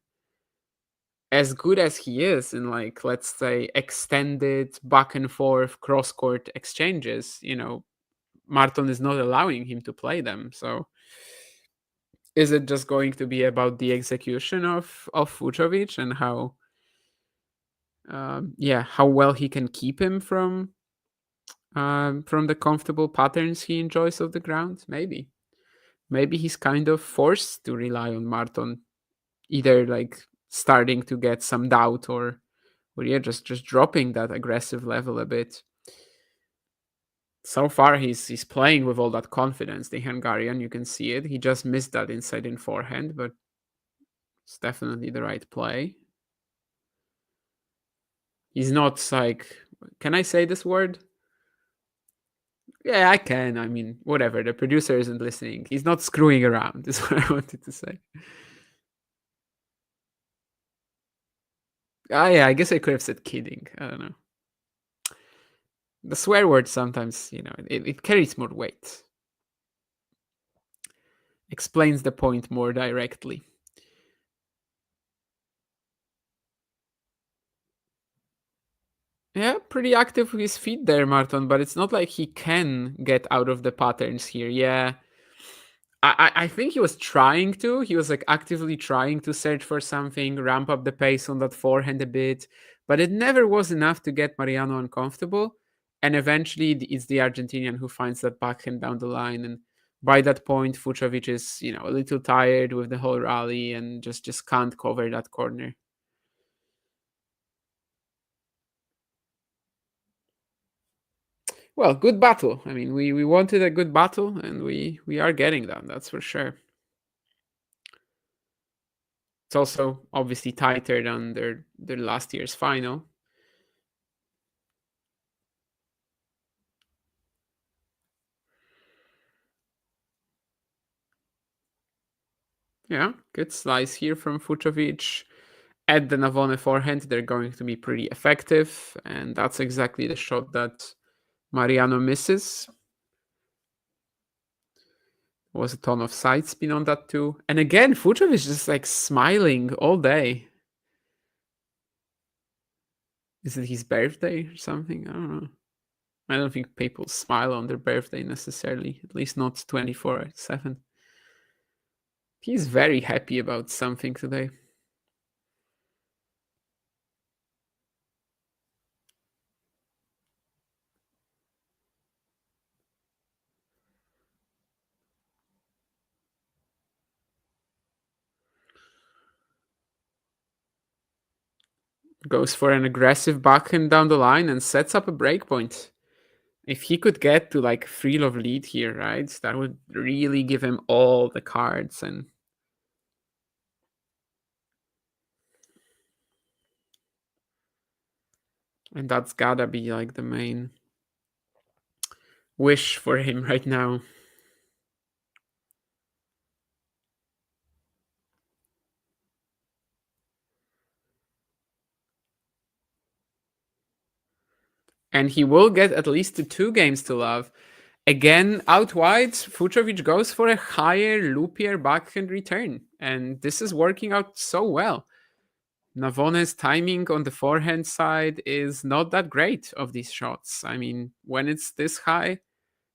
As good as he is in, like, let's say, extended back and forth cross-court exchanges, Márton is not allowing him to play them. So Is it just going to be about the execution of Fucsovics and how how well he can keep him from the comfortable patterns he enjoys of the ground? Maybe he's kind of forced to rely on Márton, either like starting to get some doubt or just dropping that aggressive level a bit. So far he's playing with all that confidence. The Hungarian, you can see it. He just missed that inside in forehand, but it's definitely the right play. He's not like, can I say this word? Yeah, I can. I mean, whatever. The producer isn't listening. He's not screwing around, is what I wanted to say. Yeah, I guess I could have said kidding. I don't know. The swear word sometimes, it carries more weight. Explains the point more directly. Yeah, pretty active with his feet there, Márton, but it's not like he can get out of the patterns here. Yeah. I think he was trying to. He was like actively trying to search for something, ramp up the pace on that forehand a bit, but it never was enough to get Mariano uncomfortable. And eventually, it's the Argentinian who finds that backhand down the line. And by that point, Fucsovics is, a little tired with the whole rally and just can't cover that corner. Well, good battle. I mean, we wanted a good battle, and we are getting that. That's for sure. It's also obviously tighter than their last year's final. Yeah, good slice here from Fucsovics. At the Navone forehand, they're going to be pretty effective, and that's exactly the shot that Mariano misses. There was a ton of side spin on that too. And again, Fucsovics just like smiling all day. Is it his birthday or something? I don't know. I don't think people smile on their birthday necessarily, at least not 24/7. He's very happy about something today. Goes for an aggressive backhand down the line and sets up a breakpoint. If he could get to like 3-love lead here, right, that would really give him all the cards. And that's gotta be like the main wish for him right now. And he will get at least the 2 games to love. Again, out wide, Fucsovics goes for a higher, loopier backhand return. And this is working out so well. Navone's timing on the forehand side is not that great of these shots. I mean, when it's this high,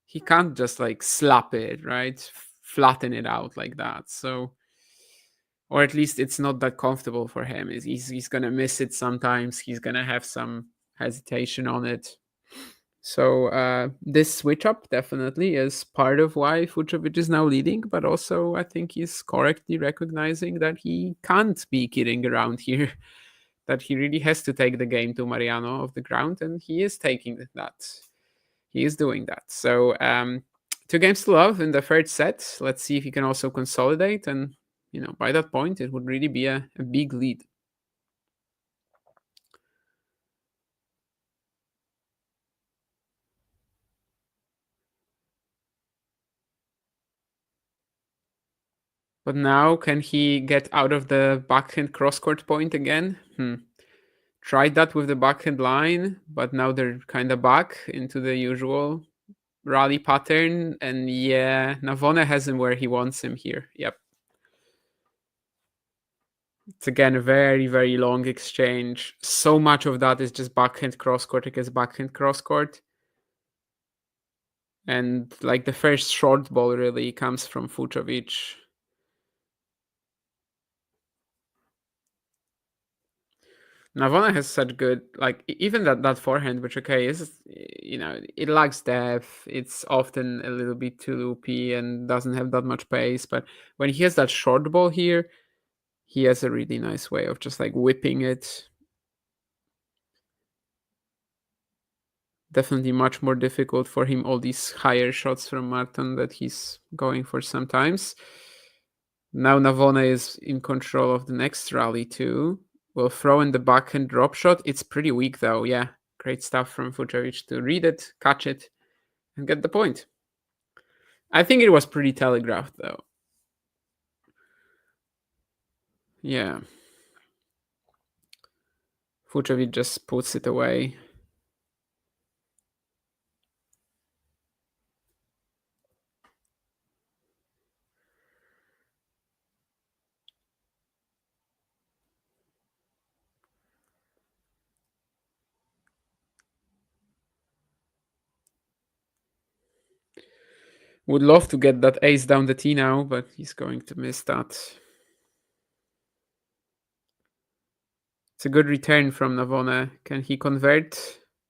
he can't just like slap it, right? Flatten it out like that. So, or at least it's not that comfortable for him. He's gonna miss it sometimes. He's gonna have some hesitation on it. So this switch up definitely is part of why Fucsovics is now leading, but also I think he's correctly recognizing that he can't be kidding around here, that he really has to take the game to Mariano of the ground, and he is taking that. He is doing that. So 2 games to love in the third set. Let's see if he can also consolidate, and by that point it would really be a big lead. But now, can he get out of the backhand cross-court point again? Tried that with the backhand line, but now they're kind of back into the usual rally pattern. And yeah, Navone has him where he wants him here. Yep. It's again a very, very long exchange. So much of that is just backhand cross-court against backhand cross-court. And like the first short ball really comes from Fucsovics. Navone has such good, like even that forehand, which is, it lacks depth. It's often a little bit too loopy and doesn't have that much pace. But when he has that short ball here, he has a really nice way of just like whipping it. Definitely much more difficult for him, all these higher shots from Márton that he's going for sometimes. Now Navone is in control of the next rally too. Will throw in the backhand drop shot. It's pretty weak though. Yeah, great stuff from Fucsovics to read it, catch it, and get the point. I think it was pretty telegraphed though. Yeah. Fucsovics just puts it away. Would love to get that ace down the tee now, but he's going to miss that. It's a good return from Navone. Can he convert?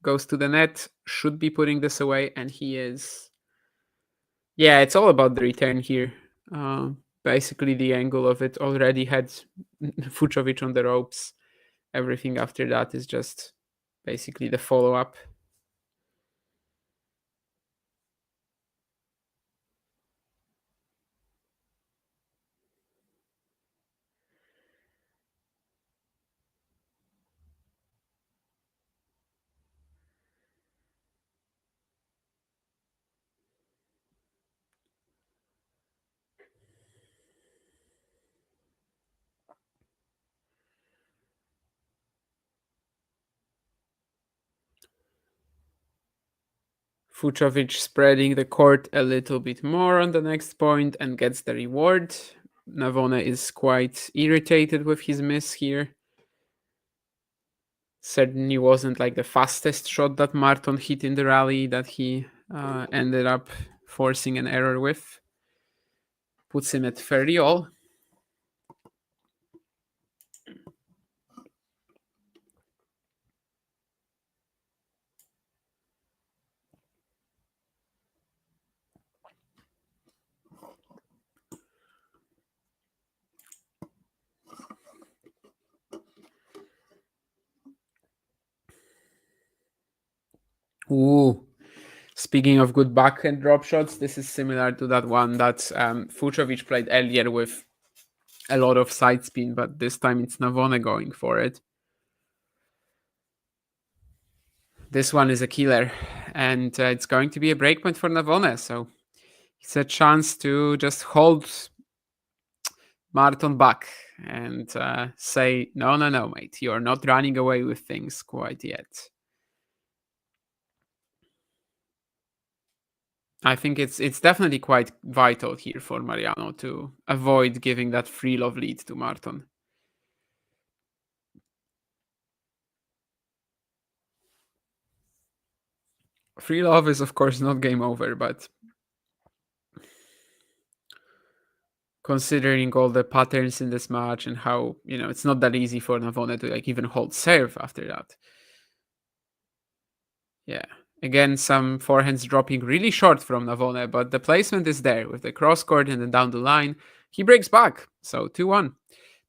Goes to the net. Should be putting this away, and he is. Yeah, it's all about the return here. Basically, the angle of it already had Fucsovics on the ropes. Everything after that is just basically the follow-up. Fucsovics spreading the court a little bit more on the next point and gets the reward. Navone is quite irritated with his miss here. Certainly wasn't like the fastest shot that Márton hit in the rally that he ended up forcing an error with. Puts him at 30 all. Ooh. Speaking of good backhand drop shots, this is similar to that one that Fucsovics played earlier with a lot of side spin, but this time it's Navone going for it. This one is a killer, and it's going to be a breakpoint for Navone, so it's a chance to just hold Márton back and say, no, mate, you're not running away with things quite yet. I think it's definitely quite vital here for Mariano to avoid giving that free love lead to Márton. Free love is, of course, not game over, but considering all the patterns in this match and how, it's not that easy for Navone to like even hold serve after that. Yeah. Again, some forehands dropping really short from Navone, but the placement is there with the cross court and then down the line. He breaks back. So 2-1.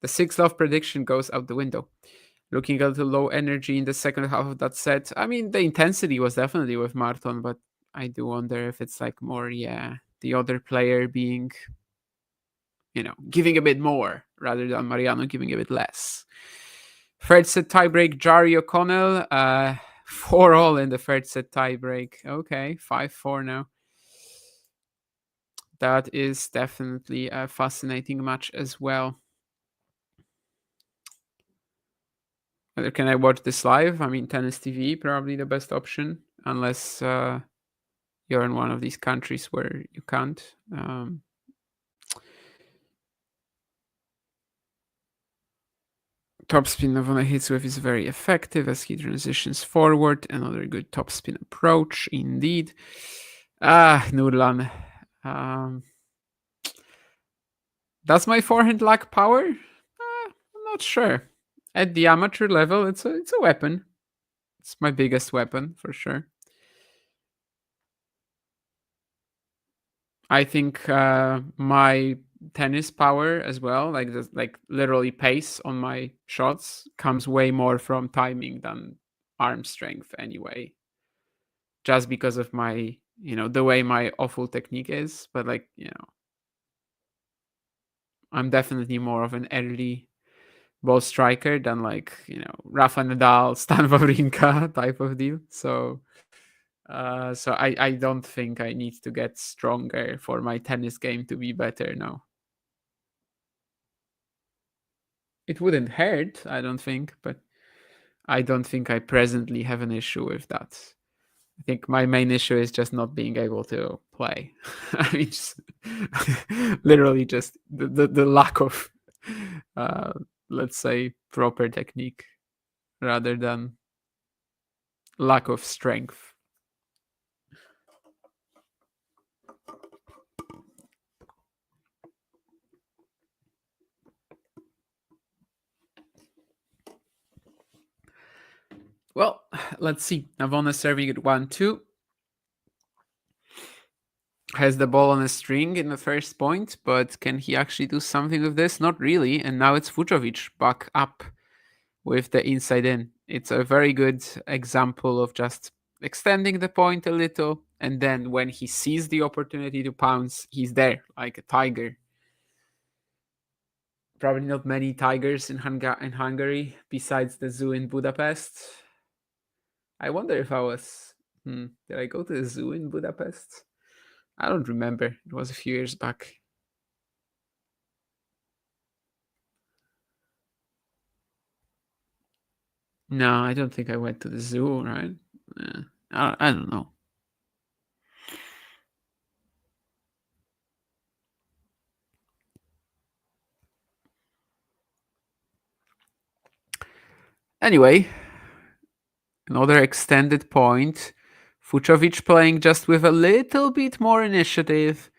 The 6-love prediction goes out the window. Looking a little low energy in the second half of that set. I mean, the intensity was definitely with Márton, but I do wonder if it's like more, the other player being, giving a bit more rather than Mariano giving a bit less. Third set tiebreak, Jari O'Connell. 4-all in the third set tiebreak. Okay, 5-4 now. That is definitely a fascinating match as well. Can I watch this live? I mean, Tennis TV, probably the best option, unless you're in one of these countries where you can't. Topspin Navone hits with is very effective as he transitions forward. Another good topspin approach, indeed. Nurlan. Does my forehand lack power? I'm not sure. At the amateur level, it's a weapon. It's my biggest weapon for sure. I think my tennis power as well, like literally pace on my shots, comes way more from timing than arm strength anyway. Just because of my, the way my awful technique is, but I'm definitely more of an early ball striker than Rafa Nadal, Stan Wawrinka type of deal. So I don't think I need to get stronger for my tennis game to be better now. It wouldn't hurt, I don't think, but I don't think I presently have an issue with that. I think my main issue is just not being able to play. I mean, literally just the lack of, let's say, proper technique rather than lack of strength. Well, let's see. Navone serving at 1-2. Has the ball on a string in the first point, but can he actually do something with this? Not really. And now it's Fucsovics back up with the inside in. It's a very good example of just extending the point a little. And then when he sees the opportunity to pounce, he's there like a tiger. Probably not many tigers in Hungary besides the zoo in Budapest. I wonder if I was... Did I go to the zoo in Budapest? I don't remember. It was a few years back. No, I don't think I went to the zoo, right? I don't know. Anyway, another extended point. Fucsovics playing just with a little bit more initiative,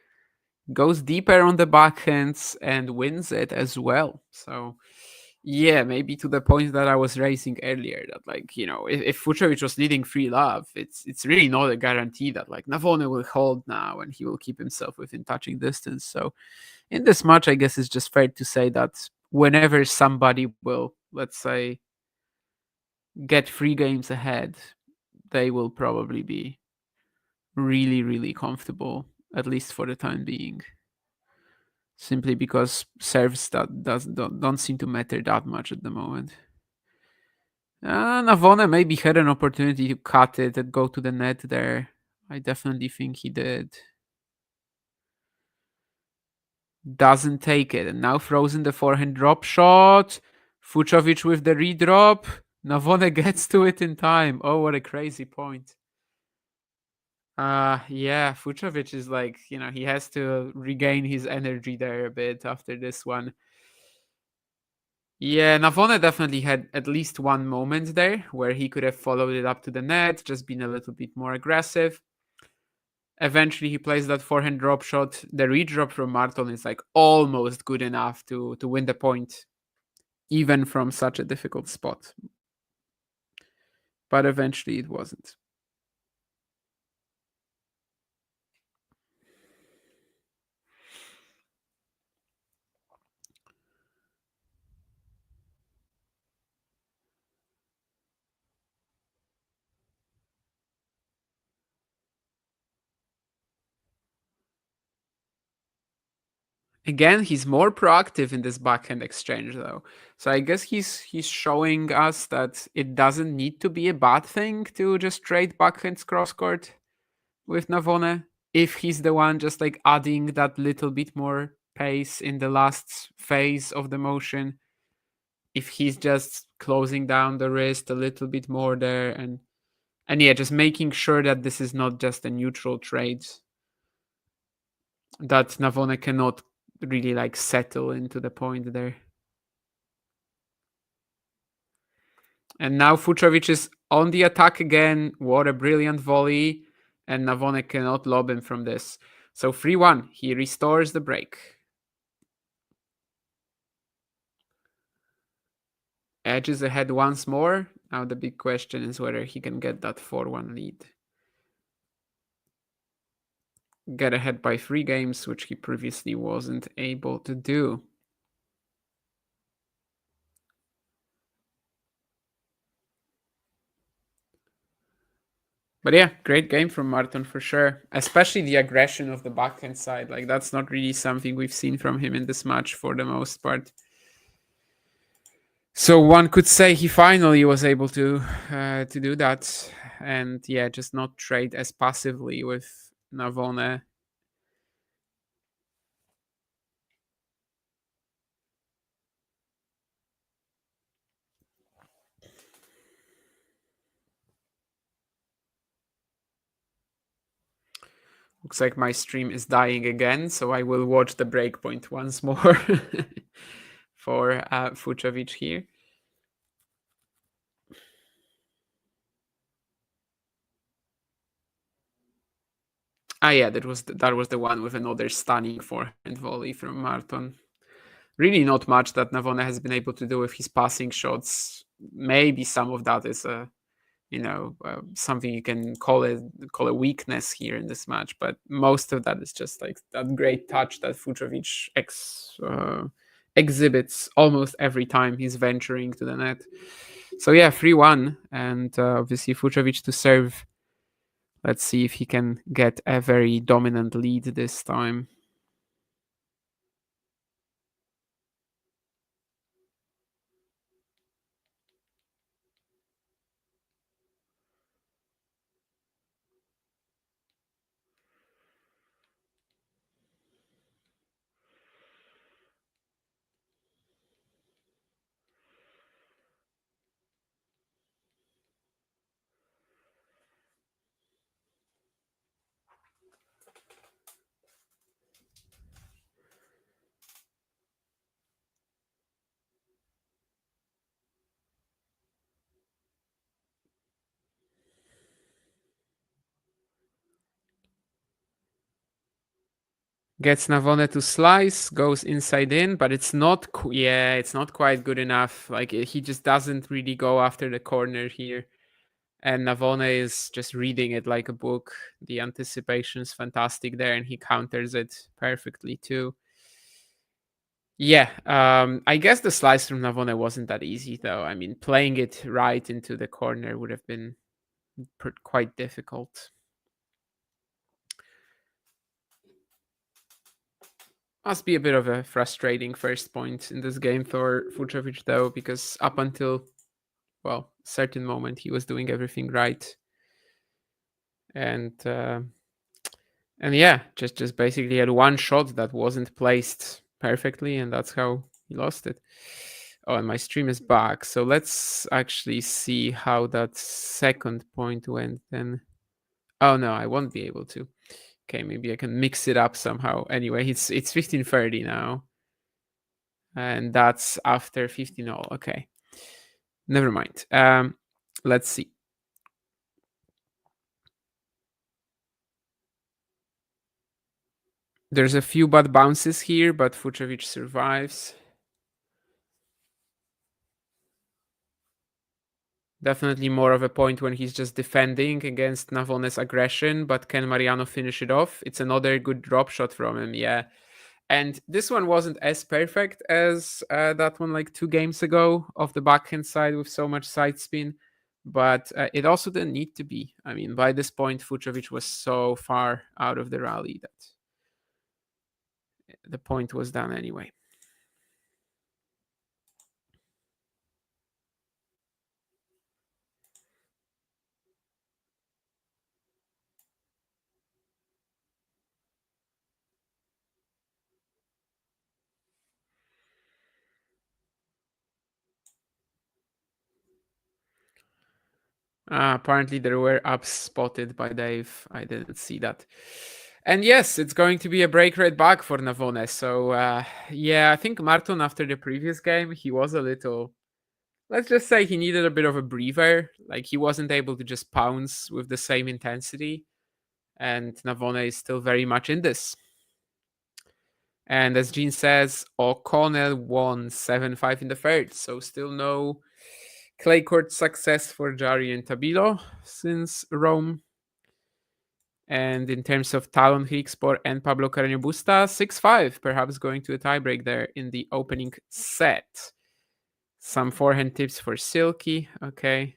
goes deeper on the backhands and wins it as well. So, yeah, maybe to the point that I was raising earlier, that if Fucsovics was leading 3-love, it's really not a guarantee that Navone will hold now and he will keep himself within touching distance. So, in this match, I guess it's just fair to say that whenever somebody will, let's say, get 3 games ahead, they will probably be really, really comfortable, at least for the time being. Simply because serves don't seem to matter that much at the moment. Navone maybe had an opportunity to cut it and go to the net there. I definitely think he did. Doesn't take it, and now throws in the forehand drop shot. Fucsovics with the redrop. Navone gets to it in time. Oh, what a crazy point. Yeah, Fucsovics is he has to regain his energy there a bit after this one. Yeah, Navone definitely had at least one moment there where he could have followed it up to the net, just been a little bit more aggressive. Eventually, he plays that forehand drop shot. The redrop from Márton is almost good enough to win the point, even from such a difficult spot. But eventually, it wasn't. Again, he's more proactive in this backhand exchange, though. So I guess he's showing us that it doesn't need to be a bad thing to just trade backhands cross-court with Navone, if he's the one just adding that little bit more pace in the last phase of the motion. If he's just closing down the wrist a little bit more there, and yeah, just making sure that this is not just a neutral trade, that Navone cannot really settle into the point there. And now Fucsovics is on the attack again. What a brilliant volley. And Navone cannot lob him from this. So 3-1. He restores the break. edges ahead once more. Now the big question is whether he can get that 4-1 lead. Get ahead by 3 games, which he previously wasn't able to do. But yeah, great game from Márton for sure. Especially the aggression of the backhand side. Like, that's not really something we've seen from him in this match for the most part. So one could say he finally was able to do that. And yeah, just not trade as passively with Navone. Looks like my stream is dying again, so I will watch the breakpoint once more for Fucsovics here. Ah, yeah, that was the one with another stunning forehand volley from Márton. Really not much that Navone has been able to do with his passing shots. Maybe some of that is something you can call a weakness here in this match, but most of that is just like that great touch that Fucsovics exhibits almost every time he's venturing to the net. So yeah, 3-1, and obviously Fucsovics to serve. Let's see if he can get a very dominant lead this time. Gets Navone to slice, goes inside in, but it's not quite good enough. Like, he just doesn't really go after the corner here. And Navone is just reading it like a book. The anticipation is fantastic there, and he counters it perfectly too. Yeah, I guess the slice from Navone wasn't that easy, though. I mean, playing it right into the corner would have been quite difficult. Must be a bit of a frustrating first point in this game for Fucsovics, though, because up until, well, a certain moment, he was doing everything right. And yeah, just basically had one shot that wasn't placed perfectly, and that's how he lost it. Oh, and my stream is back. So let's actually see how that second point went then. Oh, no, I won't be able to. Okay, maybe I can mix it up somehow. Anyway, it's 15:30 now. And that's after 15-all. Okay. Never mind. Let's see. There's a few bad bounces here, but Fucsovics survives. Definitely more of a point when he's just defending against Navone's aggression, but can Mariano finish it off? It's another good drop shot from him, yeah. And this one wasn't as perfect as that one like 2 games ago of the backhand side with so much side spin, but it also didn't need to be. I mean, by this point, Fucsovics was so far out of the rally that the point was done anyway. Apparently there were ups spotted by Dave. I didn't see that. And yes, it's going to be a break right back for Navone. So yeah, I think Márton after the previous game, he was a little, let's just say he needed a bit of a breather. Like, he wasn't able to just pounce with the same intensity. And Navone is still very much in this. And as Jean says, O'Connell won 7-5 in the third. So still no clay court success for Jari and Tabilo since Rome. And in terms of Talon Hickspor and Pablo Carreño Busta, 6-5, perhaps going to a tiebreak there in the opening set. Some forehand tips for Silky. Okay.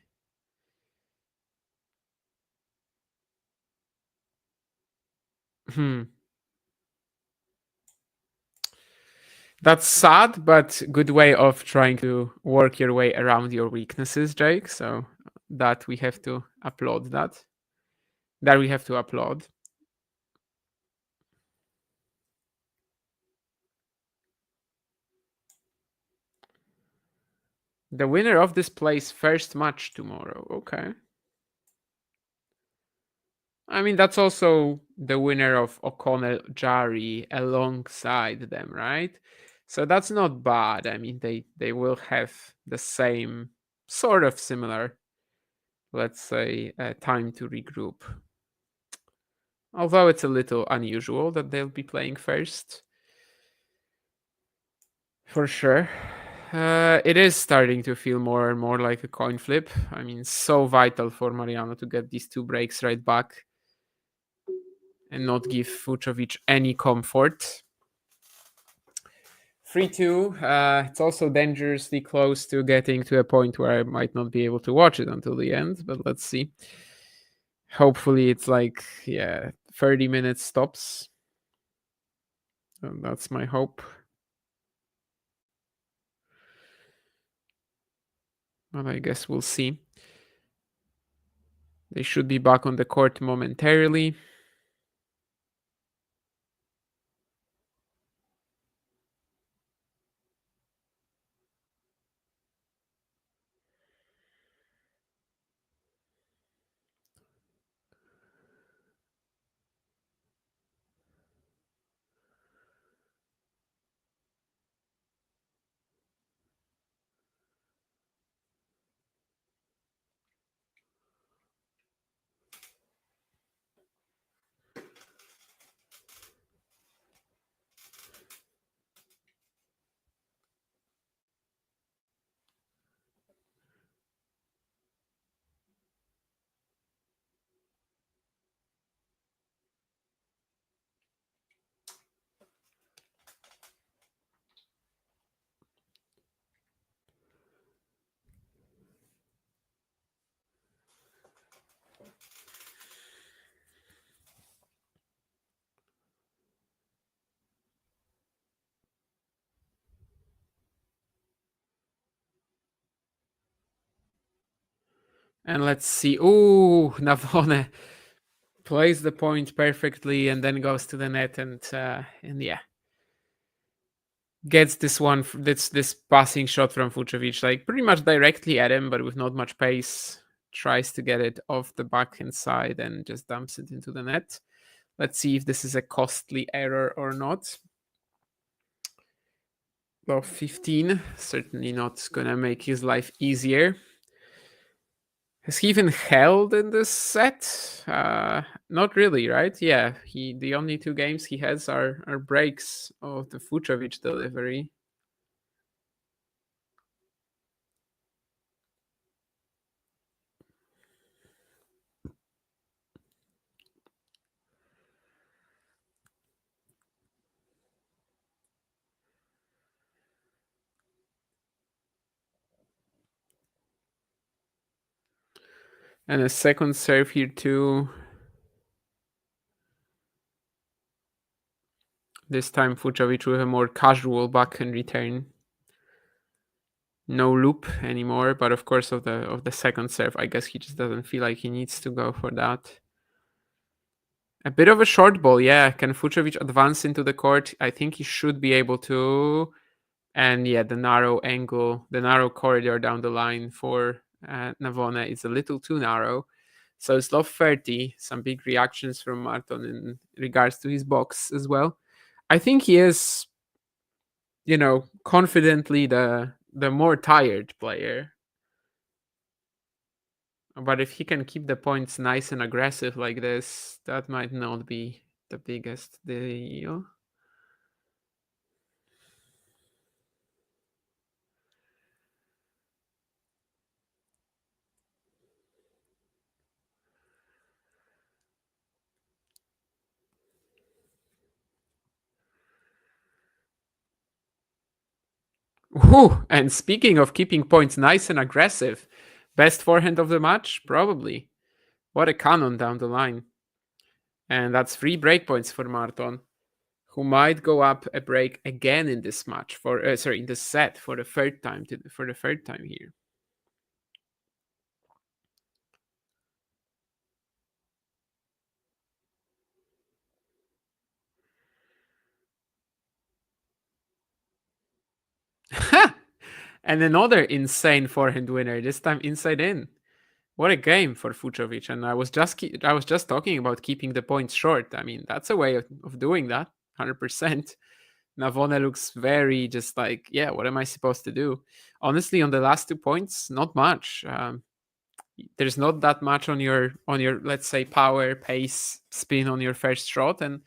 That's sad, but good way of trying to work your way around your weaknesses, Jake. So that we have to applaud that. That we have to applaud. The winner of this plays first match tomorrow. Okay. I mean, that's also the winner of O'Connell Jari alongside them, right? So that's not bad. I mean, they will have the same sort of similar, let's say, time to regroup. Although it's a little unusual that they'll be playing first. For sure. It is starting to feel more and more like a coin flip. I mean, so vital for Mariano to get these 2 breaks right back and not give Fucsovics any comfort. 3-2. It's also dangerously close to getting to a point where I might not be able to watch it until the end, but let's see. Hopefully it's like, 30 minutes stops. And that's my hope. But I guess we'll see. They should be back on the court momentarily. And let's see. Ooh, Navone plays the point perfectly and then goes to the net and yeah, gets this passing shot from Fucsovics, like pretty much directly at him, but with not much pace. Tries to get it off the backhand side and just dumps it into the net. Let's see if this is a costly error or not. Well, 15, certainly not gonna make his life easier. Has he even held in this set? Not really, right? Yeah, the only 2 games he has are breaks of the Fucsovics delivery. And a second serve here too. This time Fucsovics with a more casual backhand return. No loop anymore, but of course of the second serve, I guess he just doesn't feel like he needs to go for that. A bit of a short ball, yeah. Can Fucsovics advance into the court? I think he should be able to. And yeah, the narrow angle, the narrow corridor down the line for Navone is a little too narrow. So it's love 30. Some big reactions from Márton in regards to his box as well. I think he is, confidently the more tired player. But if he can keep the points nice and aggressive like this, that might not be the biggest deal. Whew. And speaking of keeping points nice and aggressive, best forehand of the match? Probably. What a cannon down the line. And that's 3 breakpoints for Márton, who might go up a break again in this match in this set for the third time here. And another insane forehand winner, this time inside in. What a game for Fucsovics. And I was just talking about keeping the points short. I mean, that's a way of doing that, 100%. Navone looks very just like, yeah, what am I supposed to do? Honestly, on the last 2 points, not much. There's not that much on your let's say power, pace, spin on your first shot, and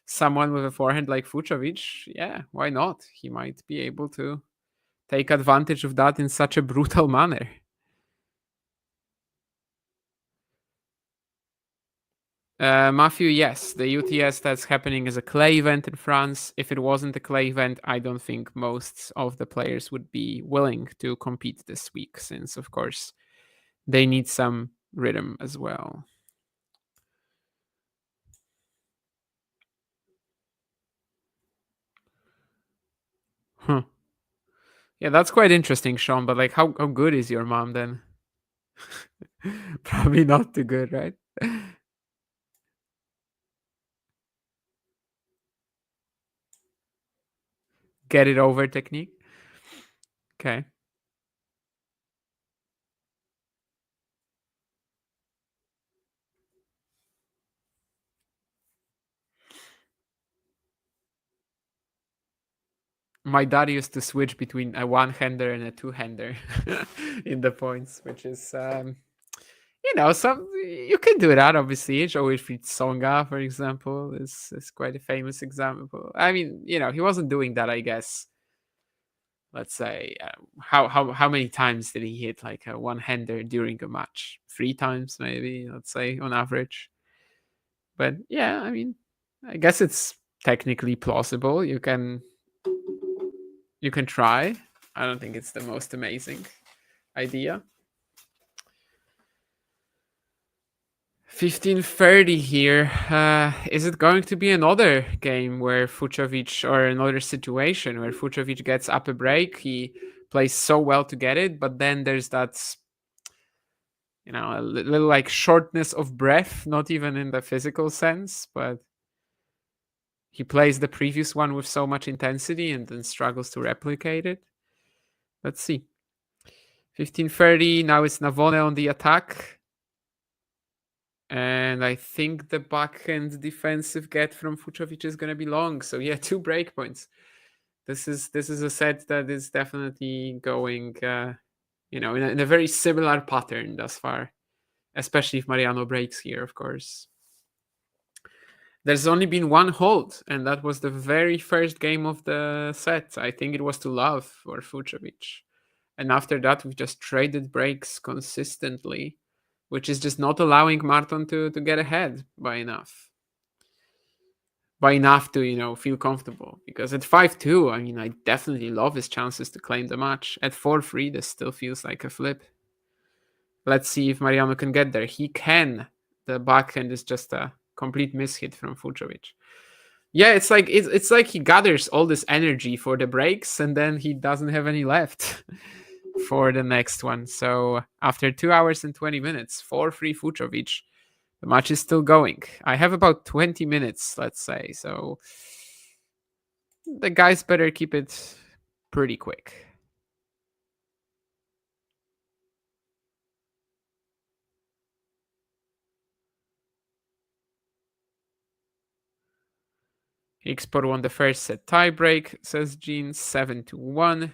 someone with a forehand like Fucsovics, yeah, why not? He might be able to take advantage of that in such a brutal manner. Matthew, yes, the UTS that's happening is a clay event in France. If it wasn't a clay event, I don't think most of the players would be willing to compete this week, since, of course, they need some rhythm as well. Huh. Yeah, that's quite interesting, Sean, but like how good is your mom then? Probably not too good, right? Get it over technique. Okay. My dad used to switch between a one-hander and a two-hander in the points, which is, some you can do that. Obviously, Joey Songa, for example, is quite a famous example. I mean, he wasn't doing that, I guess. Let's say, how many times did he hit like a one-hander during a match? 3 times, maybe. Let's say on average. But yeah, I mean, I guess it's technically plausible. You can try. I don't think it's the most amazing idea. 15:30 here. Is it going to be another game where Fucsovics, or another situation where Fucsovics gets up a break? He plays so well to get it, but then there's that, a little like shortness of breath, not even in the physical sense, but he plays the previous one with so much intensity and then struggles to replicate it. Let's see. 15:30. Now it's Navone on the attack. And I think the backhand defensive get from Fucsovics is going to be long. So yeah, 2 breakpoints. This is a set that is definitely going, in a very similar pattern thus far, especially if Mariano breaks here, of course. There's only been 1 hold, and that was the very first game of the set. I think it was to love for Fucsovics. And after that, we've just traded breaks consistently, which is just not allowing Márton to get ahead by enough. By enough to, feel comfortable. Because at 5-2, I mean, I definitely love his chances to claim the match. At 4-3, this still feels like a flip. Let's see if Mariano can get there. He can. The backhand is just a complete mishit from Fucsovics. Yeah, it's like he gathers all this energy for the breaks, and then he doesn't have any left for the next one. So after 2 hours and 20 minutes, 4-3 Fucsovics, the match is still going. I have about 20 minutes, let's say. So the guys better keep it pretty quick. Export won the first set tiebreak, says Jean, 7-1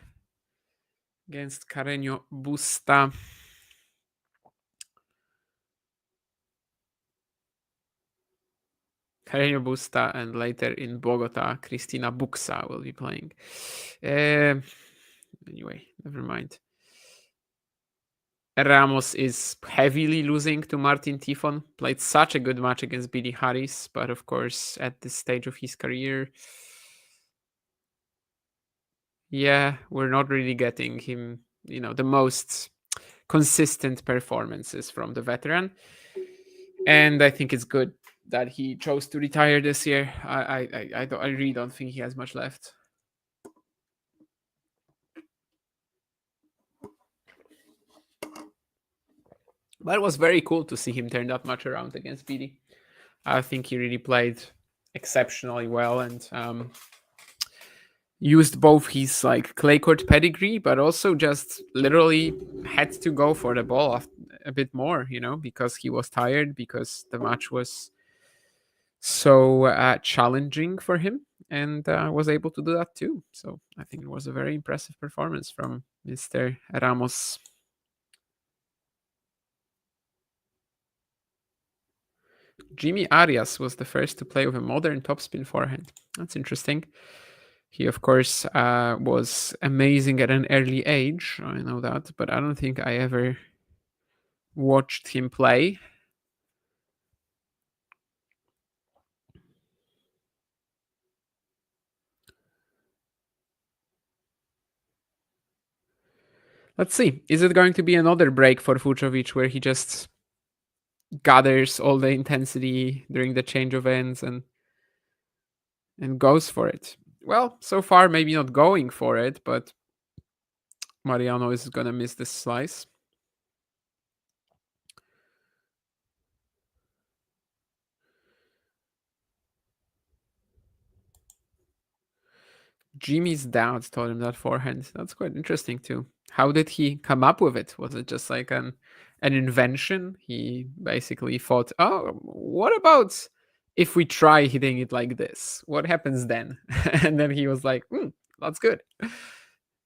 against Carreño Busta. Carreño Busta, and later in Bogota, Cristina Buxa will be playing. Anyway, never mind. Ramos is heavily losing to Martin Tifon. Played such a good match against Billy Harris, but of course, at this stage of his career, yeah, we're not really getting him, the most consistent performances from the veteran. And I think it's good that he chose to retire this year. I really don't think he has much left. But it was very cool to see him turn that much around against BD. I think he really played exceptionally well and used both his clay court pedigree, but also just literally had to go for the ball a bit more, because he was tired, because the match was so challenging for him, and was able to do that too. So I think it was a very impressive performance from Mr. Ramos. Jimmy Arias was the first to play with a modern topspin forehand. That's interesting. He, of course, was amazing at an early age. I know that, but I don't think I ever watched him play. Let's see. Is it going to be another break for Fucsovics where he just gathers all the intensity during the change of ends and goes for it? Well, so far maybe not going for it, but Mariano is gonna miss this slice. Jimmy's dad taught him that forehand. That's quite interesting too. How did he come up with it? Was it just like an invention? He basically thought, oh, what about if we try hitting it like this? What happens then? And then he was like, that's good.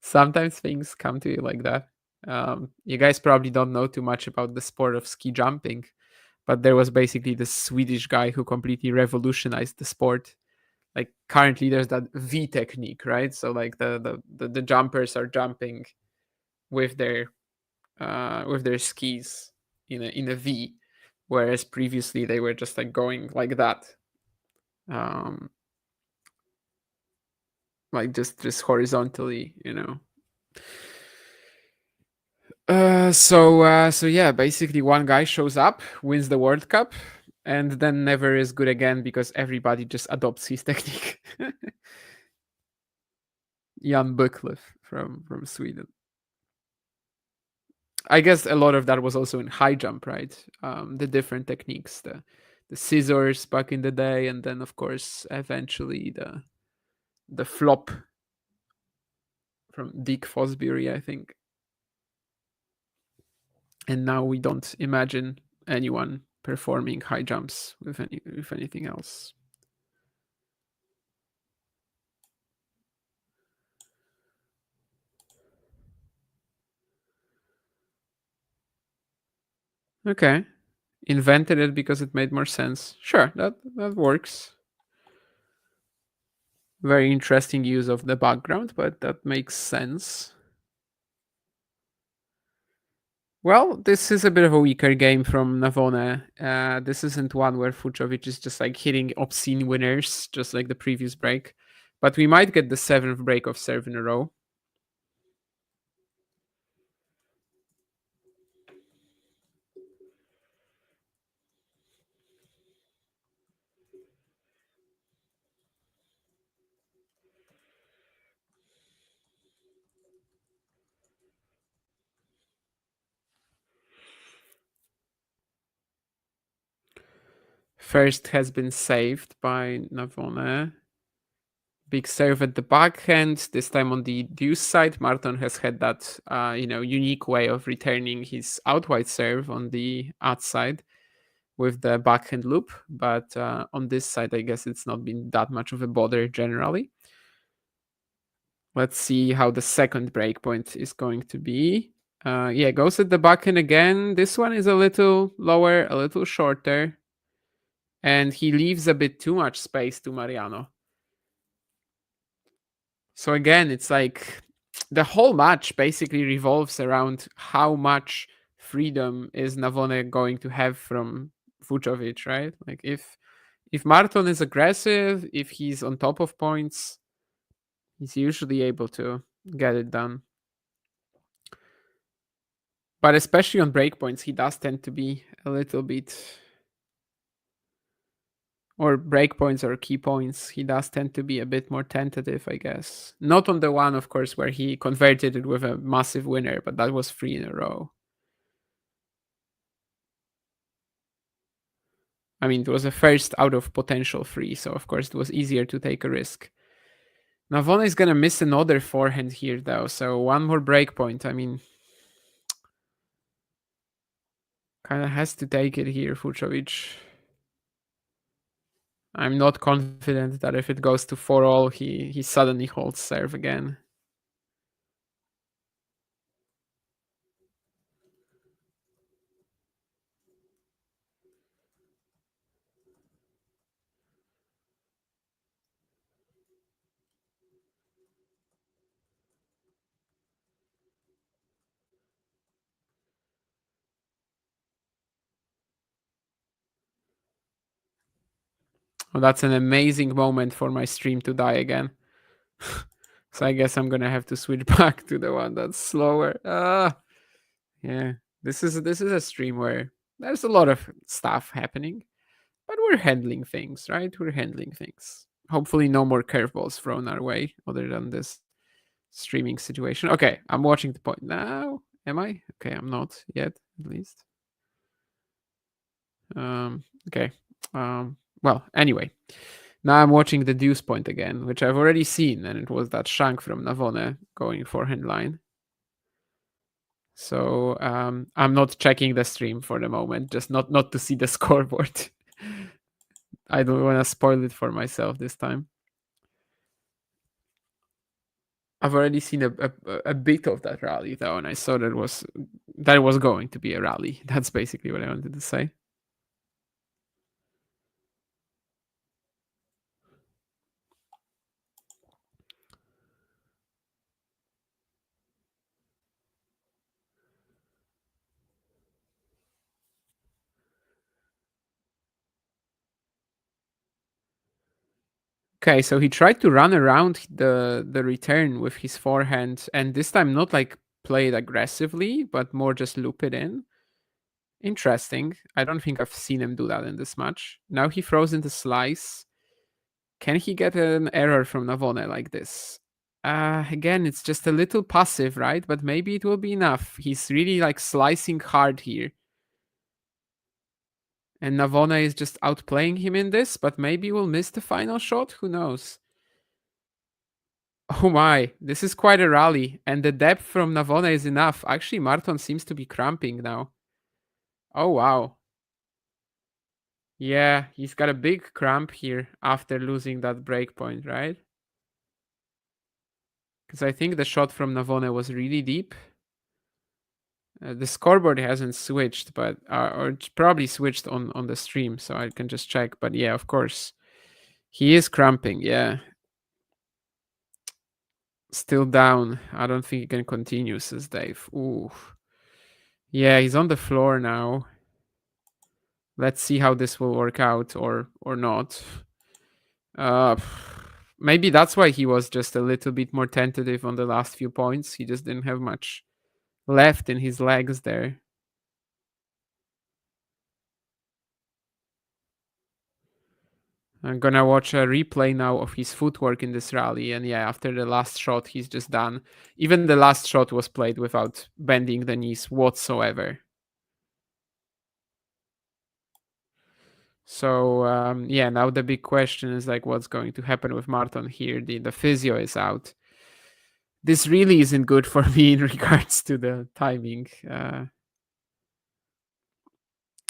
Sometimes things come to you like that. You guys probably don't know too much about the sport of ski jumping, but there was basically this Swedish guy who completely revolutionized the sport. Like currently there's that V technique, right? So like the jumpers are jumping with their skis in a V, whereas previously they were just like going like that, like just horizontally, So yeah, basically one guy shows up, wins the World Cup, and then never is good again because everybody just adopts his technique. Jan Buckleff from Sweden. I guess a lot of that was also in high jump, right? The different techniques, the scissors back in the day, and then of course eventually the flop from Dick Fosbury, I think. And now we don't imagine anyone performing high jumps with anything else. Okay. Invented it because it made more sense. Sure, that works. Very interesting use of the background, but that makes sense. Well, this is a bit of a weaker game from Navone. This isn't one where Fucsovics is just like hitting obscene winners, just like the previous break. But we might get the 7th break of serve in a row. First has been saved by Navone. Big serve at the backhand. This time on the deuce side, Márton has had that unique way of returning his out wide serve on the outside with the backhand loop. But on this side, I guess it's not been that much of a bother generally. Let's see how the second breakpoint is going to be. Yeah, goes at the backhand again. This one is a little lower, a little shorter. And he leaves a bit too much space to Mariano. So again, it's like the whole match basically revolves around how much freedom is Navone going to have from Fucsovics, right? Like if Márton is aggressive, if he's on top of points, he's usually able to get it done. But especially on breakpoints, he does tend to be a little bit, or breakpoints or key points, he does tend to be a bit more tentative, I guess. Not on the one, of course, where he converted it with a massive winner, but that was 3 in a row. I mean, it was a first out of potential 3, so of course it was easier to take a risk. Navone is gonna miss another forehand here, though, so one more breakpoint. I mean, kind of has to take it here, Fucsovics. I'm not confident that if it goes to 4-all, he suddenly holds serve again. Oh, that's an amazing moment for my stream to die again. So I guess I'm gonna have to switch back to the one that's slower. Yeah, this is a stream where there's a lot of stuff happening, but we're handling things, right? We're handling things. Hopefully, no more curveballs thrown our way other than this streaming situation. Okay, I'm watching the point now. Am I? Okay, I'm not yet, at least. Okay. Well, anyway, now I'm watching the deuce point again, which I've already seen, and it was that shank from Navone going forehand line. So I'm not checking the stream for the moment, just not to see the scoreboard. I don't want to spoil it for myself this time. I've already seen a bit of that rally though, and I saw that it was going to be a rally. That's basically what I wanted to say. Okay, so he tried to run around the return with his forehand, and this time not like play it aggressively, but more just loop it in. Interesting. I don't think I've seen him do that in this match. Now he throws in the slice. Can he get an error from Navone like this? Again, it's just a little passive, right? But maybe it will be enough. He's really like slicing hard here. And Navone is just outplaying him in this, but maybe we'll miss the final shot. Who knows? Oh my, this is quite a rally. And the depth from Navone is enough. Actually, Márton seems to be cramping now. Oh wow. Yeah, he's got a big cramp here after losing that break point, right? Because I think the shot from Navone was really deep. The scoreboard hasn't switched, but or it's probably switched on the stream, so I can just check. But yeah, of course, he is cramping. Yeah, still down. I don't think he can continue, says Dave. Ooh, yeah, he's on the floor now. Let's see how this will work out, or not. Maybe that's why he was just a little bit more tentative on the last few points. He just didn't have much left in his legs there. I'm gonna watch a replay now of his footwork in this rally, and yeah, after the last shot, he's just done. Even the last shot was played without bending the knees whatsoever. So yeah, now the big question is like, what's going to happen with Márton here? The physio is out. This really isn't good for me in regards to the timing.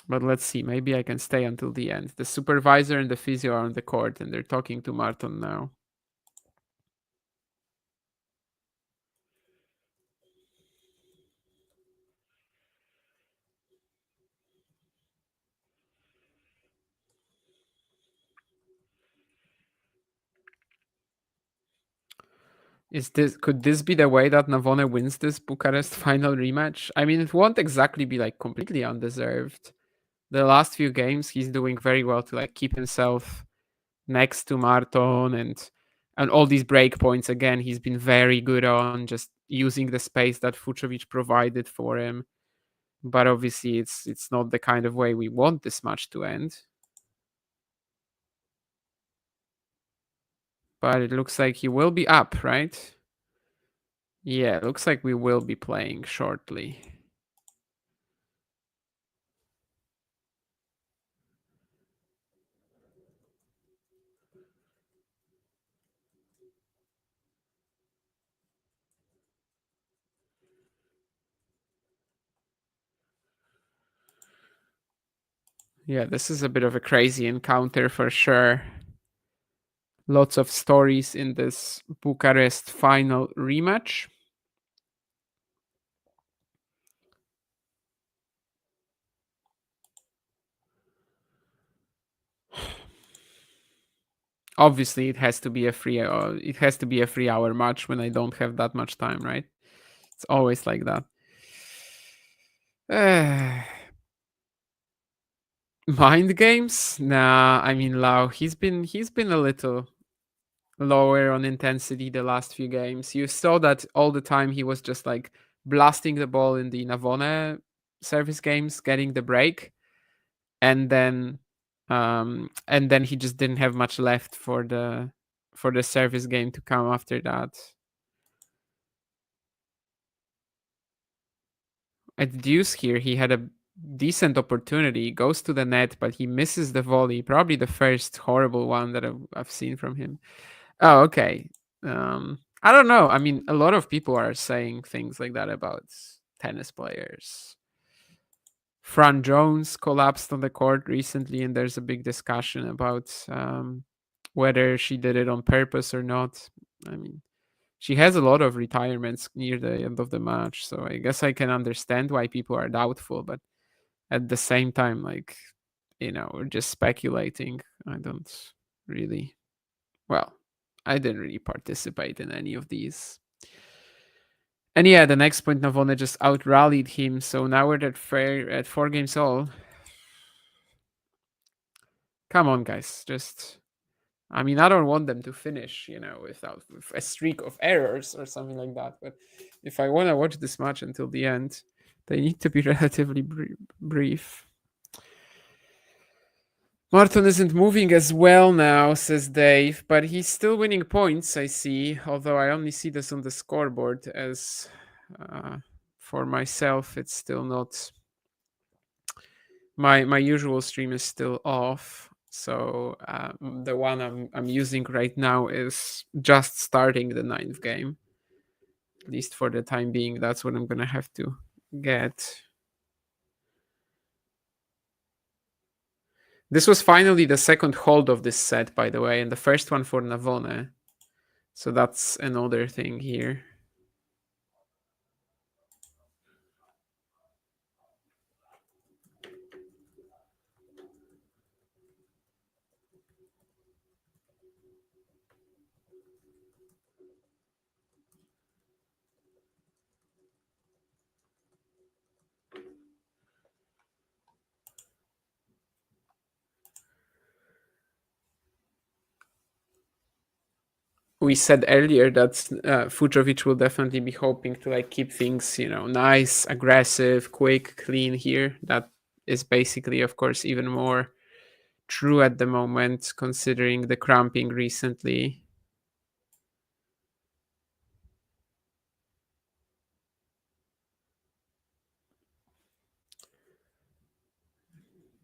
But let's see, maybe I can stay until the end. The supervisor and the physio are on the court, and they're talking to Márton now. Could this be the way that Navone wins this Bucharest final rematch? I mean, it won't exactly be like completely undeserved. The last few games, he's doing very well to like keep himself next to Márton, and And all these break points, again, he's been very good on just using the space that Fucsovics provided for him. But obviously, it's not the kind of way we want this match to end. But it looks like he will be up, right? Yeah, it looks like we will be playing shortly. Yeah, this is a bit of a crazy encounter for sure. Lots of stories in this Bucharest final rematch. Obviously, it has to be a 3-hour match when I don't have that much time, right? It's always like that. Mind games? Nah, I mean Lau, he's been a little lower on intensity the last few games. You saw that all the time he was just like blasting the ball in the Navone service games, getting the break, and then he just didn't have much left for the service game to come after that. At deuce here, he had a decent opportunity, goes to the net, but he misses the volley. Probably the first horrible one that I've seen from him. Oh, okay. I don't know. I mean, a lot of people are saying things like that about tennis players. Fran Jones collapsed on the court recently, and there's a big discussion about whether she did it on purpose or not. I mean, she has a lot of retirements near the end of the match, so I guess I can understand why people are doubtful, but at the same time, like, we're just speculating. I don't really, well, I didn't really participate in any of these. And yeah, the next point, Navone just out-rallied him, so now we're at 4 games all. Come on, guys, I mean, I don't want them to finish, with a streak of errors or something like that. But if I want to watch this match until the end, they need to be relatively brief. Márton isn't moving as well now, says Dave, but he's still winning points, I see. Although I only see this on the scoreboard, as for myself, it's still not. My usual stream is still off. So the one I'm using right now is just starting the 9th game. At least for the time being, that's what I'm gonna have to get. This was finally the second hold of this set, by the way, and the first one for Navone. So that's another thing here. We said earlier that Fucsovics will definitely be hoping to keep things, nice, aggressive, quick, clean here. That is basically, of course, even more true at the moment, considering the cramping recently.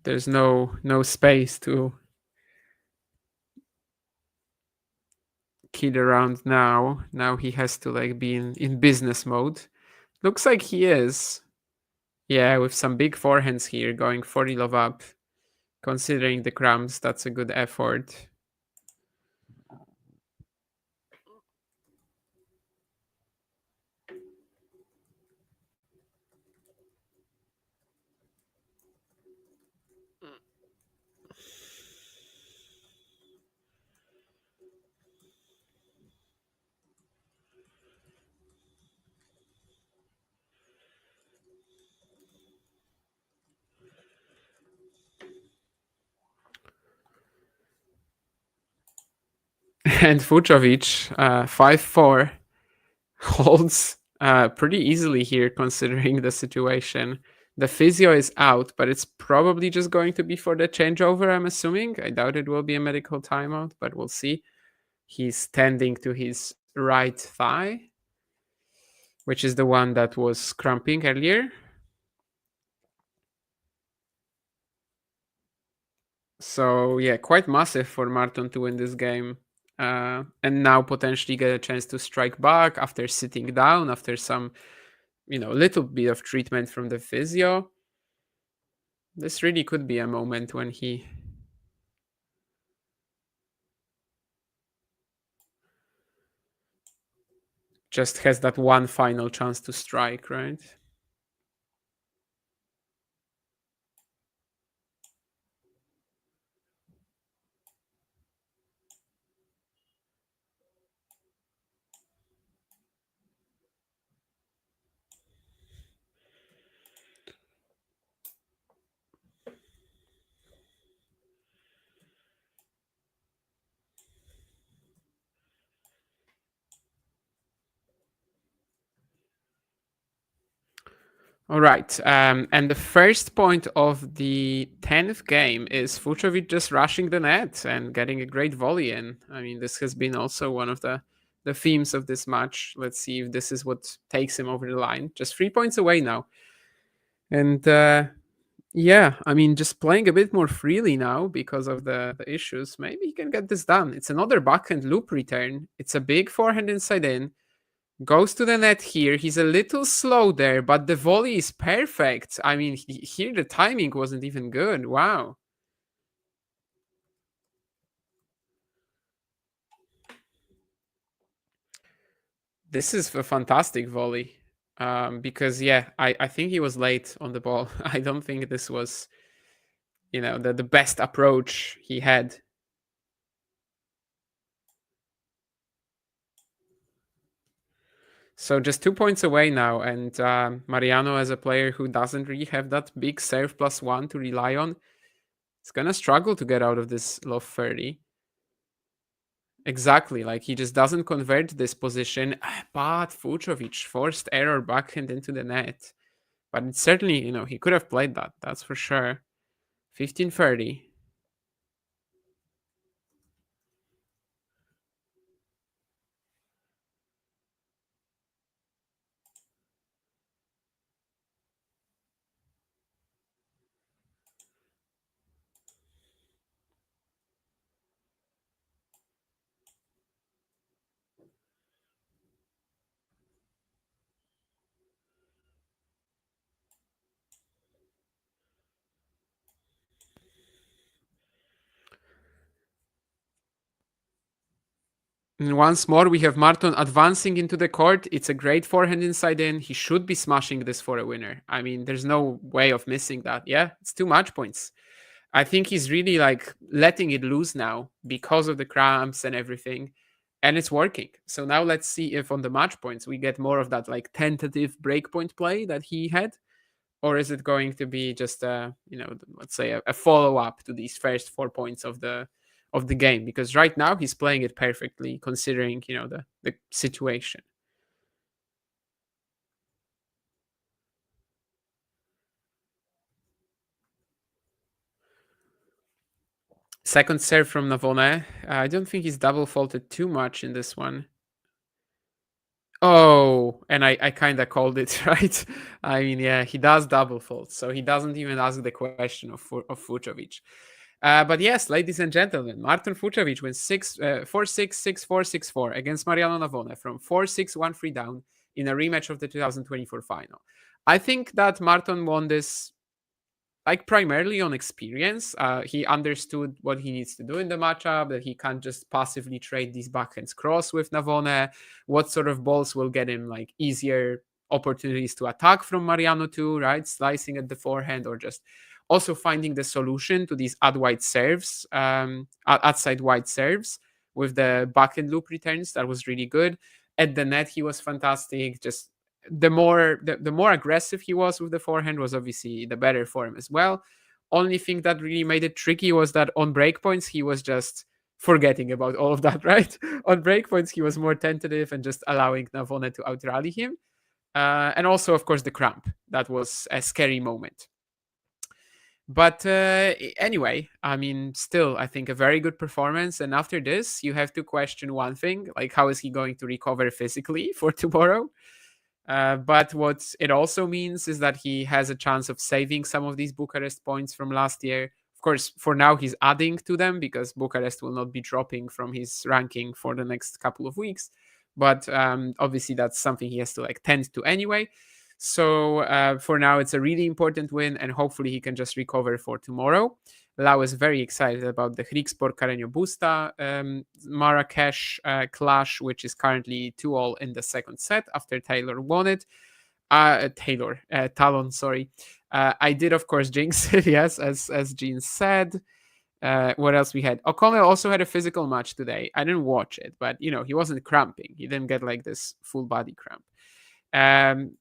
There's no space to kid around now. Now he has to be in business mode. Looks like he is. Yeah, with some big forehands here, going 40 love up. Considering the cramps, that's a good effort. And Fucsovics, 5-4, holds pretty easily here considering the situation. The physio is out, but it's probably just going to be for the changeover, I'm assuming. I doubt it will be a medical timeout, but we'll see. He's tending to his right thigh, which is the one that was cramping earlier. So yeah, quite massive for Márton to win this game. And now potentially get a chance to strike back after sitting down, after some, little bit of treatment from the physio. This really could be a moment when he just has that one final chance to strike, right? All right. And the first point of the 10th game is Fucsovics just rushing the net and getting a great volley in. I mean, this has been also one of the themes of this match. Let's see if this is what takes him over the line. Just 3 points away now. And yeah, I mean, just playing a bit more freely now because of the issues. Maybe he can get this done. It's another backhand loop return. It's a big forehand inside in. Goes to the net here. He's a little slow there, but the volley is perfect. I mean, here the timing wasn't even good. Wow. This is a fantastic volley. Because, yeah, I think he was late on the ball. I don't think this was, the best approach he had. So just 2 points away now, and Mariano, as a player who doesn't really have that big serve +1 to rely on, is gonna struggle to get out of this low 30. Exactly, like he just doesn't convert this position, but Fucsovics forced error backhand into the net. But it's certainly, he could have played that, that's for sure. 15-30. And once more, we have Márton advancing into the court. It's a great forehand inside in. He should be smashing this for a winner. I mean, there's no way of missing that. Yeah, it's too much points. I think he's really letting it loose now because of the cramps and everything. And it's working. So now let's see if on the match points we get more of that tentative breakpoint play that he had. Or is it going to be just let's say a follow-up to these first 4 points of the game, because right now he's playing it perfectly considering the situation. Second serve from Navone. I don't think he's double faulted too much in this one. Oh, and I kind of called it, right? I mean, yeah, he does double fault, so he doesn't even ask the question of Fucsovics. But yes, ladies and gentlemen, Márton Fucsovics wins 4-6, 6-4, 6-4 against Mariano Navone from 4-6, 1-3 down in a rematch of the 2024 final. I think that Márton won this primarily on experience. He understood what he needs to do in the matchup, that he can't just passively trade these backhands cross with Navone, what sort of balls will get him easier opportunities to attack from Mariano too, right? Slicing at the forehand, or just also finding the solution to these outside wide serves with the backhand loop returns. That was really good. At the net, he was fantastic. Just the more aggressive he was with the forehand was obviously the better for him as well. Only thing that really made it tricky was that on breakpoints he was just forgetting about all of that, right? On breakpoints, he was more tentative and just allowing Navone to outrally him. And also, of course, the cramp. That was a scary moment. But anyway, I mean, still, I think a very good performance. And after this, you have to question one thing, like how is he going to recover physically for tomorrow? But what it also means is that he has a chance of saving some of these Bucharest points from last year. Of course, for now, he's adding to them because Bucharest will not be dropping from his ranking for the next couple of weeks. But obviously, that's something he has to like tend to anyway. So for now, it's a really important win, and hopefully he can just recover for tomorrow. Lau is very excited about the Hrigspor Carreño Busta Marrakesh clash, which is currently 2-2 in the second set after Taylor won it. Talon, sorry. I did, of course, jinx it, yes, as Jean said. What else we had? O'Connell also had a physical match today. I didn't watch it, but, you know, he wasn't cramping. He didn't get like this full body cramp.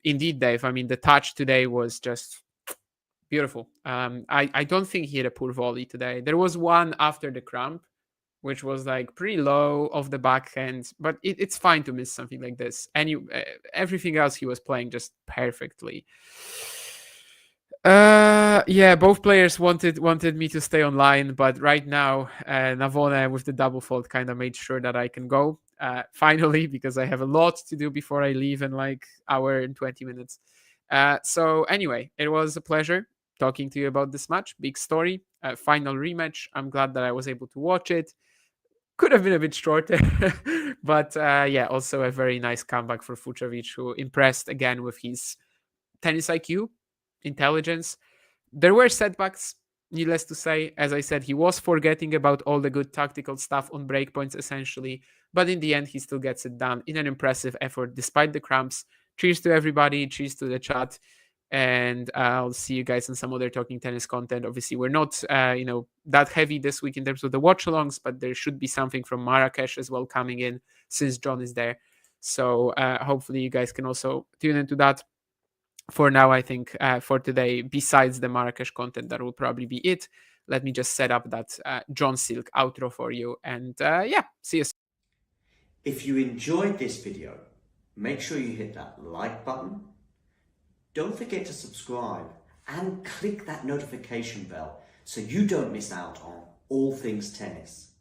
Indeed, Dave, I mean, the touch today was just beautiful. I don't think he had a poor volley today. There was one after the cramp, which was like pretty low off the backhand, but it's fine to miss something like this. And everything else he was playing just perfectly. Yeah, both players wanted me to stay online, but right now Navone with the double fault kind of made sure that I can go finally, because I have a lot to do before I leave in like hour and 20 minutes. So anyway, it was a pleasure talking to you about this match. Big story, final rematch. I'm glad that I was able to watch it. Could have been a bit shorter, but yeah, also a very nice comeback for Fucsovics, who impressed again with his tennis IQ, intelligence. There were setbacks, needless to say. As I said, he was forgetting about all the good tactical stuff on breakpoints, essentially. But in the end, he still gets it done in an impressive effort, despite the cramps. Cheers to everybody. Cheers to the chat. And I'll see you guys in some other Talking Tennis content. Obviously, we're not, that heavy this week in terms of the watch-alongs, but there should be something from Marrakesh as well coming in since John is there. So hopefully you guys can also tune into that. For now, I think for today, besides the Marrakesh content, that will probably be it. Let me just set up that John Silk outro for you. And yeah, see you soon. If you enjoyed this video, make sure you hit that like button. Don't forget to subscribe and click that notification bell so you don't miss out on all things tennis.